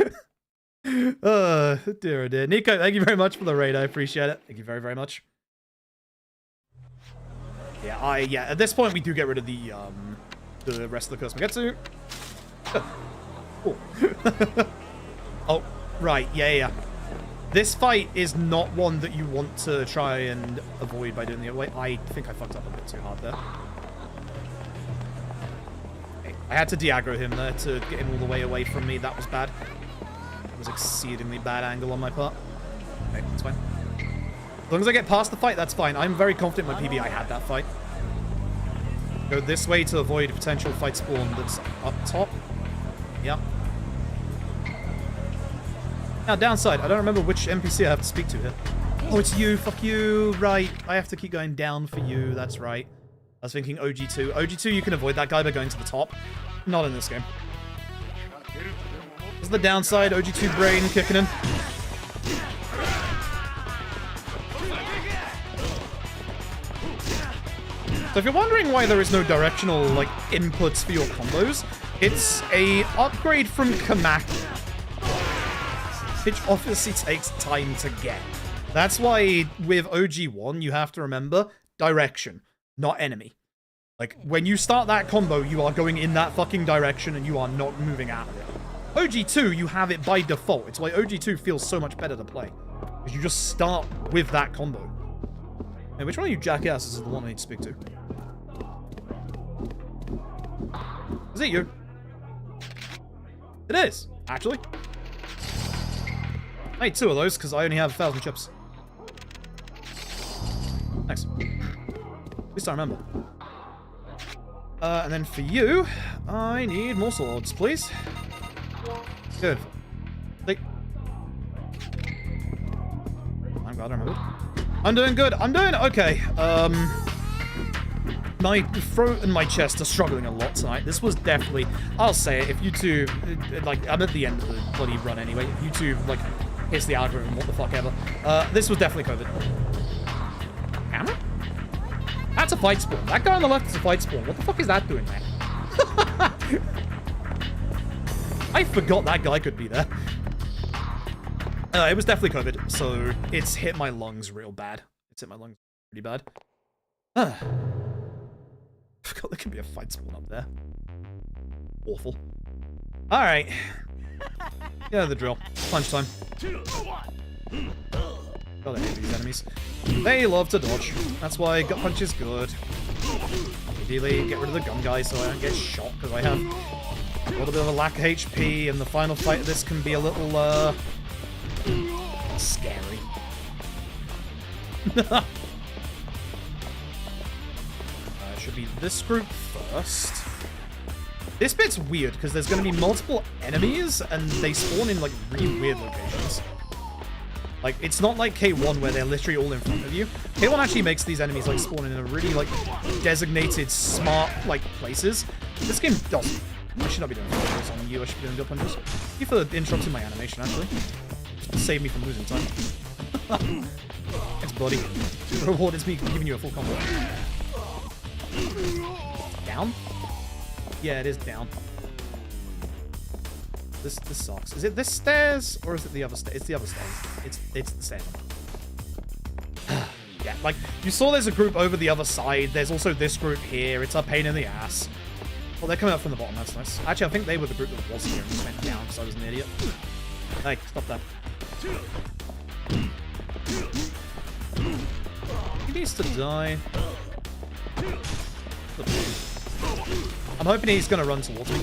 Oh, dear, oh dear. Nico, thank you very much for the raid. I appreciate it. Thank you very, very much. Yeah, at this point we do get rid of the rest of the curse we get to. Oh. Oh, right, yeah. This fight is not one that you want to try and avoid by doing the other way. I think I fucked up a bit too hard there. Okay, I had to de-aggro him there to get him all the way away from me. That was bad. It was exceedingly bad angle on my part. Okay, that's fine. As long as I get past the fight, that's fine. I'm very confident my PB I had that fight. Go this way to avoid a potential fight spawn that's up top. Yep. Now, downside, I don't remember which NPC I have to speak to here. Oh, it's you. Fuck you. Right. I have to keep going down for you. That's right. I was thinking OG2. OG2, you can avoid that guy by going to the top. Not in this game. This is the downside. OG2 brain kicking in. So if you're wondering why there is no directional, like, inputs for your combos, it's a upgrade from Climactic, which obviously takes time to get. That's why with OG1, you have to remember direction, not enemy. Like, when you start that combo, you are going in that fucking direction and you are not moving out of it. OG2, you have it by default. It's why OG2 feels so much better to play. Because you just start with that combo. Hey, which one of you jackasses is the one I need to speak to? Is it you? It is, actually. I need 2 of those because I only have 1,000 chips. Nice. At least I remember. And then for you, I need more swords, please. Good. I'm glad I remembered. I'm doing good. I'm doing okay. My throat and my chest are struggling a lot tonight. This was definitely, I'll say it, if YouTube, like, I'm at the end of the bloody run anyway. If YouTube, like, hits the algorithm, what the fuck ever. This was definitely COVID. Hammer? That's a fight spawn. That guy on the left is a fight spawn. What the fuck is that doing there? I forgot that guy could be there. It was definitely COVID, so it's hit my lungs real bad. It's hit my lungs pretty bad. I forgot there could be a fight spawn up there. Awful. Alright. Yeah, the drill. Punch time. God, I hate these enemies. They love to dodge. That's why gut punch is good. Ideally, get rid of the gun guy so I don't get shot, because I have a little bit of a lack of HP, and the final fight of this can be a little, scary. Should be this group first. This bit's weird, because there's going to be multiple enemies, and they spawn in, like, really weird locations. Like, it's not like K1 where they're literally all in front of you. K1 actually makes these enemies, like, spawn in a really, like, designated, smart, like, places. This game doesn't. I should not be doing punches on you. I should be doing gut punches. Thank you for interrupting my animation, actually. Save me from losing time. Thanks, buddy. The reward is me giving you a full combo. Down? Yeah, it is down. This sucks. Is it this stairs or is it the other stairs? It's the other stairs. It's the same. Yeah, like you saw there's a group over the other side. There's also this group here. It's a pain in the ass. Well, they're coming up from the bottom. That's nice. Actually, I think they were the group that was here and just went down because I was an idiot. Hey, stop that. He needs to die. I'm hoping he's gonna run towards me.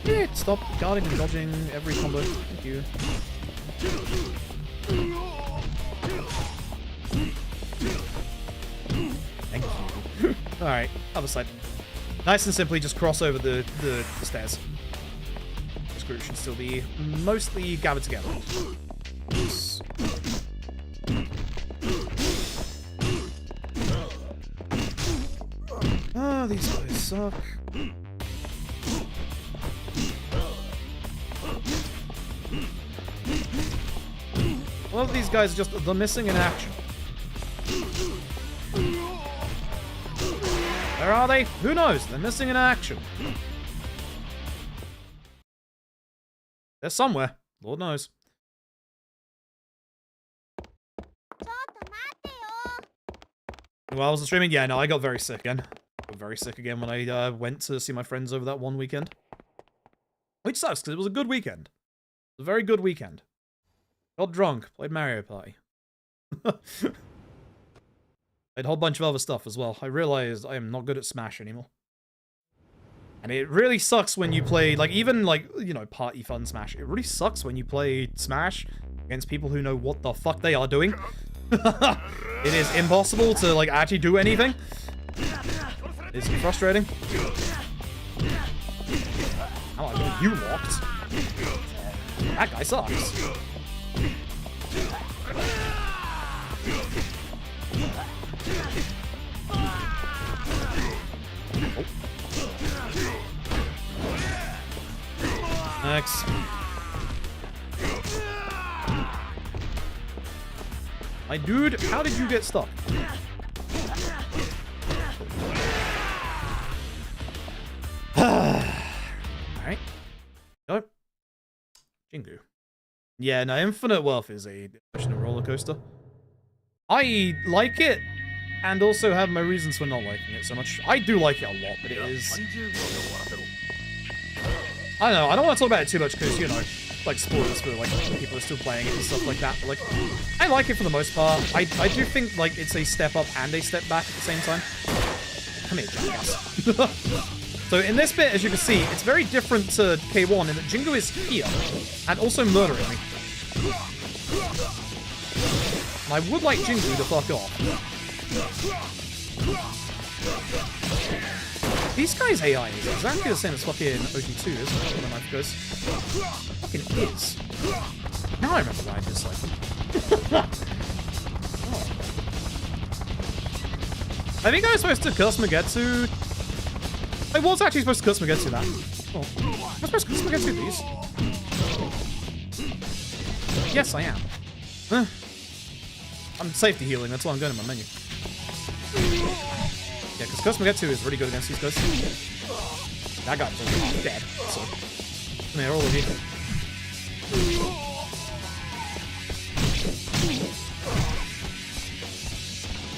Yeah, stop guarding and dodging every combo. Thank you. Thank you. Alright, other side. Nice and simply, just cross over the stairs. Just group should still be mostly gathered together. Ah, these guys suck. A lot of these guys are just the missing in action. Where are they? Who knows? They're missing in action. They're somewhere. Lord knows. While I was streaming, yeah, no, I got very sick again. I got very sick again when I went to see my friends over that one weekend. Which sucks, because it was a good weekend. It was a very good weekend. Got drunk, played Mario Party. Played a whole bunch of other stuff as well. I realized I am not good at Smash anymore. And it really sucks when you play, like, even, like, you know, party fun Smash. It really sucks when you play Smash against people who know what the fuck they are doing. It is impossible to, like, actually do anything. It's frustrating. How am I getting you locked? That guy sucks. Oh. Next. My dude, how did you get stuck? Alright. Go. Jingu. Yeah, no, Infinite Wealth is a emotional roller coaster. I like it, and also have my reasons for not liking it so much. I do like it a lot, but it is... I don't know, I don't want to talk about it too much because, you know, like, spoilers for, like, people are still playing it and stuff like that. But, like, I like it for the most part. I do think, like, it's a step up and a step back at the same time. Come here, jackass. So in this bit, as you can see, it's very different to K1 in that Jingu is here and also murdering me. And I would like Jingu to fuck off. These guys' AI is exactly the same as fucking OG2, isn't it? When the knife goes. Fucking is. Now I remember why I dislike them. Oh. I think I was supposed to curse Magetsu. I was actually supposed to curse Magetsu that. Oh. Am I supposed to curse Magetsu these? Yes, I am. I'm safety healing, that's why I'm going to my menu. Yeah, because Curse Magetsu is really good against these guys. That guy's already dead, so... Come here, all of you.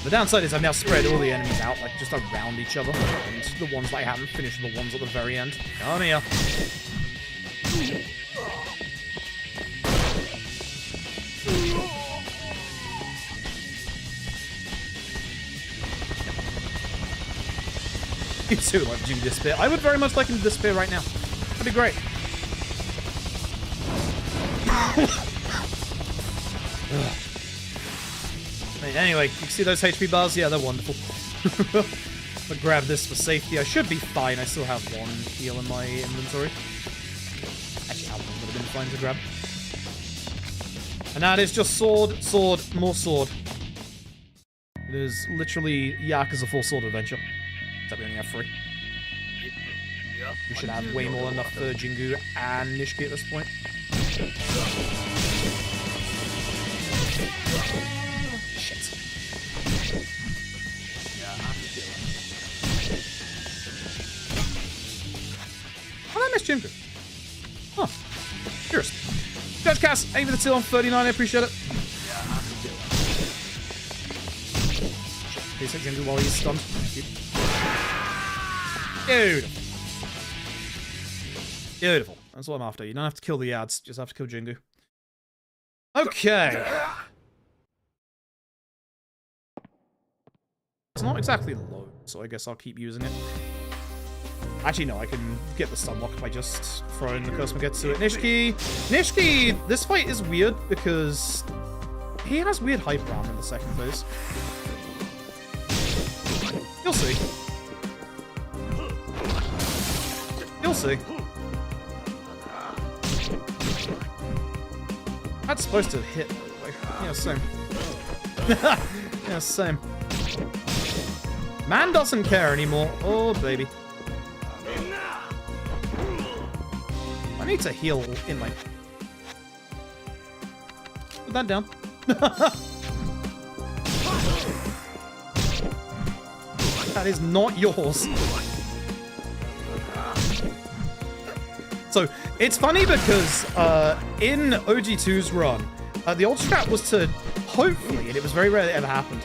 The downside is I've now spread all the enemies out, like, just around each other. And the ones that I haven't finished are the ones at the very end. Come here. You too like Jim to disappear. I would very much like him to disappear right now. That'd be great. Anyway, you can see those HP bars? Yeah, they're wonderful. I'll grab this for safety. I should be fine. I still have one heal in my inventory. Actually, that one would have been fine to grab. And that is just sword, sword, more sword. It is literally Yakuza full sword adventure. Except we only have 3. We should have way more than enough for Jingu and Nishiki at this point. Shit. How did I miss Jingu? Huh. Curious. Judge Cass, aim for the till on 39, I appreciate it. Please hit Jingu while he's stunned. Thank you. Beautiful. Beautiful. That's what I'm after. You don't have to kill the ads, just have to kill Jingu. Okay. It's not exactly low, so I guess I'll keep using it. Actually, no, I can get the stun lock by just throwing the Curse Magetsu at Nishiki. Nishiki, this fight is weird because he has weird hyper armor in the second phase. You'll see. You'll see. That's supposed to hit, by the way. Yeah, same. Yeah, same. Man doesn't care anymore. Oh, baby. I need to heal in my... Put that down. That is not yours. So, it's funny because in OG2's run, the old strat was to hopefully, and it was very rare that it ever happened,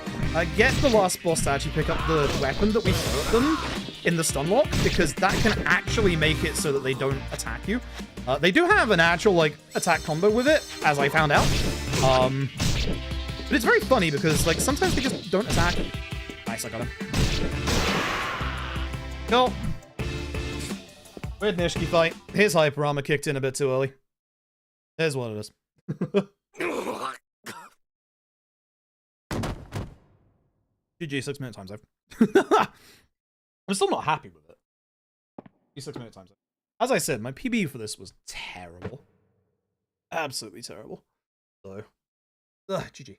get the last boss to actually pick up the weapon that we throw at them in the stun lock, because that can actually make it so that they don't attack you. They do have an actual, like, attack combo with it, as I found out. But it's very funny because, like, sometimes they just don't attack. Nice, I got him. Cool. Weird Nishiki fight. His hyper armor kicked in a bit too early. Here's what it is. GG, 6 minute time save. I'm still not happy with it. 6 minute time save. As I said, my PB for this was terrible. Absolutely terrible. So, GG.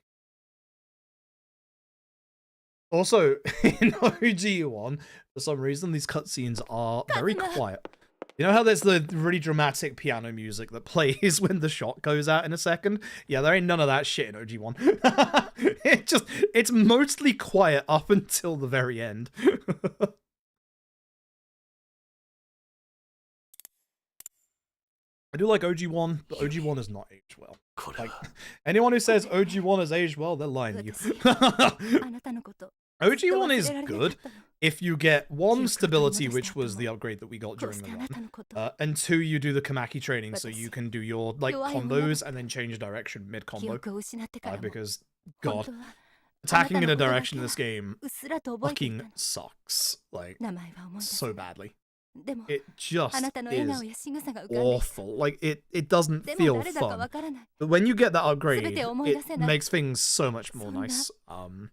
Also, in OG1, for some reason, these cutscenes are very quiet. You know how there's the really dramatic piano music that plays when the shot goes out in a second? Yeah, there ain't none of that shit in OG1. It's mostly quiet up until the very end. I do like OG1, but OG1 has not aged well. Like, anyone who says OG1 has aged well, they're lying to you. OG1 is good if you get 1, stability, which was the upgrade that we got during the run, and 2, you do the Kamaki training, so you can do your like combos and then change direction mid-combo. Because, God, attacking in a direction in this game fucking sucks. Like, so badly. It just is awful. Like, it doesn't feel fun. But when you get that upgrade, it makes things so much more nice. And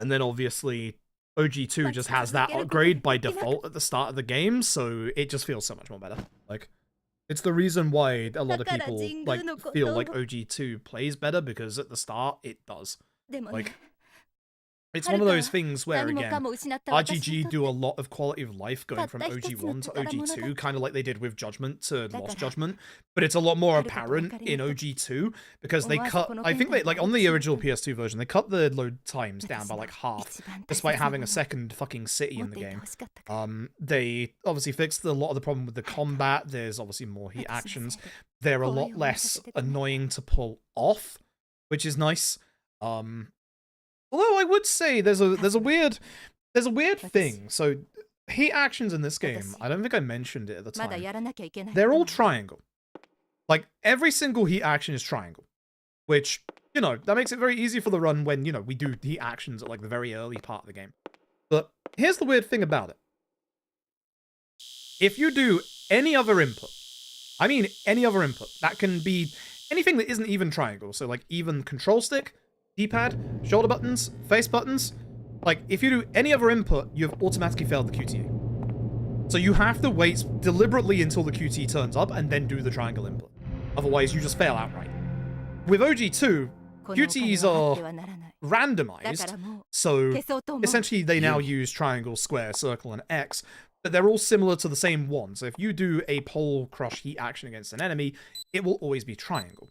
then obviously, OG2 just has that upgrade by default at the start of the game, so it just feels so much more better. Like, it's the reason why a lot of people like feel like OG2 plays better, because at the start, it does. Like, it's one of those things where, again, RGG do a lot of quality of life going from OG1 to OG2, kind of like they did with Judgment to Lost Judgment, but it's a lot more apparent in OG2, because they cut, I think they, like, on the original PS2 version, they cut the load times down by, like, half, despite having a second fucking city in the game. They obviously fixed a lot of the problem with the combat, there's obviously more heat actions, they're a lot less annoying to pull off, which is nice. Although I would say there's a weird thing. So heat actions in this game, I don't think I mentioned it at the time. They're all triangle. Like, every single heat action is triangle, which, you know, that makes it very easy for the run when, you know, we do heat actions at like the very early part of the game. But here's the weird thing about it. If you do any other input, I mean any other input, that can be anything that isn't even triangle. So like even control stick, D-pad, shoulder buttons, face buttons. Like, if you do any other input, you've automatically failed the QTE. So you have to wait deliberately until the QTE turns up and then do the triangle input. Otherwise, you just fail outright. With OG2, QTEs are randomized, so essentially they now use triangle, square, circle, and X, but they're all similar to the same one. So if you do a pole crush heat action against an enemy, it will always be triangle.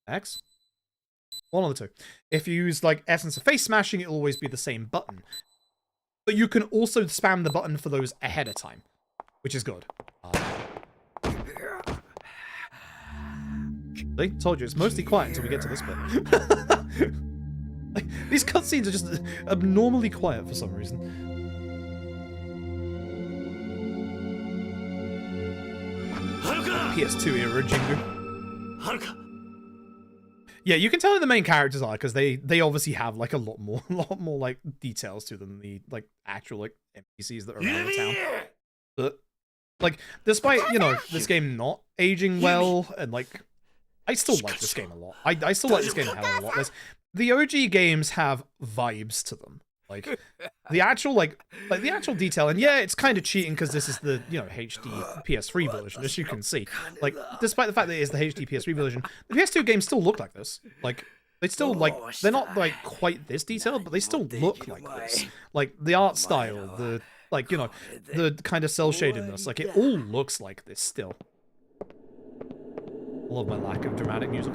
X? One of the two. If you use, like, Essence of Face Smashing, it'll always be the same button. But you can also spam the button for those ahead of time, which is good. See? Told you, it's mostly quiet until we get to this bit. Like, these cutscenes are just abnormally quiet for some reason. PS2 era Jingu. Yeah, you can tell who the main characters are, because they obviously have like a lot more like details to them than the like actual like NPCs that are around the town. But like, despite, you know, this game not aging well, and like, I still like this game a lot. I still like this game a hell of a lot. The OG games have vibes to them. Like the actual the actual detail, and yeah, it's kind of cheating because this is the HD PS3 version, as you can see. Like despite the fact that it is the HD PS3 version, the PS2 games still look like this. Like they still they're not like quite this detailed, but they still look like this. Like the art style, the the kind of cell shadedness, like it all looks like this still. I love my lack of dramatic music.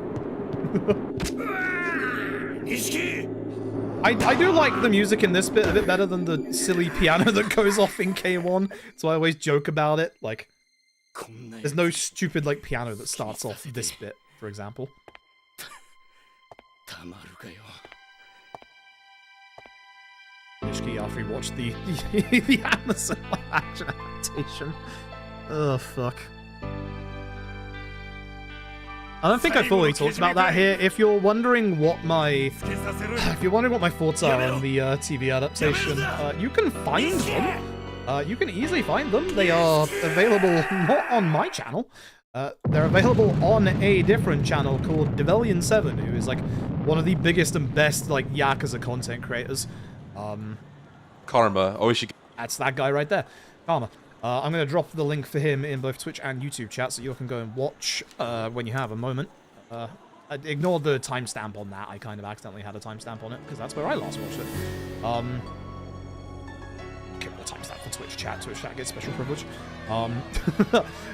I do like the music in this bit a bit better than the silly piano that goes off in K1, so I always joke about it. Like, there's no stupid like piano that starts off this bit, for example. Nishiki after he watched the the Amazon action adaptation. Oh fuck. I don't think I fully talked about that here. If you're wondering what my thoughts are on the TV adaptation, you can find them. You can easily find them. They are available not on my channel. They're available on a different channel called Develian7, who is like one of the biggest and best like Yakuza content creators. Karma. Oh, we should. That's that guy right there, Karma. I'm going to drop the link for him in both Twitch and YouTube chat so you can go and watch when you have a moment. Ignore the timestamp on that. I kind of accidentally had a timestamp on it because that's where I last watched it. Give the timestamp for Twitch chat. Twitch chat gets special privilege.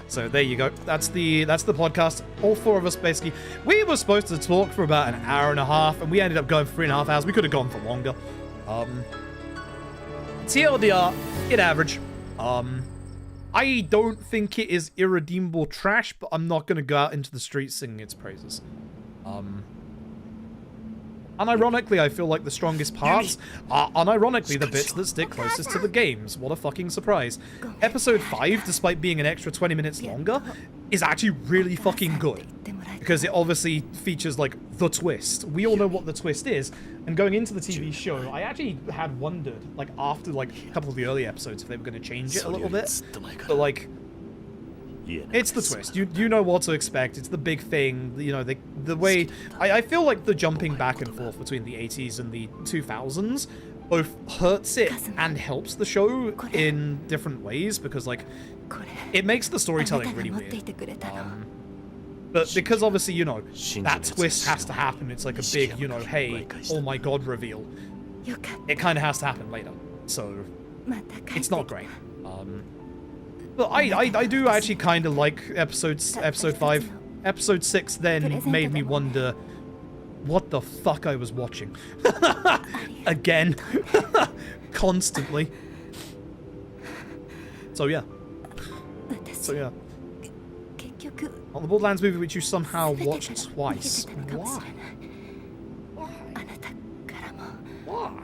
So there you go. That's the podcast. All four of us basically. We were supposed to talk for about an hour and a half, and we ended up going for 3.5 hours. We could have gone for longer. TLDR, in average. I don't think it is irredeemable trash, but I'm not going to go out into the streets singing its praises. Unironically, I feel like the strongest parts are unironically the bits that stick closest to the games. What a fucking surprise. Episode 5, despite being an extra 20 minutes longer, is actually really fucking good. Because it obviously features, like, the twist. We all know what the twist is, and going into the TV show, I actually had wondered, like, after, like, a couple of the early episodes if they were going to change it a little bit. But, like, it's the twist. You know what to expect. It's the big thing. You know, the way... I feel like the jumping back and forth between the 80s and the 2000s both hurts it and helps the show in different ways, because, like, it makes the storytelling really weird. But because obviously, you know, that twist has to happen, it's like a big, you know, hey, oh my god reveal. It kind of has to happen later. So, it's not great. But I do actually kind of like episode 5. Episode 6 then made me wonder what the fuck I was watching. Again. Constantly. So yeah. On the Borderlands movie, which you somehow watched twice. Why? Why?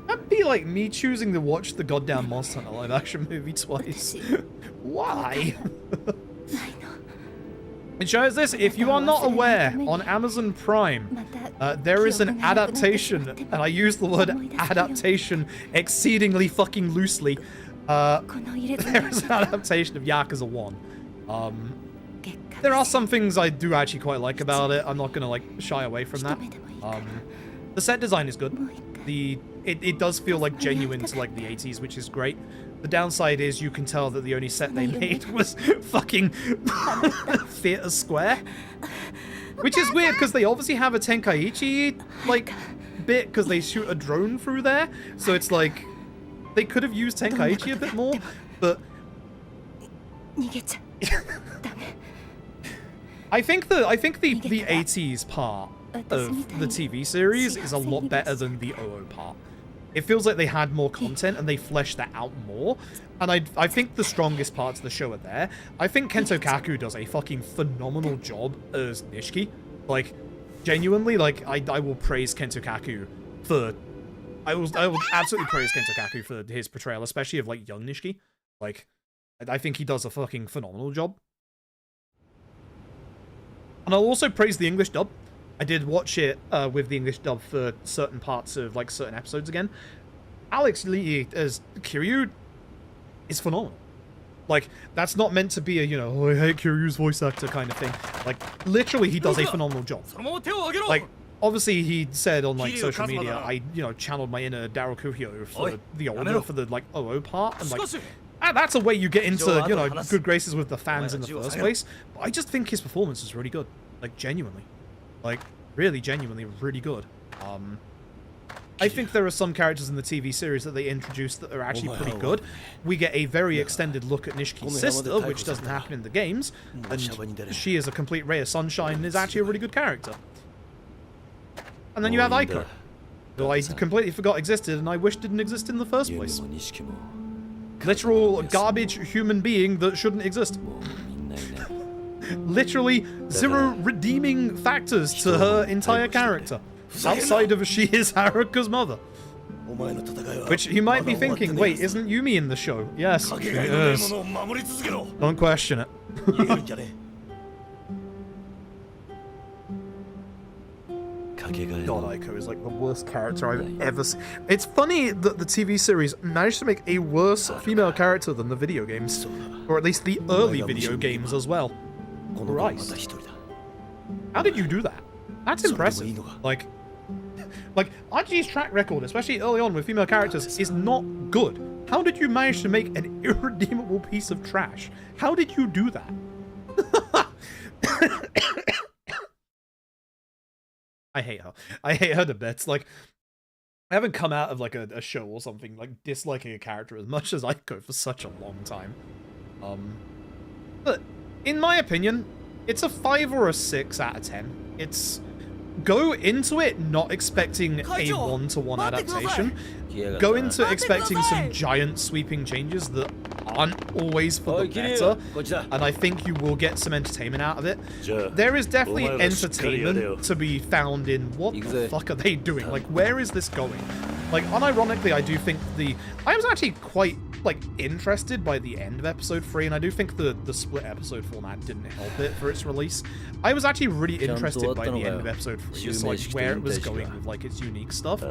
That'd be like me choosing to watch the goddamn Monster Hunter live-action movie twice. Why? It shows this. If you are not aware, on Amazon Prime, there is an adaptation, and I use the word adaptation exceedingly fucking loosely. There is an adaptation of Yakuza 1. There are some things I do actually quite like about it. I'm not gonna like shy away from that. The set design is good. It does feel like genuine to like the 80s, which is great. The downside is you can tell that the only set they made was fucking Theater Square. Which is weird because they obviously have a Tenkaichi like bit because they shoot a drone through there. So it's like they could have used Tenkaichi a bit more, but I think the 80s part of the TV series is a lot better than the OO part. It feels like they had more content and they fleshed that out more. And I think the strongest parts of the show are there. I think Kento Kaku does a fucking phenomenal job as Nishiki. Like, genuinely, like, I will praise Kento Kaku for... I will absolutely praise Kento Kaku for his portrayal, especially of, like, young Nishiki. Like, I think he does a fucking phenomenal job. And I'll also praise the English dub. I did watch it with the English dub for certain parts of, like, certain episodes again. Alex Lee as Kiryu is phenomenal. Like, that's not meant to be a, you know, oh, I hate Kiryu's voice actor kind of thing. Like, literally, he does a phenomenal job. Like, obviously he said on like Kiryu social Kazuma media, da. I channeled my inner Daryl Kuhyo for Oi, the older, yamero. for the like OO part, and like Scosu. that's a way you get into Joe, good graces with the fans in the Joe, first I know. place. But I just think his performance was really good, like genuinely, like really genuinely really good. I think there are some characters in the TV series that they introduced that are actually pretty good. We get a very extended look at Nishiki's sister, which doesn't happen in the games, and she is a complete ray of sunshine and is actually a really good character. And then you have Aiko, who I completely forgot existed and I wish didn't exist in the first place. Literal garbage human being that shouldn't exist. Literally zero redeeming factors to her entire character. Outside of she is Haruka's mother. Which you might be thinking, wait, isn't Yumi in the show? Yes. Yes. Don't question it. God, Aiko is like the worst character I've ever seen. It's funny that the TV series managed to make a worse female character than the video games. Or at least the early video games as well. Christ. How did you do that? That's impressive. Like RG's track record, especially early on with female characters, is not good. How did you manage to make an irredeemable piece of trash? How did you do that? I hate her. I hate her to bits. Like, I haven't come out of like a show or something like disliking a character as much as Aiko for such a long time. But in my opinion, it's a 5 or a 6 out of 10. It's go into it not expecting a 1-to-1 adaptation. Go into it expecting some giant sweeping changes that aren't always for the better, and I think you will get some entertainment out of it. There is definitely entertainment to be found in what the fuck are they doing? Like, where is this going? Like, unironically, I do think I was actually quite, like, interested by the end of episode 3, and I do think the split episode format didn't help it for its release. I was actually really interested by the end of episode 3, just, like, where it was going with, like, its unique stuff.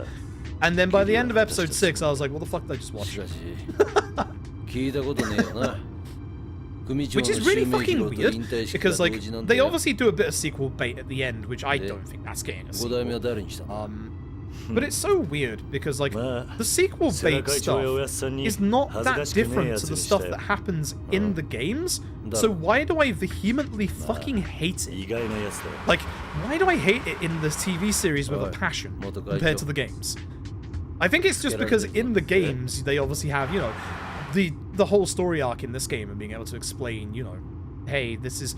And then by the end of episode 6, I was like, what the fuck did I just watch? Which is really fucking weird, because, like, they obviously do a bit of sequel bait at the end, which I don't think that's getting a sequel. But it's so weird, because, like, the sequel bait stuff is not that different to the stuff that happens in the games, so why do I vehemently fucking hate it? Like, why do I hate it in the TV series with a passion compared to the games? I think it's just because in the games, they obviously have, you know, the whole story arc in this game and being able to explain, you know, hey, this is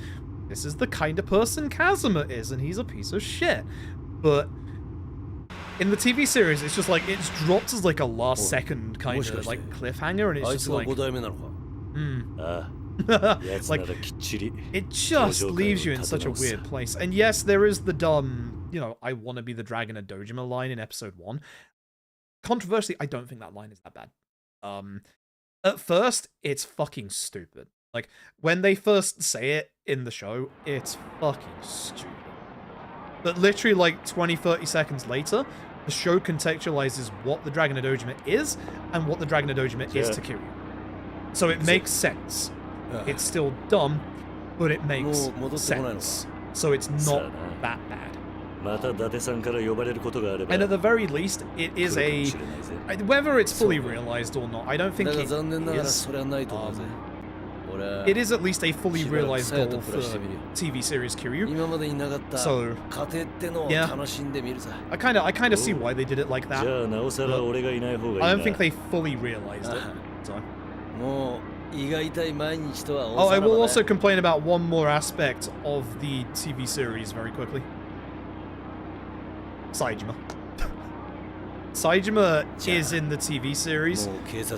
the kind of person Kazuma is, and he's a piece of shit. But in the TV series, it's just like, it's dropped as like a last second kind of like cliffhanger, and it's just like, like, it just leaves you in such a weird place. And yes, there is the dumb, you know, I want to be the dragon of Dojima line in episode 1. Controversially, I don't think that line is that bad. At first, it's fucking stupid. Like, when they first say it in the show, it's fucking stupid. But literally, like, 20-30 seconds later, the show contextualizes what the Dragon of Dojima is, and what the Dragon of Dojima is to Kiryu. So it makes sense. It's still dumb, but it makes sense. So it's not that bad. And at the very least, it is whether it's fully realized or not, I don't think it is. It is at least a fully realized goal for TV series Kiryu. So, yeah, I kind of see why they did it like that. I don't think they fully realized it. So. Oh, I will also complain about one more aspect of the TV series very quickly. Saejima. Saejima is in the TV series.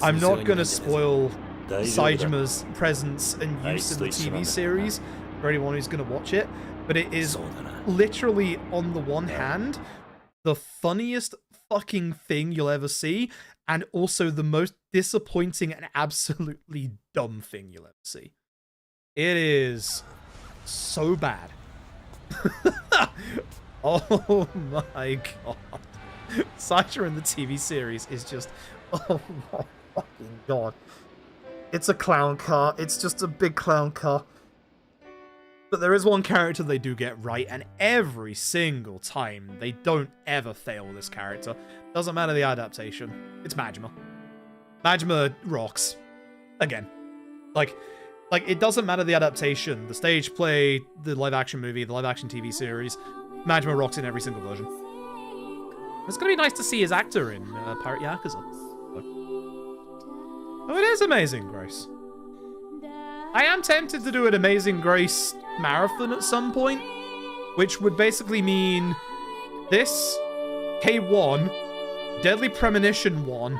I'm not going to spoil Saejima's presence and use in the TV series for anyone who's going to watch it, but it is literally, on the one hand, the funniest fucking thing you'll ever see, and also the most disappointing and absolutely dumb thing you'll ever see. It is so bad. Oh my god. Saejima in the TV series is just, oh my fucking god. It's a clown car. It's just a big clown car. But there is one character they do get right, and every single time, they don't ever fail this character. Doesn't matter the adaptation. It's Majima. Majima rocks. Again. Like, it doesn't matter the adaptation. The stage play, the live-action movie, the live-action TV series. Majima rocks in every single version. It's gonna be nice to see his actor in Pirate Yakuza. Oh, it is Amazing Grace. I am tempted to do an Amazing Grace marathon at some point, which would basically mean this, K1, Deadly Premonition 1,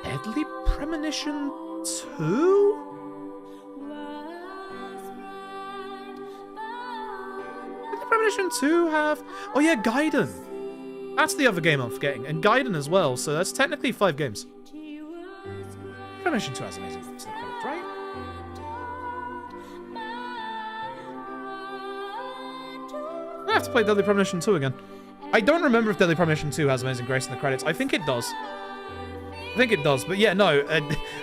Deadly Premonition 2? Deadly Premonition 2 have... Oh yeah, Gaiden. That's the other game I'm forgetting. And Gaiden as well, so that's technically 5 games. Premonition 2 has Amazing Grace in the credits, right? I have to play Deadly Premonition 2 again. I don't remember if Deadly Premonition 2 has Amazing Grace in the credits. I think it does. But yeah, no.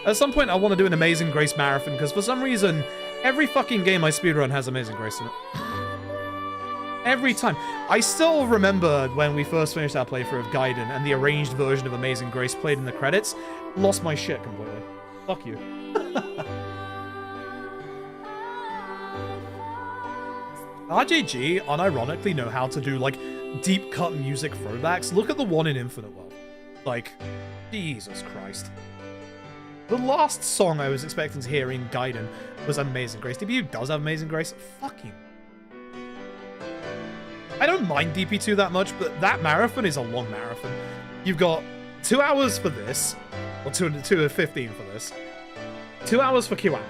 At some point, I want to do an Amazing Grace marathon, because for some reason, every fucking game I speedrun has Amazing Grace in it. Every time. I still remember when we first finished our playthrough of Gaiden and the arranged version of Amazing Grace played in the credits. Lost my shit completely. Fuck you. RJG unironically know how to do, like, deep cut music throwbacks. Look at the one in Infinite World. Like, Jesus Christ. The last song I was expecting to hear in Gaiden was Amazing Grace. DPU does have Amazing Grace. Fuck you. I don't mind DP2 that much, but that marathon is a long marathon. You've got 2 hours for this, or 2:15 for this, 2 hours for Kiwami,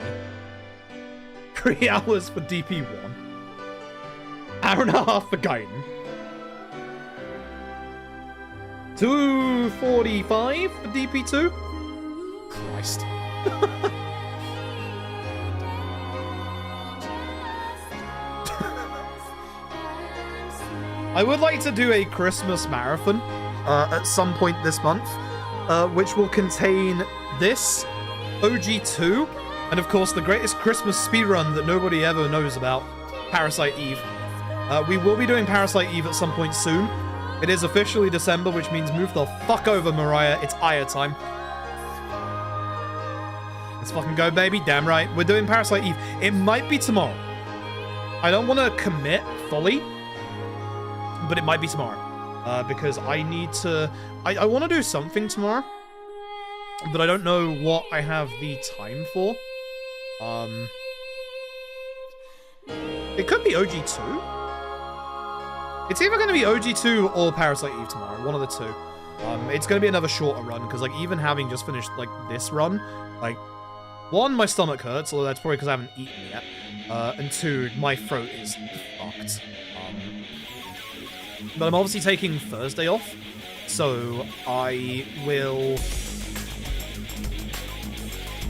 3 hours for DP1, hour and a half for Gaiden, 2:45 for DP2. Christ. I would like to do a Christmas marathon at some point this month, which will contain this, OG2, and of course the greatest Christmas speedrun that nobody ever knows about, Parasite Eve. We will be doing Parasite Eve at some point soon. It is officially December, which means move the fuck over, Mariah. It's Aya time. Let's fucking go, baby. Damn right. We're doing Parasite Eve. It might be tomorrow. I don't want to commit fully, but it might be tomorrow. Because I need to... I want to do something tomorrow, but I don't know what I have the time for. It could be OG2. It's either going to be OG2 or Parasite Eve tomorrow. One of the two. It's going to be another shorter run, because, like, even having just finished, like, this run, like, 1, my stomach hurts, although that's probably because I haven't eaten yet. And 2, my throat is fucked. But I'm obviously taking Thursday off, so I will...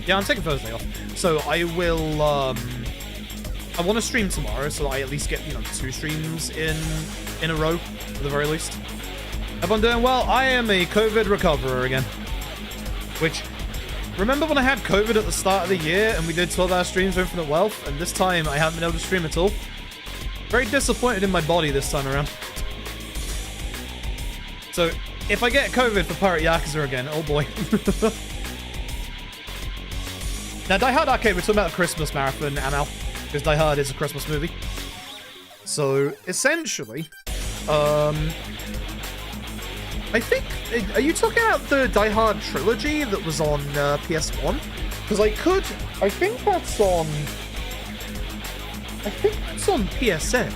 Yeah, I'm taking Thursday off. So I will, I want to stream tomorrow, so I at least get, you know, 2 streams in a row, at the very least. Hope I'm doing well. I am a COVID recoverer again. Which, remember when I had COVID at the start of the year, and we did 12-hour streams of Infinite Wealth, and this time I haven't been able to stream at all? Very disappointed in my body this time around. So, if I get COVID for Pirate Yakuza again, oh boy. Now, Die Hard Arcade, we're talking about the Christmas marathon, Amal, because Die Hard is a Christmas movie. So, essentially, I think, are you talking about the Die Hard trilogy that was on PS1? Because I think that's on PSN.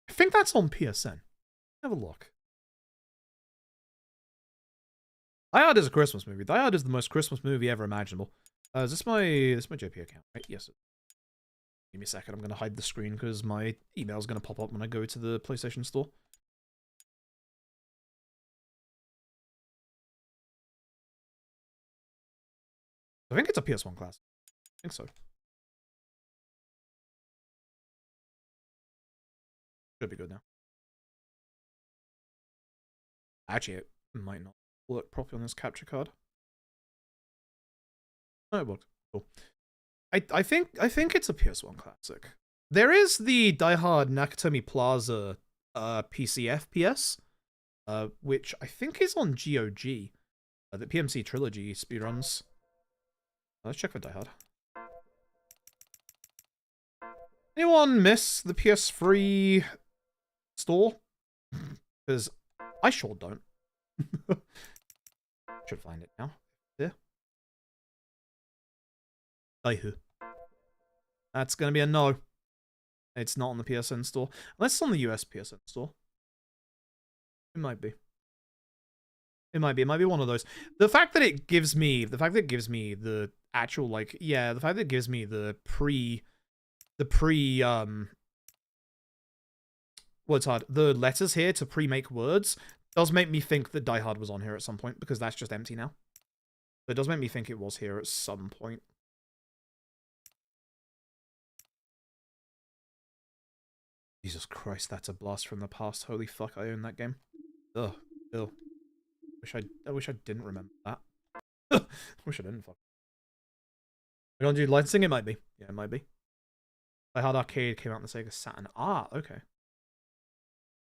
I think that's on PSN. Have a look. Die Hard is a Christmas movie. Die Hard is the most Christmas movie ever imaginable. Is this my JP account, right? Yes. Give me a second. I'm going to hide the screen because my email is going to pop up when I go to the PlayStation Store. I think it's a PS1 class. I think so. Should be good now. Actually, it might not work properly on this capture card. Oh, it worked. Cool. I think it's a PS1 classic. There is the Die Hard Nakatomi Plaza PC FPS, which I think is on GOG. The PMC Trilogy speedruns. Let's check for Die Hard. Anyone miss the PS3 store? Because I sure don't. Should find it now. Yeah. Daihu. That's gonna be a no. It's not on the PSN store. Unless it's on the US PSN store. It might be. It might be one of those. The fact that it gives me the actual, like, yeah, the fact that it gives me the what's hard? The letters here to pre-make words does make me think that Die Hard was on here at some point, because that's just empty now. But it does make me think it was here at some point. Jesus Christ, that's a blast from the past. Holy fuck, I own that game. Ugh, ew. I wish I didn't remember that. Wish I didn't, fuck. We're gonna do licensing? It might be. Yeah, it might be. Die Hard Arcade came out on the Sega Saturn. Ah, okay.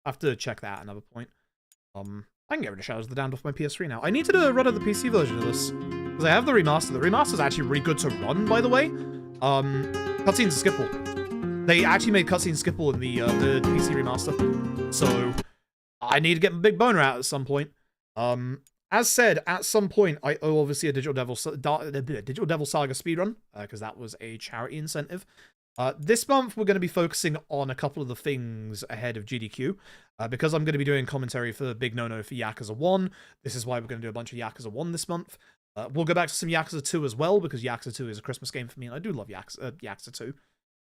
I have to check that at another point. I can get rid of Shadows of the Damned off my PS3 now. I need to do a run of the PC version of this, because I have the remaster. The remaster is actually really good to run, by the way. Cutscenes skippable. They actually made cutscenes skippable in the PC remaster. So I need to get my big boner out at some point. As said, at some point, I owe obviously a Digital Devil Saga speedrun, because that was a charity incentive. This month, we're going to be focusing on a couple of the things ahead of GDQ, because I'm going to be doing commentary for Big No No for Yakuza 1. This is why we're going to do a bunch of Yakuza 1 this month. We'll go back to some Yakuza 2 as well, because Yakuza 2 is a Christmas game for me, and I do love Yakuza 2.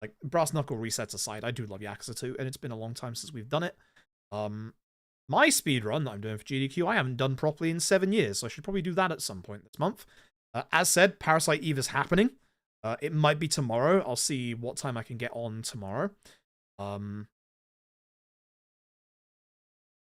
Like, brass knuckle resets aside, I do love Yakuza 2, and it's been a long time since we've done it. My speedrun that I'm doing for GDQ, I haven't done properly in 7 years, so I should probably do that at some point this month. As said, Parasite Eve is happening. It might be tomorrow. I'll see what time I can get on tomorrow.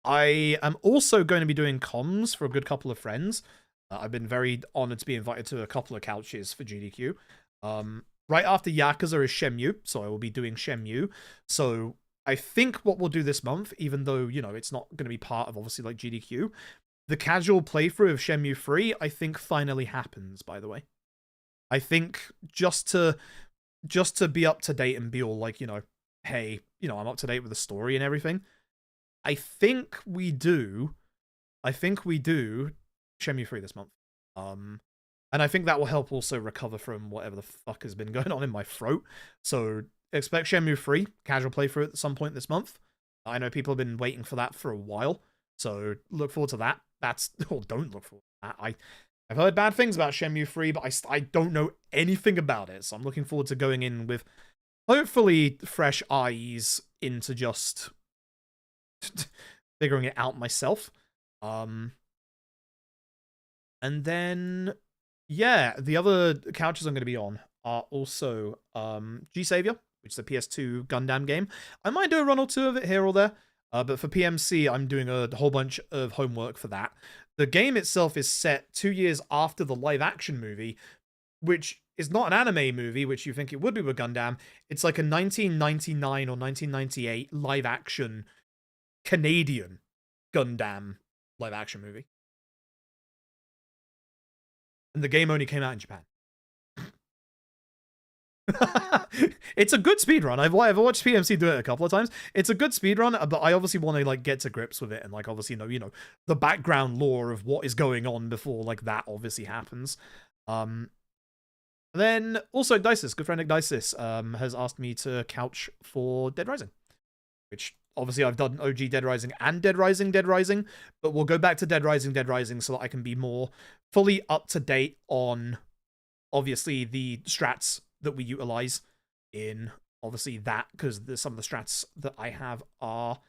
I am also going to be doing comms for a good couple of friends. I've been very honored to be invited to a couple of couches for GDQ. Right after Yakuza is Shenmue, so I will be doing Shenmue. So I think what we'll do this month, even though, you know, it's not going to be part of, obviously, like, GDQ, the casual playthrough of Shenmue 3, I think finally happens, by the way. I think just to be up to date and be all like, you know, hey, you know, I'm up to date with the story and everything. I think we do Shenmue 3 this month. And I think that will help also recover from whatever the fuck has been going on in my throat. So expect Shenmue 3 casual playthrough at some point this month. I know people have been waiting for that for a while, so look forward to that. Don't look forward to that. I've heard bad things about Shenmue 3, but I don't know anything about it, so I'm looking forward to going in with hopefully fresh eyes into just figuring it out myself. And then, yeah, the other couches I'm going to be on are also G-Savior, which is a PS2 Gundam game. I might do a run or two of it here or there, but for PMC, I'm doing a whole bunch of homework for that. The game itself is set 2 years after the live-action movie, which is not an anime movie, which you think it would be with Gundam. It's like a 1999 or 1998 live-action Canadian Gundam live-action movie. And the game only came out in Japan. It's a good speedrun. I've watched PMC do it a couple of times. It's a good speedrun, but I obviously want to like get to grips with it and like obviously know, you know, the background lore of what is going on before like that obviously happens. Then also Dices, good friend Nick Dices, has asked me to couch for Dead Rising, which obviously I've done OG Dead Rising and Dead Rising, but we'll go back to Dead Rising so that I can be more fully up to date on obviously the strats that we utilize in obviously that, because some of the strats that I have are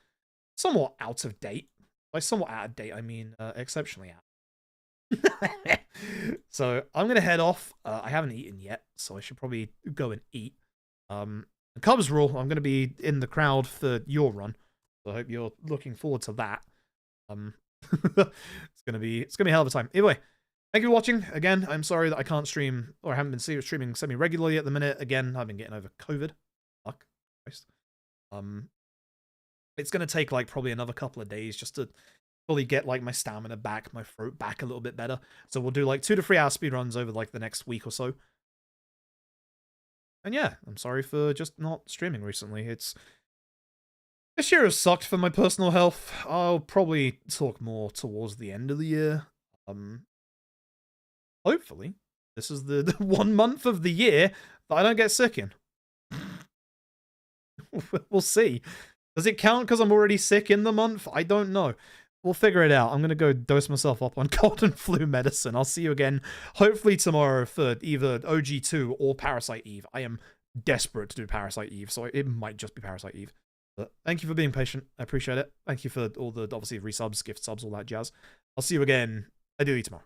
somewhat out of date. By somewhat out of date, I mean exceptionally out. So I'm gonna head off. I haven't eaten yet, so I should probably go and eat. Cubs rule, I'm gonna be in the crowd for your run. So I hope you're looking forward to that. It's gonna be a hell of a time. Anyway, thank you for watching. Again, I'm sorry that I can't stream, or I haven't been streaming semi-regularly at the minute. Again, I've been getting over COVID. Fuck Christ. It's gonna take like probably another couple of days just to fully get like my stamina back, my throat back a little bit better. So we'll do like 2 to 3 hour speedruns over like the next week or so. And yeah, I'm sorry for just not streaming recently. This year has sucked for my personal health. I'll probably talk more towards the end of the year. Hopefully, this is the 1 month of the year that I don't get sick in. We'll see. Does it count because I'm already sick in the month? I don't know. We'll figure it out. I'm going to go dose myself up on cold and flu medicine. I'll see you again, hopefully tomorrow for either OG2 or Parasite Eve. I am desperate to do Parasite Eve, so it might just be Parasite Eve. But thank you for being patient. I appreciate it. Thank you for all the, obviously, resubs, gift subs, all that jazz. I'll see you again, ideally tomorrow.